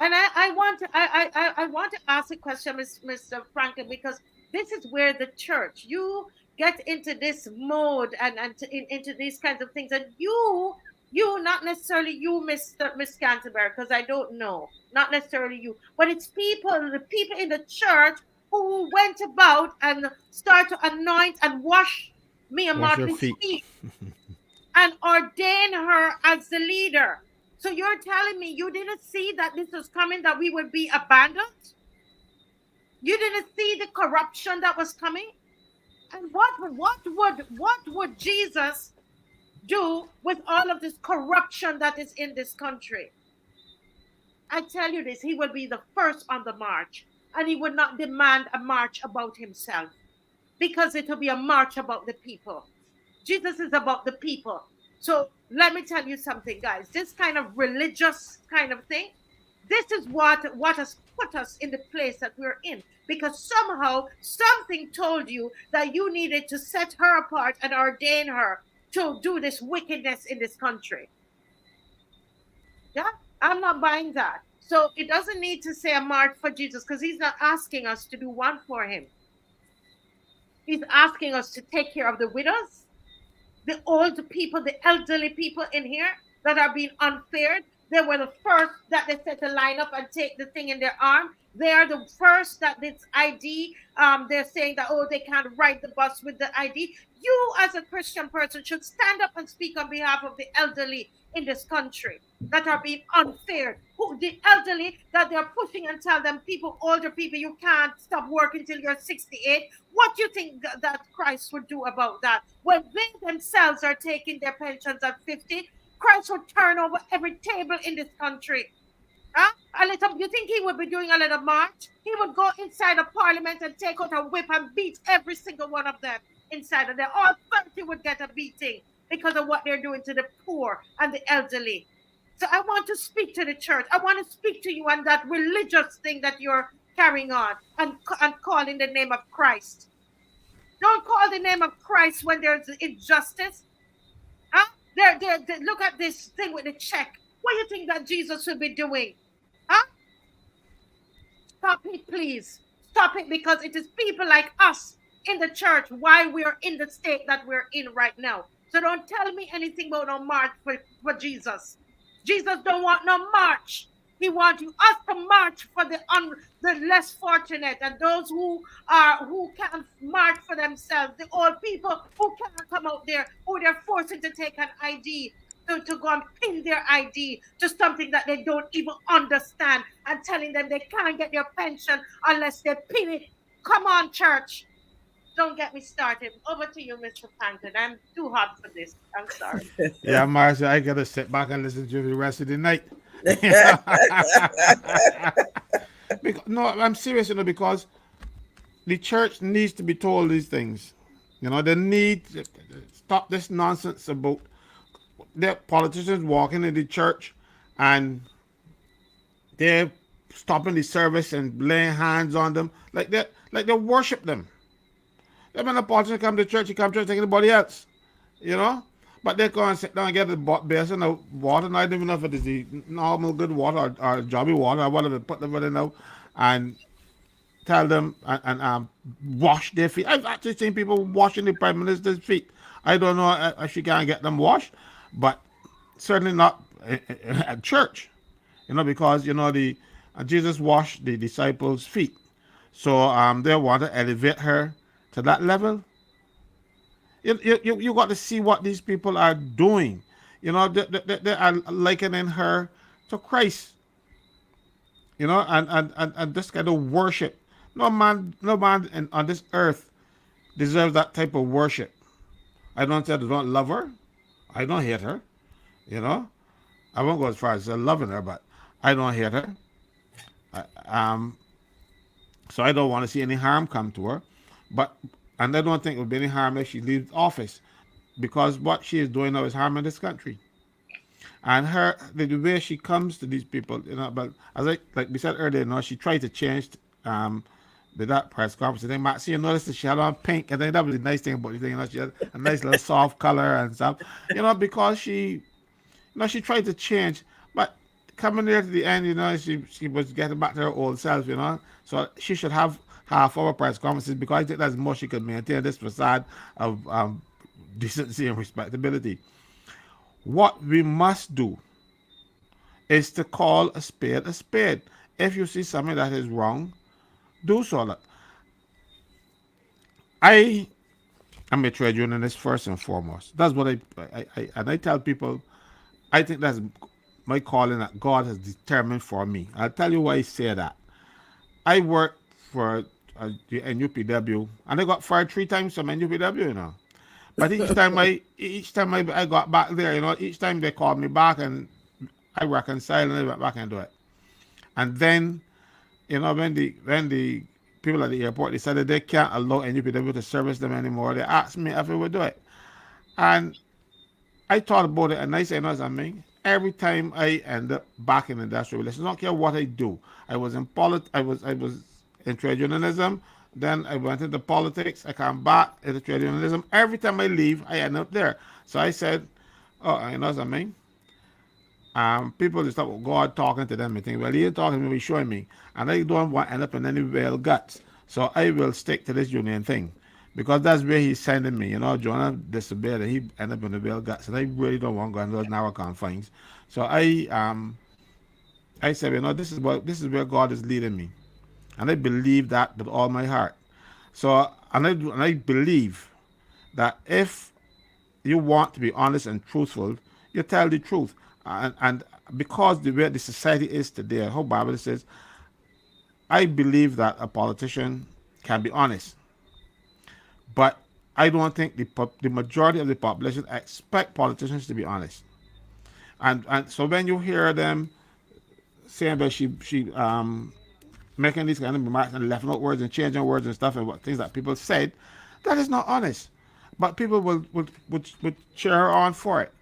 And I want to ask a question, Mr. Franklin, because this is where the church, you get into this mode and into these kinds of things, and you not necessarily you, Miss Canterbury, because I don't know, not necessarily you, but it's the people in the church who went about and start to anoint and wash Mia Wash your Martin's feet. feet and ordain her as the leader. So you're telling me you didn't see that this was coming, that we would be abandoned? You didn't see the corruption that was coming? And what would Jesus do with all of this corruption that is in this country? I tell you this, he will be the first on the march, and he would not demand a march about himself, because it will be a march about the people. Jesus is about the people. So let me tell you something, guys. This kind of religious kind of thing, this is what has put us in the place that we're in. Because somehow something told you that you needed to set her apart and ordain her to do this wickedness in this country. Yeah, I'm not buying that. So it doesn't need to say a march for Jesus, because he's not asking us to do one for him. He's asking us to take care of the widows, the old people, the elderly people in here that are being unfared. They were the first that they said to line up and take the thing in their arm. They are the first that this ID, they're saying that, oh, they can't ride the bus with the ID. You, as a Christian person, should stand up and speak on behalf of the elderly in this country that are being unfair. The elderly that they're pushing and tell them, people, older people, you can't stop working till you're 68. What do you think that Christ would do about that? When they themselves are taking their pensions at 50, Christ would turn over every table in this country. Huh? You think he would be doing a little march? He would go inside of parliament and take out a whip and beat every single one of them inside of there. All 30 would get a beating because of what they're doing to the poor and the elderly. So I want to speak to the church. I want to speak to you on that religious thing that you're carrying on and call in the name of Christ. Don't call the name of Christ when there's injustice. Huh? Look at this thing with the check. What do you think that Jesus will be doing? Huh? Stop it, please. Stop it, because it is people like us in the church why we're in the state that we're in right now. So don't tell me anything about no march for Jesus. Jesus don't want no march. He wants us to march for the less fortunate and those who can't march for themselves, the old people who can't come out there, who they're forcing to take an ID, to go and pin their ID to something that they don't even understand, and telling them they can't get their pension unless they pin it. Come on, church. Don't get me started. Over to you, Mr. Franklin. I'm too hot for this. I'm sorry. Yeah, Marcia, I gotta sit back and listen to you the rest of the night. No, I'm serious, because the church needs to be told these things. They need to stop this nonsense about the politicians walking in the church and they're stopping the service and laying hands on them, like they worship them. Then when a politician come to church, he come to church like anybody else, you know. But they go and sit down and get the basin of water, and I don't even know if it is the normal good water or jobby water or whatever, put them in now, and tell them and wash their feet. I've actually seen people washing the prime minister's feet. I don't know if she can get them washed, but certainly not at church, you know, because you know the Jesus washed the disciples' feet, so they want to elevate her to that level. You got to see what these people are doing. You know, they are likening her to Christ. You know, and this kind of worship. No man on this earth deserves that type of worship. I don't say I don't love her. I don't hate her. You know, I won't go as far as loving her, but I don't hate her. I, um, so I don't want to see any harm come to her. But and I don't think it would be any harm if she leaves office, because what she is doing now is harming this country. And her the way she comes to these people, you know. But as like we said earlier, you know, she tried to change um that press conference. I think Maxine, you noticed that she had on pink. I think that was the nice thing about the thing. You know, she had a nice little soft color and stuff. You know, because she tried to change, but coming there to the end, you know, she was getting back to her old self. You know, so she should have half-hour press conferences, because I think that's more she could maintain this facade of decency and respectability. What we must do is to call a spade a spade. If you see something that is wrong, do so. Like, I am a trade unionist first and foremost. That's what I tell people. I think that's my calling that God has determined for me. I'll tell you why I say that. I worked for the NUPW, and I got fired 3 times from NUPW, you know. But each time I got back there, you know, each time they called me back and I reconciled and I went back and do it. And then, you know, when the people at the airport decided they can't allow NUPW to service them anymore, they asked me if I would do it. And I thought about it, and I said, you know something? Every time I end up back in industrial relations, I don't care what I do. I was in I was in trade unionism. Then I went into politics. I come back into trade unionism. Every time I leave, I end up there. So I said, oh, you know something? People just thought, well, God talking to them and think, well, he ain't talking to me, he's showing me. And I don't want to end up in any whale guts. So I will stick to this union thing, because that's where he's sending me. You know, Jonah disobeyed and he ended up in the whale guts. And I really don't want to go in those narrow confines. So I said, you know, this is where God is leading me. And I believe that with all my heart. So, and I believe that if you want to be honest and truthful, you tell the truth. And because the way the society is today, how Bible says, I believe that a politician can be honest, but I don't think the majority of the population expect politicians to be honest. And so when you hear them saying that she making these kind of remarks and left out words and changing words and stuff and what things that people said, that is not honest. But people would cheer her on for it.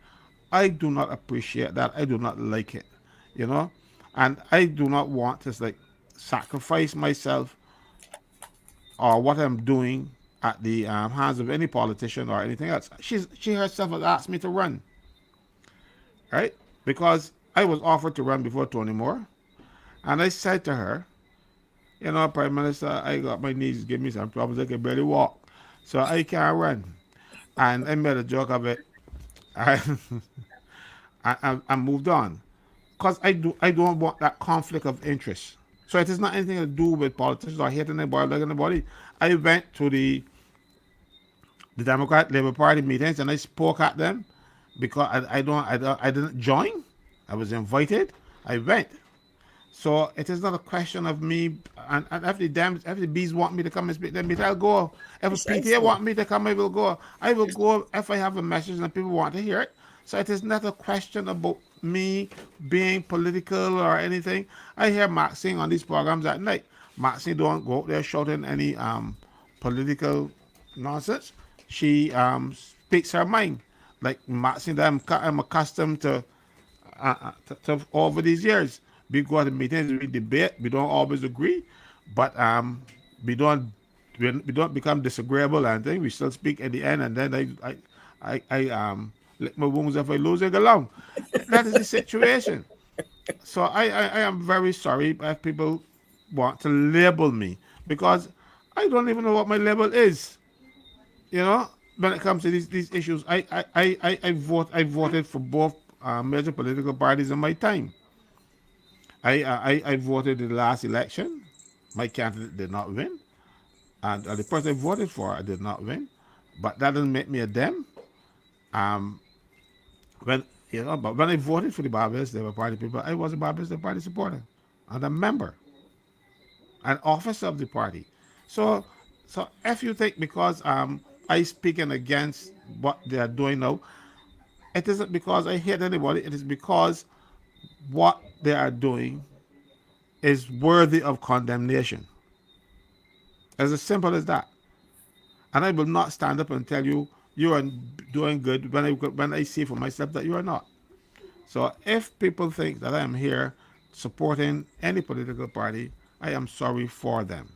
I do not appreciate that. I do not like it, you know, and I do not want to like sacrifice myself or what I'm doing at the hands of any politician or anything else. She herself has asked me to run, right? Because I was offered to run before Tony Moore, and I said to her, you know, Prime Minister, I got my knees give me some problems. I can barely walk, so I can't run. And I made a joke of it. I, I moved on, because I don't want that conflict of interest. So it has not anything to do with politicians or hating anybody or liking anybody. I went to the Democrat Labour Party meetings and I spoke at them, because I didn't join. I was invited. I went. So it is not a question of me. And if the bees want me to come and speak to them, I'll go. If a PTA want me to come, I will go. I will go if I have a message and people want to hear it. So it is not a question about me being political or anything. I hear Maxine on these programs at night. Maxine don't go out there shouting any political nonsense. She speaks her mind. Like Maxine that I'm accustomed to over these years. We go to meetings, we debate. We don't always agree, but we don't we don't become disagreeable and thing. We still speak at the end, and then I lick my wounds if I lose it along. That is the situation. So I am very sorry if people want to label me because I don't even know what my label is. You know, when it comes to these issues, I voted for both major political parties in my time. I voted in the last election. My candidate did not win, and the person I voted for I did not win, but that doesn't make me a dem. Um, when but when I voted for the Barbados Labour Party people, I was a Barbados Labour Party supporter and a member, an officer of the party. So, so if you think because I speaking against what they are doing now, it isn't because I hate anybody. It is because what they are doing is worthy of condemnation. As simple as that. And I will not stand up and tell you you are doing good when I see for myself that you are not. So if people think that I am here supporting any political party, I am sorry for them.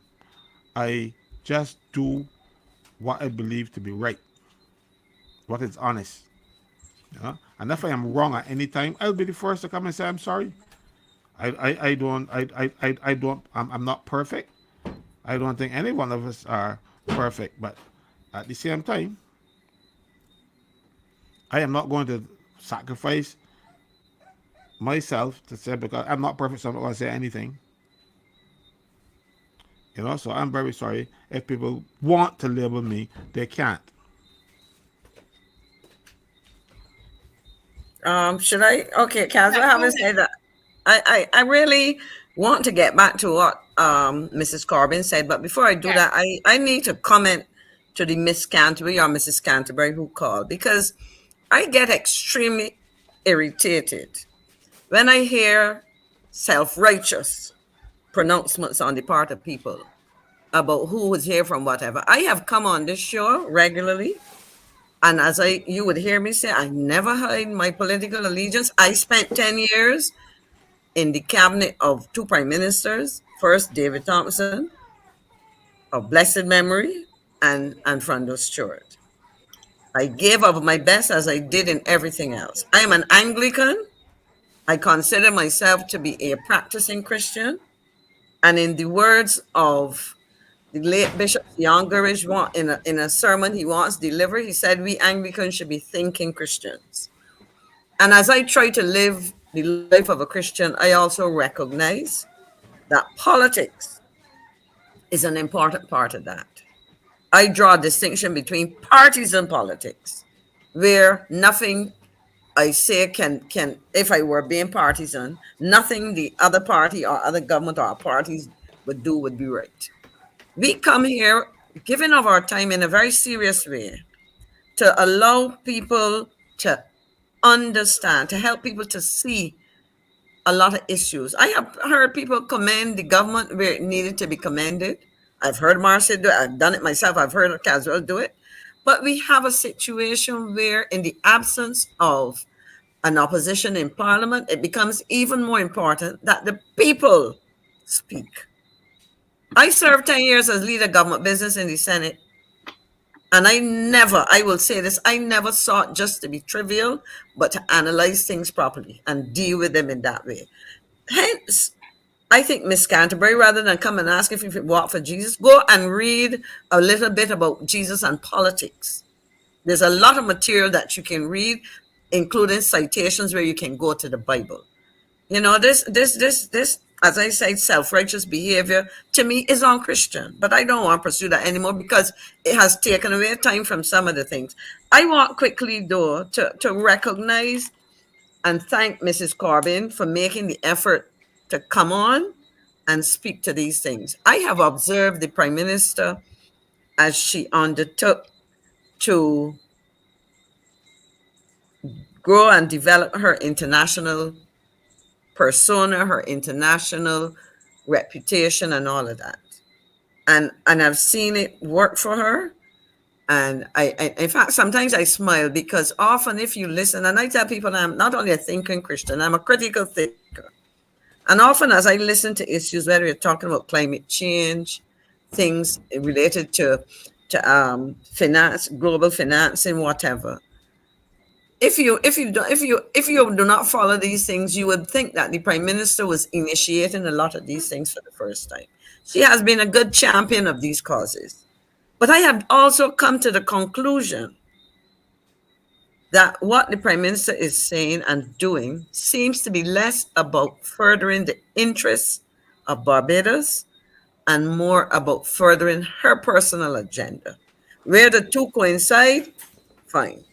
I just do what I believe to be right, what is honest. You know? And if I am wrong at any time, I'll be the first to come and say I'm sorry. I'm not perfect. I don't think any one of us are perfect, but at the same time, I am not going to sacrifice myself to say because I'm not perfect, so I'm not going to say anything. You know, so I'm very sorry if people want to label me, they can't. Should I? Okay, Caswell, Yeah, go having ahead. said that, I really want to get back to what Mrs. Corbin said, but before I do Yes. that, I need to comment to the Miss Canterbury or Mrs. Canterbury who called because I get extremely irritated when I hear self-righteous pronouncements on the part of people about who was here from whatever. I have come on this show regularly, and as you would hear me say, I never hide my political allegiance. I spent 10 years in the cabinet of two prime ministers, first David Thompson of blessed memory and Frando Stewart. I gave of my best as I did in everything else. I am an Anglican. I consider myself to be a practicing Christian. And in the words of the late Bishop Youngerish in a sermon he once delivered, he said, we Anglicans should be thinking Christians. And as I try to live the life of a Christian, I also recognize that politics is an important part of that. I draw a distinction between partisan politics, where nothing I say can if I were being partisan, nothing the other party or other government or parties would do would be right. We come here giving of our time in a very serious way to allow people to understand, to help people to see a lot of issues. I have heard people commend the government where it needed to be commended. I've heard Marcia do it. I've done it myself. I've heard Caswell do it. But we have a situation where, in the absence of an opposition in parliament, it becomes even more important that the people speak. I served 10 years as leader of government business in the Senate. And I will say this, I never sought just to be trivial, but to analyze things properly and deal with them in that way. Hence, I think Miss Canterbury, rather than come and ask if you walk for Jesus, go and read a little bit about Jesus and politics. There's a lot of material that you can read, including citations where you can go to the Bible. You know, this, as I say, self-righteous behavior to me is unchristian, but I don't want to pursue that anymore because it has taken away time from some of the things. I want quickly, though, to recognize and thank Mrs. Corbin for making the effort to come on and speak to these things. I have observed the Prime Minister as she undertook to grow and develop her international persona, her international reputation, and all of that. And I've seen it work for her. And in fact, sometimes I smile because often if you listen, and I tell people I'm not only a thinking Christian, I'm a critical thinker. And often, as I listen to issues, whether you're talking about climate change, things related to finance, global financing, whatever. If you do not follow these things, you would think that the prime minister was initiating a lot of these things for the first time. She has been a good champion of these causes, but I have also come to the conclusion that what the prime minister is saying and doing seems to be less about furthering the interests of Barbados and more about furthering her personal agenda. Where the two coincide, fine.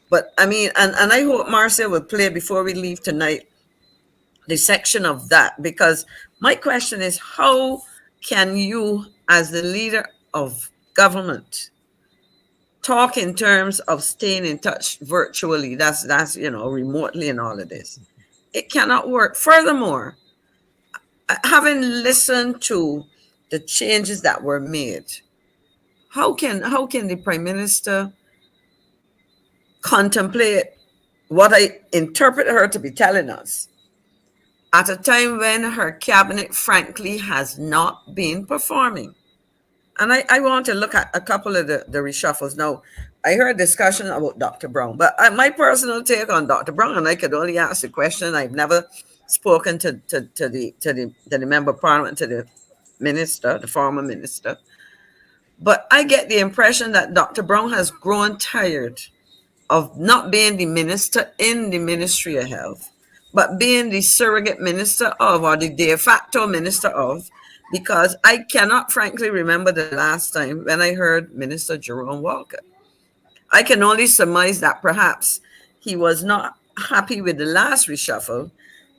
But I mean, and I hope Marcia will play before we leave tonight the section of that, because my question is, how can you, as the leader of government, talk in terms of staying in touch virtually? That's remotely and all of this. It cannot work. Furthermore, having listened to the changes that were made, how can the prime minister contemplate what I interpret her to be telling us at a time when her cabinet, frankly, has not been performing? And I want to look at a couple of the reshuffles. Now, I heard discussion about Dr. Brown, but my personal take on Dr. Brown, and I could only ask the question. I've never spoken to the member of parliament, to the minister, the former minister. But I get the impression that Dr. Brown has grown tired of not being the minister in the Ministry of Health, but being the surrogate minister of, or the de facto minister of, because I cannot frankly remember the last time when I heard Minister Jerome Walker. I can only surmise that perhaps he was not happy with the last reshuffle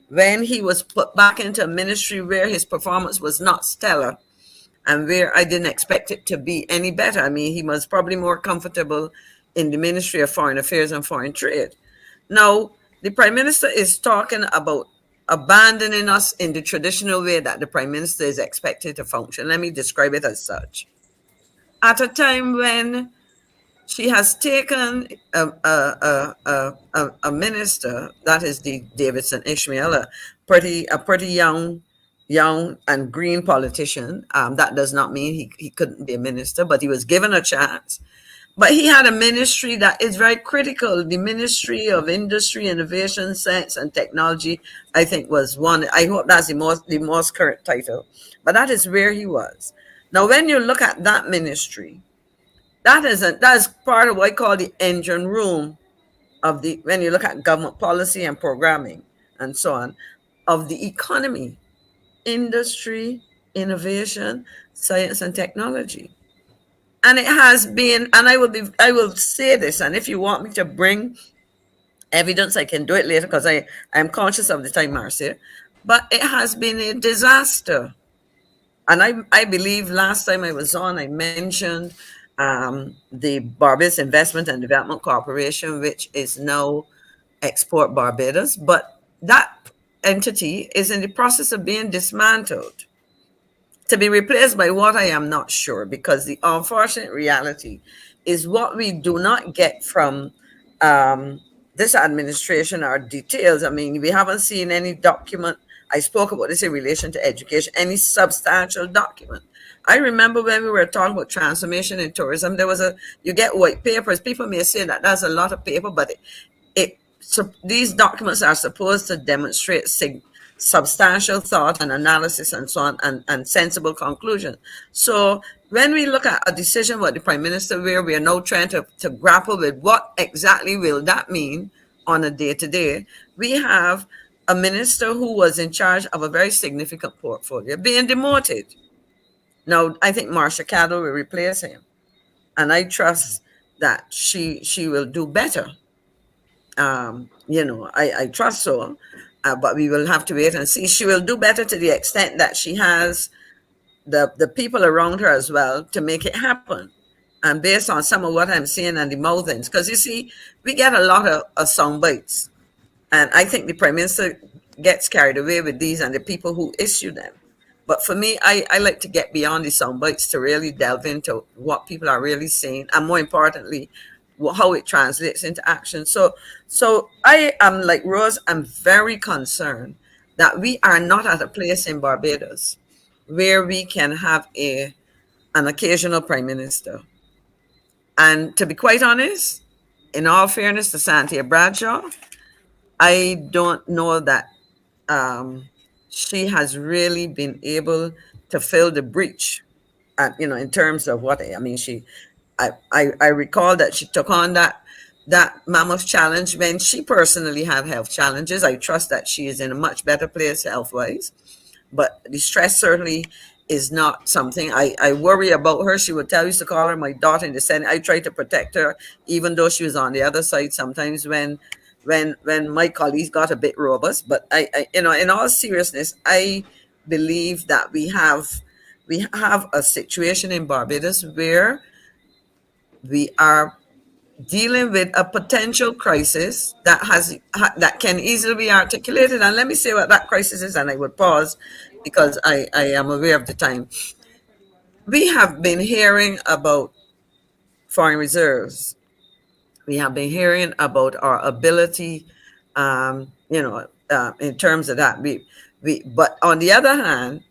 when he was put back into a ministry where his performance was not stellar and where I didn't expect it to be any better. I mean, he was probably more comfortable in the Ministry of Foreign Affairs and Foreign Trade. Now, the Prime Minister is talking about abandoning us in the traditional way that the Prime Minister is expected to function. Let me describe it as such. At a time when she has taken a minister, that is the Davidson Ishmael, a pretty young and green politician. That does not mean he couldn't be a minister, but he was given a chance. But he had a ministry that is very critical. The Ministry of Industry, Innovation, Science and Technology, I think, was one. I hope that's the most current title. But that is where he was. Now, when you look at that ministry, that is part of what I call the engine room of the, when you look at government policy and programming and so on, of the economy, industry, innovation, science and technology. And it has been, and I will say this, and if you want me to bring evidence, I can do it later because I'm conscious of the time, Marcia. But it has been a disaster. And I believe last time I was on, I mentioned the Barbados Investment and Development Corporation, which is now Export Barbados. But that entity is in the process of being dismantled, to be replaced by what I am not sure, because the unfortunate reality is what we do not get from this administration are details. I mean, we haven't seen any document. I spoke about this in relation to education, any substantial document. I remember when we were talking about transformation in tourism, you get white papers. People may say that that's a lot of paper, but so these documents are supposed to demonstrate substantial thought and analysis and so on, and sensible conclusion. So when we look at a decision by the Prime Minister where we are now trying to grapple with what exactly will that mean on a day-to-day, we have a minister who was in charge of a very significant portfolio being demoted. Now, I think Marcia Cadell will replace him, and I trust that she will do better. I trust so, but we will have to wait and see. She will do better to the extent that she has the people around her as well to make it happen. And based on some of what I'm seeing and the mouthings, because you see, we get a lot of sound bites, and I think the Prime Minister gets carried away with these and the people who issue them. But for me, I like to get beyond the sound bites to really delve into what people are really saying, and more importantly, how it translates into action. So I am like Rose. I'm very concerned that we are not at a place in Barbados where we can have an occasional prime minister. And to be quite honest, in all fairness to Santia Bradshaw, I don't know that um, she has really been able to fill the breach. In terms of what I mean, I recall that she took on that mammoth challenge when she personally had health challenges. I trust that she is in a much better place health wise, but the stress certainly is not something I worry about her. She would tell you to call her my daughter in the Senate. I try to protect her, even though she was on the other side sometimes when my colleagues got a bit robust. But in all seriousness, I believe that we have a situation in Barbados where we are dealing with a potential crisis that can easily be articulated. And let me say what that crisis is, and I would pause because I am aware of the time. We have been hearing about foreign reserves. We have been hearing about our ability, in terms of that. But on the other hand,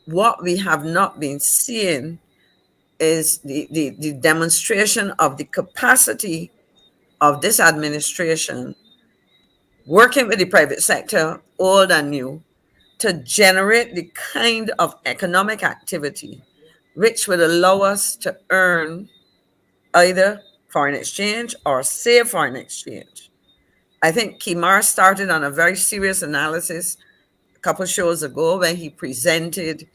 what we have not been seeing is the demonstration of the capacity of this administration working with the private sector, old and new, to generate the kind of economic activity which would allow us to earn either foreign exchange or save foreign exchange. I think Kimar started on a very serious analysis a couple shows ago when he presented,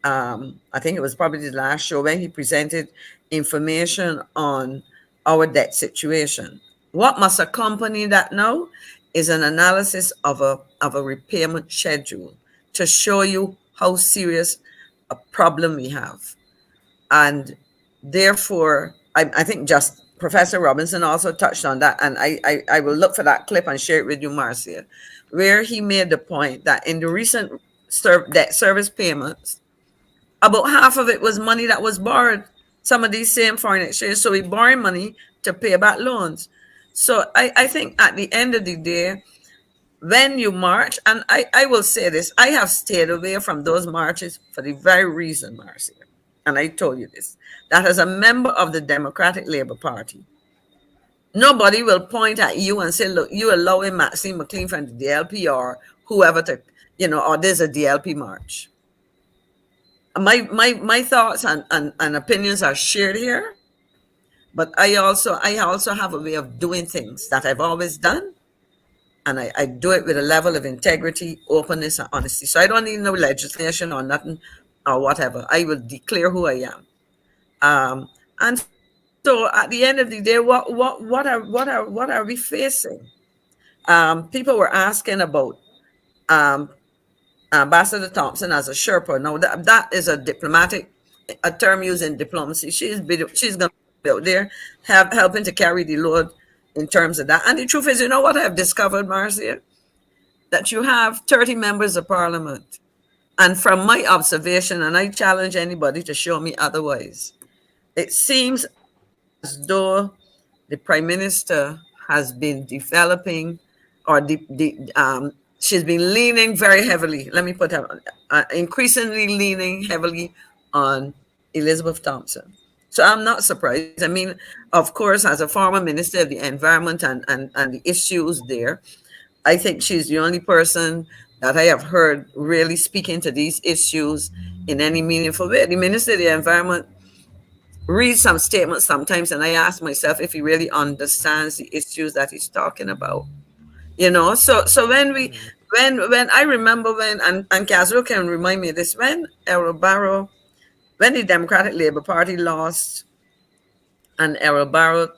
I think it was probably the last show, when he presented information on our debt situation. What must accompany that now is an analysis of a repayment schedule to show you how serious a problem we have. And therefore, I think just Professor Robinson also touched on that, and I will look for that clip and share it with you, Marcia, where he made the point that in the recent debt service payments, about half of it was money that was borrowed. Some of these same foreign exchange. So we borrow money to pay back loans. So I think at the end of the day, when you march, and I will say this, I have stayed away from those marches for the very reason, Marcia, and I told you this, that as a member of the Democratic Labour Party, nobody will point at you and say, look, you allowing Maxine McLean from the DLP or whoever to, or there's a DLP march. My thoughts and opinions are shared here, but I also have a way of doing things that I've always done, and I do it with a level of integrity, openness, and honesty. So I don't need no legislation or nothing or whatever. I will declare who I am. And so at the end of the day, what are we facing? People were asking about um, Ambassador Thompson as a Sherpa. Now that is a term used in diplomacy. She's going to be out there helping to carry the load in terms of that. And the truth is, you know what I've discovered, Marcia? That you have 30 members of parliament. And from my observation, and I challenge anybody to show me otherwise, it seems as though the prime minister has been developing, or she's been leaning very heavily. Let me put that, increasingly leaning heavily on Elizabeth Thompson. So I'm not surprised. I mean, of course, as a former minister of the environment and the issues there, I think she's the only person that I have heard really speaking to these issues in any meaningful way. The minister of the environment read some statements sometimes, and I ask myself if he really understands the issues that he's talking about. So when I remember and Caswell can remind me of this, when Errol Barrow, when the Democratic Labour Party lost and Errol Barrow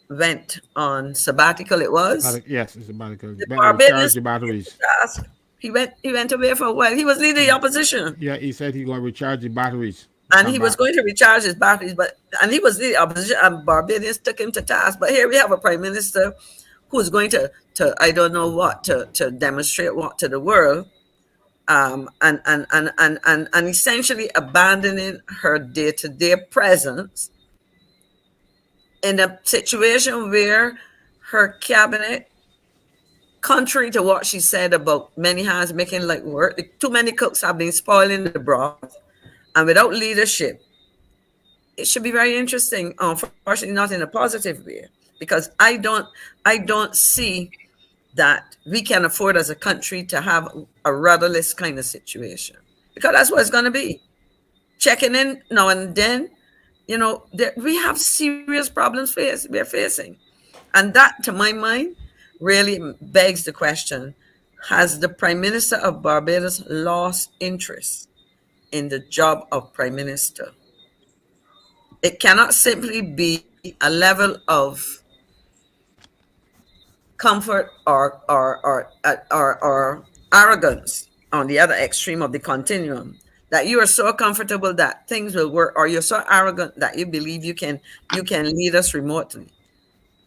went on sabbatical, it was Yes, it's about to the recharge Barbadians the batteries. task. He went away for a while. He was leading the opposition. Yeah, he said he's going to recharge the batteries. And Come he was back. going to recharge his batteries, and he was the opposition, and Barbadians took him to task. But here we have a prime minister who's going to I don't know what to demonstrate what to the world, and essentially abandoning her day-to-day presence in a situation where her cabinet contrary to what she said about many hands making light work, too many cooks have been spoiling the broth, and without leadership, it should be very interesting. Unfortunately, not in a positive way, because I don't see that we can afford as a country to have a rudderless kind of situation, because that's what it's going to be. Checking in now and then, we have serious problems we're facing. And that, to my mind, really begs the question: has the Prime Minister of Barbados lost interest in the job of Prime Minister? It cannot simply be a level of comfort or arrogance on the other extreme of the continuum, that you are so comfortable that things will work, or you're so arrogant that you believe you can lead us remotely.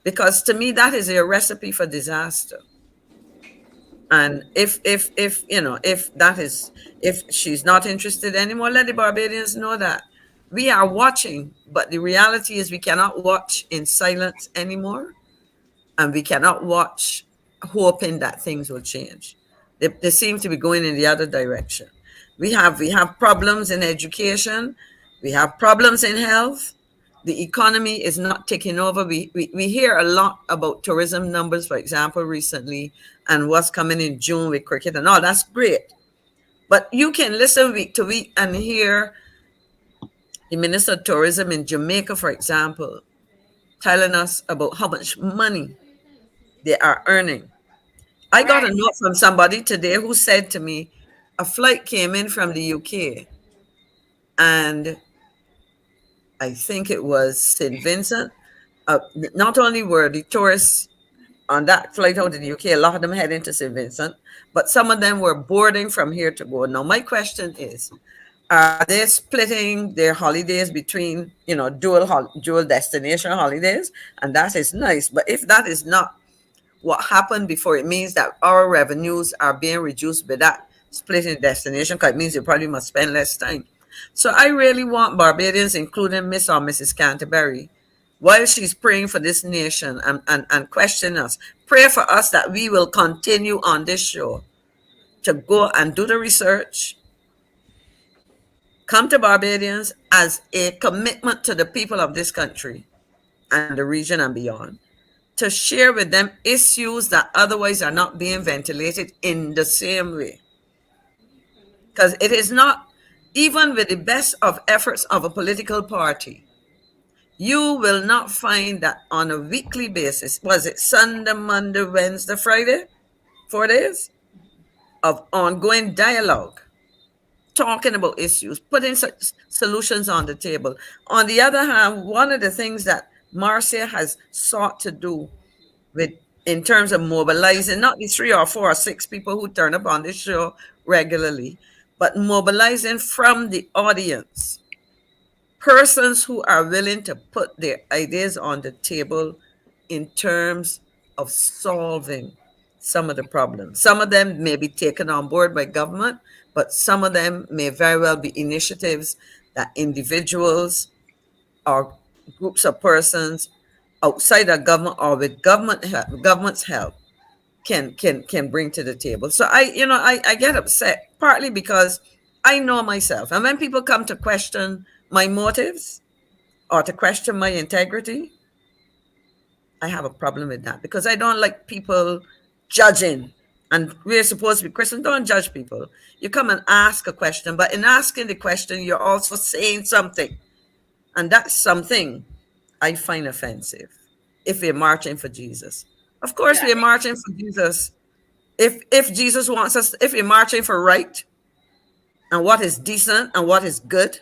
Because to me, that is a recipe for disaster. And if she's not interested anymore, let the Barbadians know that we are watching. But the reality is, we cannot watch in silence anymore, and we cannot watch hoping that things will change. They seem to be going in the other direction. We have problems in education. We have problems in health. The economy is not taking over. We hear a lot about tourism numbers, for example, recently, and what's coming in June with cricket and all. That's great. But you can listen week to week and hear the Minister of Tourism in Jamaica, for example, telling us about how much money they are earning. I got a Right. note from somebody today who said to me, a flight came in from the UK, and I think it was St. Vincent. Not only were the tourists on that flight out of the UK, a lot of them heading to St. Vincent, but some of them were boarding from here to go. Now, my question is, are they splitting their holidays between, dual destination holidays? And that is nice. But if that is not what happened before, it means that our revenues are being reduced by that splitting destination, because it means you probably must spend less time. So I really want Barbadians, including Miss or Mrs. Canterbury, while she's praying for this nation and question us, pray for us that we will continue on this show to go and do the research, come to Barbadians as a commitment to the people of this country and the region and beyond, to share with them issues that otherwise are not being ventilated in the same way. Because it is not, even with the best of efforts of a political party, you will not find that on a weekly basis, was it Sunday, Monday, Wednesday, Friday, 4 days of ongoing dialogue, talking about issues, putting such solutions on the table. On the other hand, one of the things that Marcia has sought to do with, in terms of mobilizing not the 3 or 4 or 6 people who turn up on this show regularly, but mobilizing from the audience persons who are willing to put their ideas on the table in terms of solving some of the problems. Some of them may be taken on board by government, but some of them may very well be initiatives that individuals or groups of persons outside of government or with government's help can bring to the table. So I get upset partly because I know myself, and when people come to question my motives or to question my integrity, I have a problem with that, because I don't like people judging. And we're supposed to be Christians. Don't judge people. You come and ask a question, but in asking the question, you're also saying something. And that's something I find offensive if we're marching for Jesus. Of course, Yeah. we're marching for Jesus. If Jesus wants us, if we're marching for right and what is decent and what is good,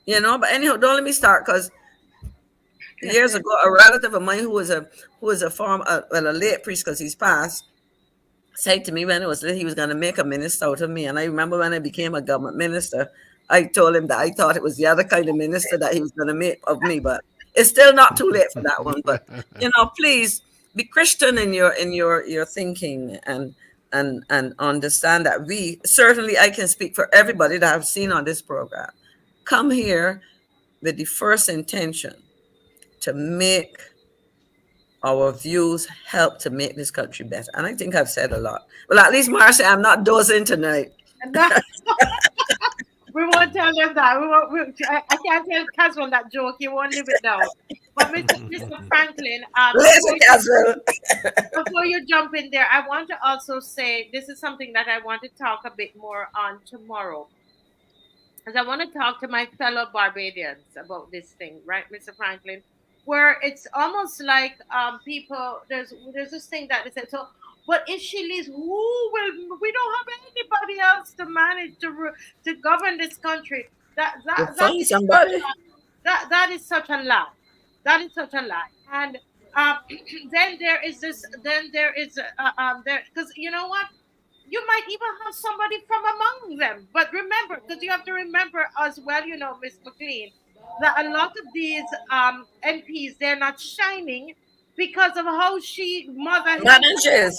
But anyhow, don't let me start, because years ago, a relative of mine who was a a late priest, because he's passed, said to me when it was late, he was going to make a minister out of me. And I remember when I became a government minister, I told him that I thought it was the other kind of minister that he was going to make of me. But it's still not too late for that one. But please be Christian in your thinking, and understand that we certainly, I can speak for everybody that I've seen on this program, come here with the first intention to make our views help to make this country better. And I think I've said a lot. Well, at least, Marcia, I'm not dozing tonight. And that, we won't tell them that. I can't tell Caswell that joke. He won't live it down. But Mr. Franklin, Later, Caswell. before you jump in there, I want to also say this is something that I want to talk a bit more on tomorrow. Because I want to talk to my fellow Barbadians about this thing, right, Mr. Franklin? Where it's almost like people there's this thing that they said, so but if she leaves, who will we don't have anybody else to manage to govern this country. That We'll that that find is somebody. that is such a lie. That is such a lie. And um, then there is there because you know what, you might even have somebody from among them. But remember, because you have to remember as well, you know, Miss McLean, that a lot of these MPs, they're not shining because of how she mother him, Managers.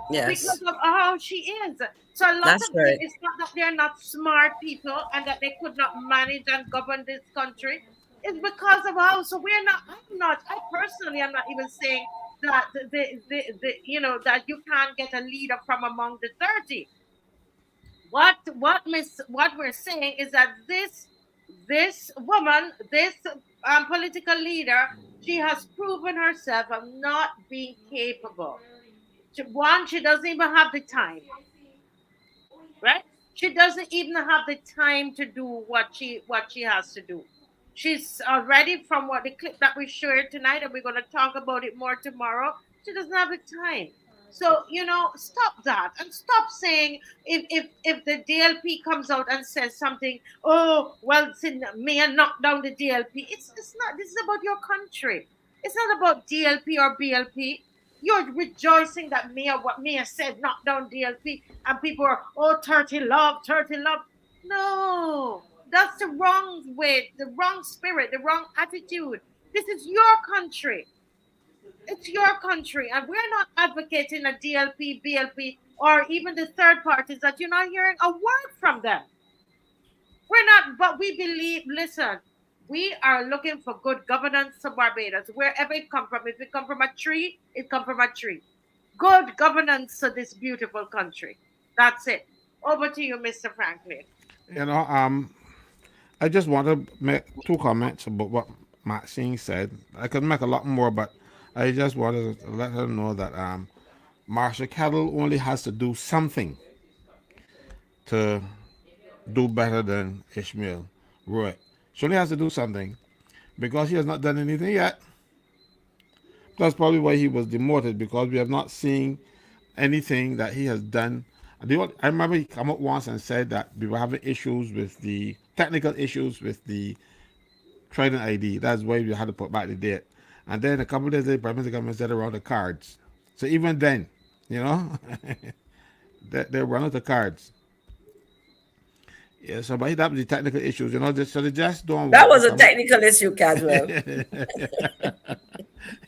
because Yes, of how she is. So a lot that's of them, right. it's not that they're not smart people and that they could not manage and govern this country. It's because of how. So we're not. I personally am not even saying that you know that you can't get a leader from among the 30. What we're saying is that this woman, this political leader, she has proven herself of not being capable. One, she doesn't even have the time, right? She doesn't even have the time to do what she has to do. She's already, from what the clip that we shared tonight, and we're going to talk about it more tomorrow. She doesn't have the time. So you know, stop that and stop saying if the DLP comes out and says something. Oh well, may I knock down the DLP. It's not. This is about your country. It's not about DLP or BLP. You're rejoicing that what Mia said, knock down DLP, and people are, oh, 30 love, 30 love. No, that's the wrong way, the wrong spirit, the wrong attitude. This is your country. It's your country, and we're not advocating a DLP, BLP, or even the third parties that you're not hearing a word from them. We're not, but we believe, listen, we are looking for good governance to Barbados, wherever it come from. If it come from a tree, it come from a tree. Good governance to this beautiful country. That's it. Over to you, Mr. Franklin. You know, I just want to make two comments about what Maxine said. I could make a lot more, but I just wanted to let her know that Marsha Kettle only has to do something to do better than Ishmael Roy. She only has to do something because he has not done anything yet. That's probably why he was demoted, because we have not seen anything that he has done. I remember he came up once and said that we were having issues with the technical issues with the TRIDENT ID. That's why we had to put back the date. And then a couple of days later, Prime Minister government said around the cards. So even then, you know, they run out of cards. Yeah, so but that was the technical issues, you know. So they just don't That want to was a come up. technical issue, Caswell.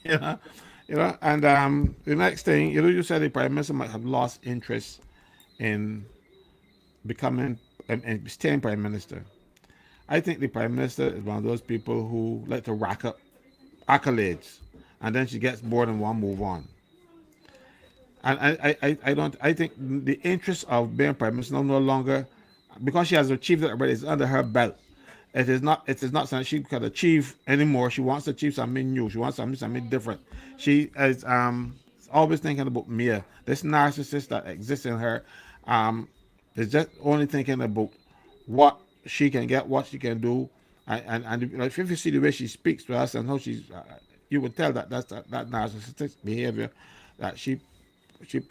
you know, and the next thing, you know, you said the Prime Minister might have lost interest in becoming and staying Prime Minister. I think the Prime Minister is one of those people who like to rack up accolades, and then she gets bored and want to move on. And I don't. I think the interest of being Prime Minister no longer, because she has achieved it already. It's under her belt. It is not. It is not something she can achieve anymore. She wants to achieve something new. She wants something different. She is always thinking about Mia, this narcissist that exists in her. Um, is just only thinking about what she can get, what she can do, and you know, if you see the way she speaks to us and how she's, you would tell that that's that narcissistic behavior that she she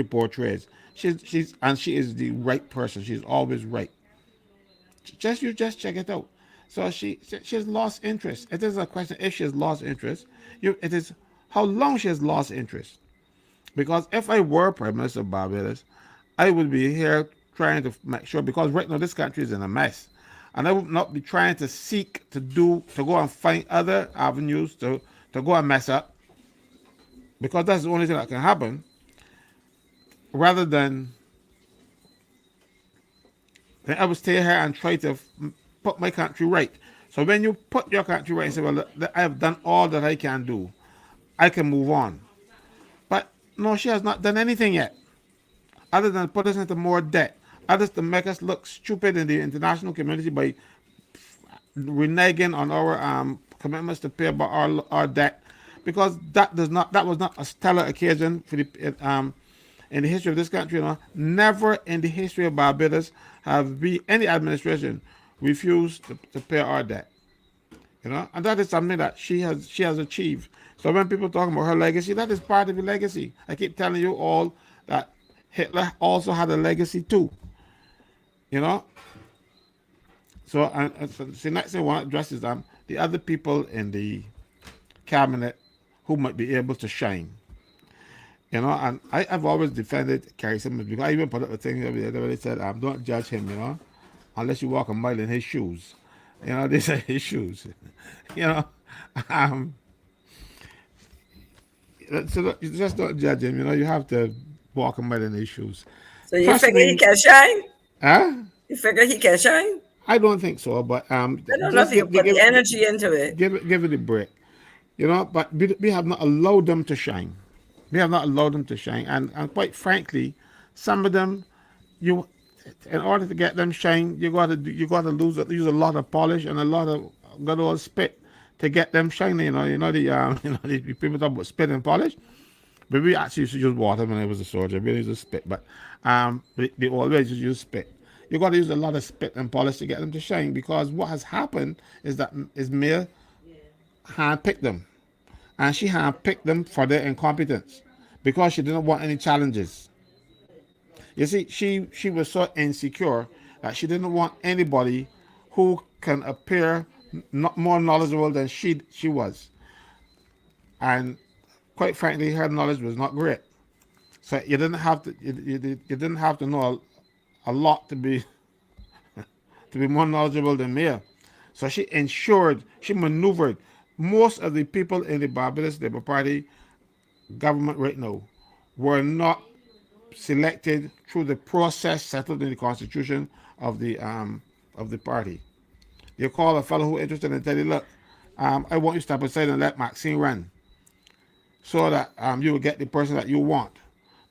portrays. She is the right person. She's always right. Just check it out. So she has lost interest. It is a question if she has lost interest. It is how long she has lost interest. Because if I were Prime Minister of Barbados, I would be here trying to make sure, because right now this country is in a mess. And I would not be trying to seek to go and find other avenues to go and mess up, because that's the only thing that can happen, rather than I would stay here and try to put my country right. So when you put your country right and say, well, I have done all that I can do, I can move on. But no, she has not done anything yet, other than put us into more debt, others to make us look stupid in the international community by reneging on our commitments to pay about our debt, because that was not a stellar occasion for the in the history of this country. You know, never in the history of Barbados have we any administration refused to pay our debt. You know, and that is something that she has achieved. So when people talk about her legacy, that is part of the legacy. I keep telling you all that Hitler also had a legacy too. You know, so so the next thing I want to address is the other people in the cabinet who might be able to shine. You know, and I've always defended Kerry Simmons, because I even put up a thing the other day where they said, don't judge him, you know, unless you walk a mile in his shoes. You know, they say his shoes. You know, um, so you just don't judge him. You know, you have to walk a mile in his shoes. So you First figure he thing, can shine? huh? You figure he can shine? I don't think so, but I don't know if just you put the energy into it. give it a break. You know, but we have not allowed them to shine. We have not allowed them to shine, and quite frankly, some of them, you, in order to get them shine, you got to use a lot of polish and a lot of good old spit to get them shining. You know the you know the people talk about spit and polish, but we actually used to use water when I was a soldier. We used to spit, but they always just use spit. You got to use a lot of spit and polish to get them to shine, because what has happened is that Mia handpicked them, and she handpicked them for their incompetence, because she didn't want any challenges. You see, she was so insecure that she didn't want anybody who can appear not more knowledgeable than she was, and quite frankly, her knowledge was not great. So you didn't have to know a lot to be more knowledgeable than me. So she maneuvered most of the people in the Barbados Labour Party government right now were not selected through the process settled in the constitution of the party. You call a fellow who interested and tell you, look, I want you to step aside and let Maxine run, so that you will get the person that you want.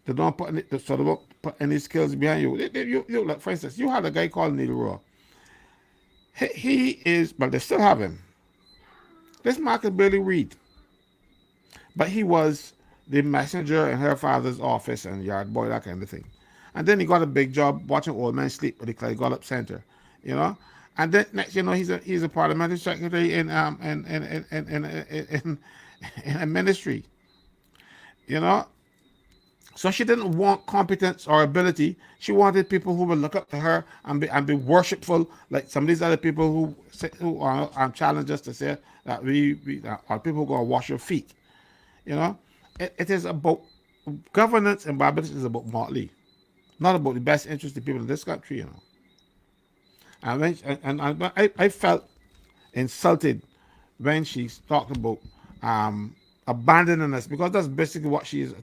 They don't put any, so they won't put any skills behind you. Like, for instance, you had a guy called Neil Roy. He is, but they still have him. This man could barely read, but he was the messenger in her father's office and yard boy, that kind of thing. And then he got a big job watching old men sleep at the Clydesdale Center, you know. And then next, you know, he's a parliamentary secretary in a ministry, you know. So she didn't want competence or ability. She wanted people who would look up to her and be worshipful, like some of these other people who are challenge us to say that we are people who are going to wash your feet. You know, it is about governance in Barbados is about motley, not about the best interest of the people in this country. You know, and I felt insulted when she talked about abandoning us, because that's basically what she is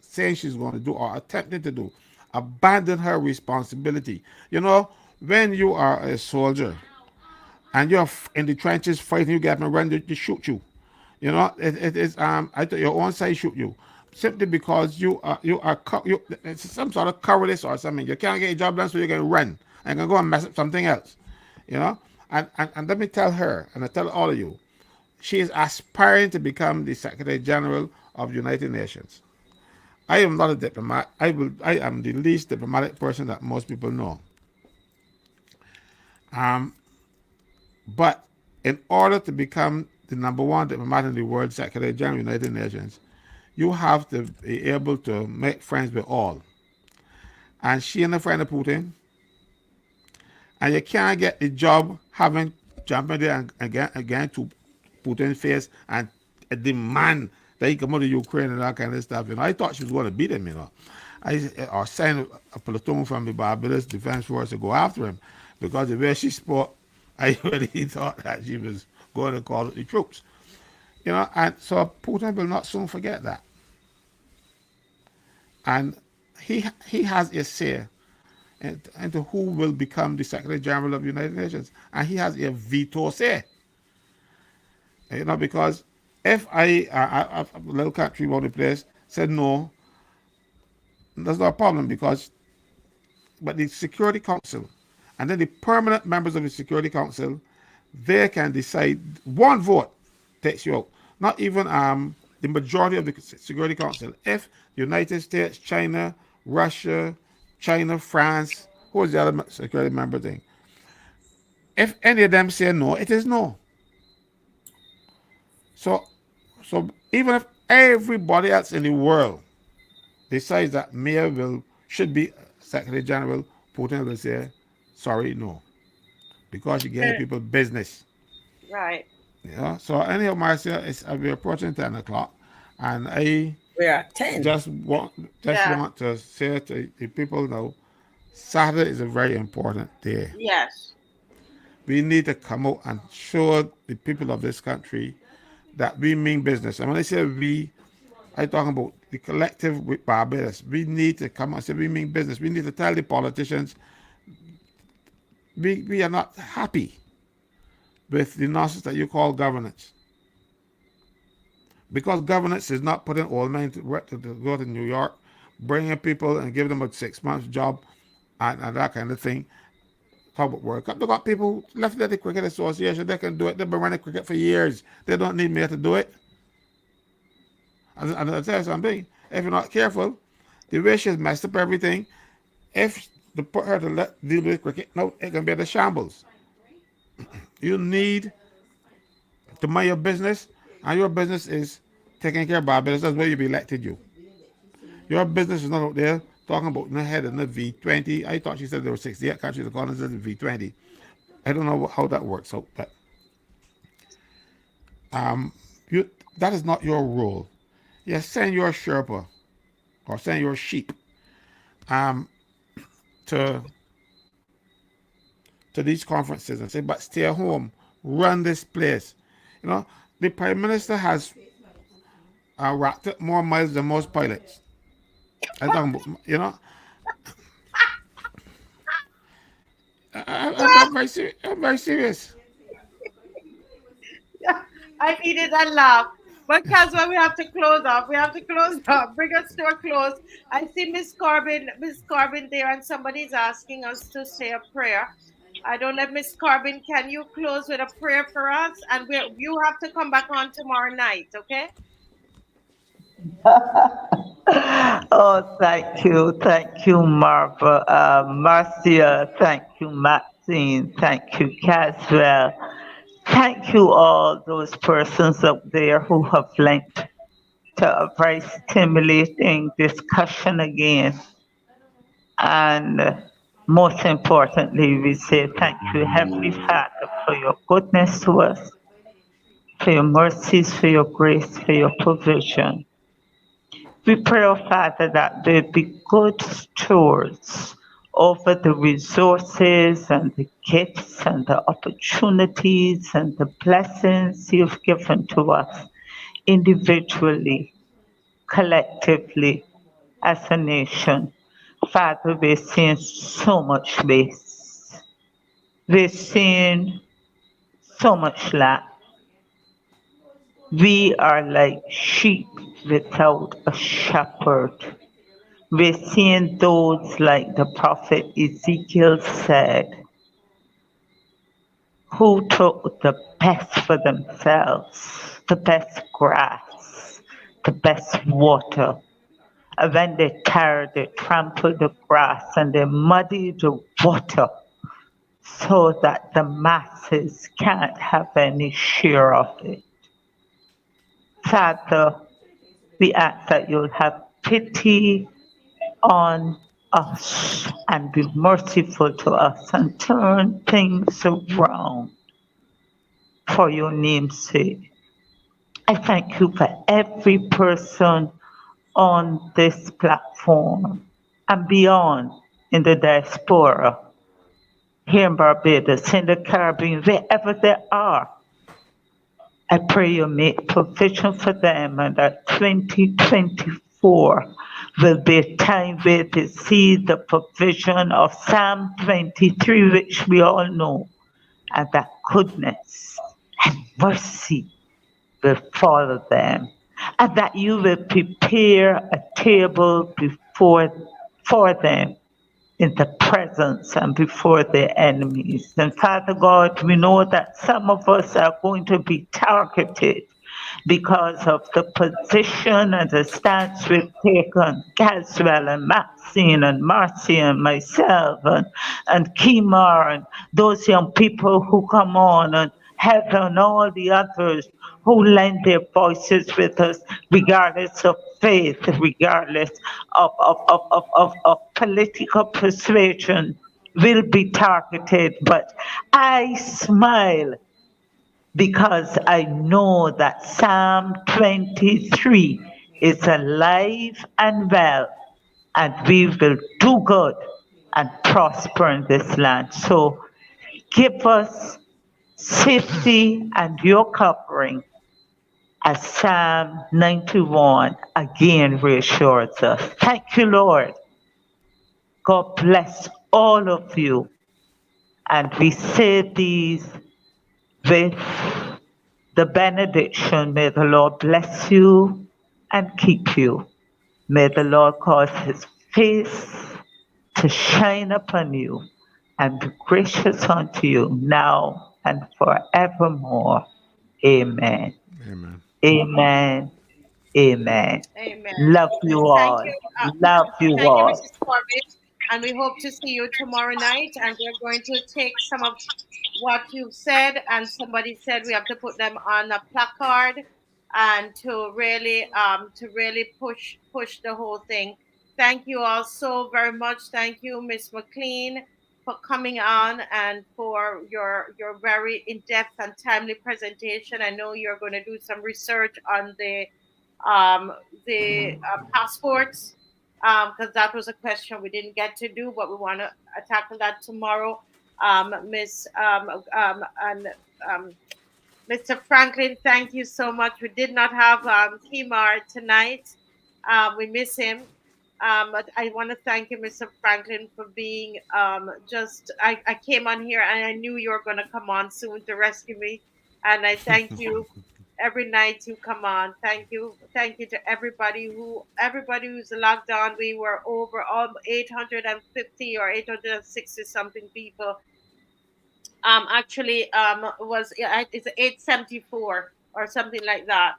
saying she's going to do or attempting to do. Abandon her responsibility. You know, when you are a soldier and you're in the trenches fighting, you get up and run, they shoot you. You know, it is I thought your own side shoot you simply because it's some sort of cowardice or something. You can't get your job done, so you can run and can go and mess up something else. You know, and let me tell her, and I tell all of you, she is aspiring to become the Secretary General of the United Nations. I am not a diplomat. I am the least diplomatic person that most people know. But in order to become the number one diplomat in the world, Secretary General of the United Nations, you have to be able to make friends with all. And she ain't a friend of Putin. And you can't get the job having jumping there and again to Putin's face and demand that he come out of Ukraine and that kind of stuff. You know, I thought she was going to beat him. You know, or send a platoon from the Barbados Defense Force to go after him, because the way she spoke, I really thought that she was going to call the troops. You know, and so Putin will not soon forget that. And he has a say into who will become the Secretary General of the United Nations, and he has a veto say. Because if a little country about the place said no, that's not a problem because, but the Security Council and then the permanent members of the Security Council, they can decide one vote takes you out. Not even the majority of the Security Council. If the United States, China, Russia, China, France, who was the other security member thing? If any of them say no, it is no. So, so even if everybody else in the world decides that mayor should be Secretary General, Putin will say, sorry, no, because you're getting Eh, people business. right. So anyhow, Marcia, we're approaching 10 o'clock, and I We're at 10. Yeah. want to say to the people now, Saturday is a very important day. Yes. We need to come out and show the people of this country that we mean business. And when I say we, I'm talking about the collective with Barbados. We need to come and say we mean business. We need to tell the politicians we are not happy with the nonsense that you call governance. Because governance is not putting old men to work to go to New York, bringing people and giving them a 6 months job and that kind of thing. Talk about World Cup. They got people left at the Cricket Association. They can do it. They've been running cricket for years. They don't need me to do it. And I'll tell you something. If you're not careful, the way she's messed up everything, if they put her to deal with cricket, no, it can be the shambles. You need to mind your business, and your business is taking care of Barbados. That's where you be elected you. Your business is not out there talking about the head in the V20. I thought she said there were 68 countries according to the V20. I don't know how that works out, but that is not your role. Yes, send your Sherpa or send your sheep to these conferences and say, but stay home, run this place. The Prime Minister has racked up more miles than most pilots. I'm talking about, I'm very serious. I'm very serious. I needed that laugh. But Caswell, we have to close off. We have to close off. Bring us to a close. I see Miss Corbin there, and somebody's asking us to say a prayer. I don't know, Miss Corbin, can you close with a prayer for us? And you have to come back on tomorrow night, okay? Oh, thank you, Marva, Marcia, thank you, Maxine, thank you, Caswell, thank you all those persons up there who have linked to a very stimulating discussion again. And most importantly, we say thank you, Heavenly Father, for your goodness to us, for your mercies, for your grace, for your provision. We pray, oh Father, that there be good stewards over the resources and the gifts and the opportunities and the blessings you've given to us individually, collectively, as a nation. Father, we're seeing so much waste. We're seeing so much lack. We are like sheep without a shepherd. We're seeing those, like the prophet Ezekiel said, who took the best for themselves, the best grass, the best water. And when they tired, they trampled the grass and they muddied the water so that the masses can't have any share of it. Father, we ask that you'll have pity on us and be merciful to us and turn things around for your name's sake. I thank you for every person on this platform and beyond in the diaspora, here in Barbados, in the Caribbean, wherever they are. I pray you make provision for them and that 2024 will be a time where they see the provision of Psalm 23, which we all know, and that goodness and mercy will follow them, and that you will prepare a table before for them in the presence and before their enemies. And Father God, we know that some of us are going to be targeted because of the position and the stance we've taken, Caswell and Maxine and Marcy and myself and Kimar and those young people who come on and Heather and all the others who lend their voices with us, regardless of faith, regardless of political persuasion, will be targeted. But I smile because I know that Psalm 23 is alive and well, and we will do good and prosper in this land. So give us safety and your covering as Psalm 91 again reassures us. Thank you, Lord. God bless all of you. And we say these with the benediction. May the Lord bless you and keep you. May the Lord cause his face to shine upon you and be gracious unto you now and forevermore. Amen. Amen. Amen. Amen. Amen. Love you Thank you. all. Love you Thank you, all. Mrs. Corbett. And we hope to see you tomorrow night. And we're going to take some of what you've said, and somebody said we have to put them on a placard and to really push the whole thing. Thank you all so very much. Thank you, Miss McLean, for coming on and for your very in-depth and timely presentation. I know you're going to do some research on um, the passports, because that was a question we didn't get to do, but we want to tackle that tomorrow. Miss and Mr. Franklin, thank you so much. We did not have Kimar tonight. We miss him. But I want to thank you, Mr. Franklin, for being just. I came on here and I knew you were going to come on soon to rescue me. And I thank you every night you come on. Thank you to everybody who's logged on. We were over all 850 or 860 something people. Actually was, yeah, it's 874 or something like that.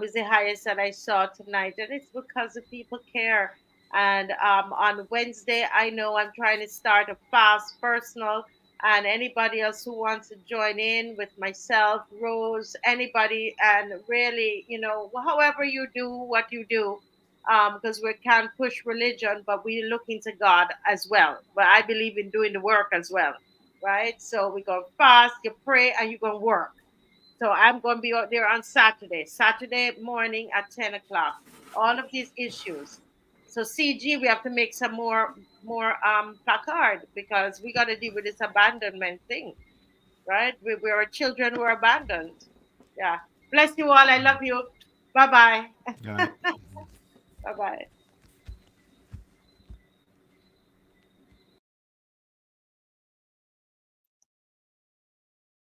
Is the highest that I saw tonight, and it's because the people care. And on Wednesday, I know I'm trying to start a fast personal, and anybody else who wants to join in with myself, Rose, anybody, and really, however you do what you do, because we can't push religion, but we look into God as well. But I believe in doing the work as well, right? So we're going to fast, you pray, and you're going to work. So I'm going to be out there on Saturday morning at 10 o'clock. All of these issues. So CG, we have to make some more placard, because we got to deal with this abandonment thing, right? We are children who are abandoned. Yeah. Bless you all. I love you. Bye bye. All right. Bye bye.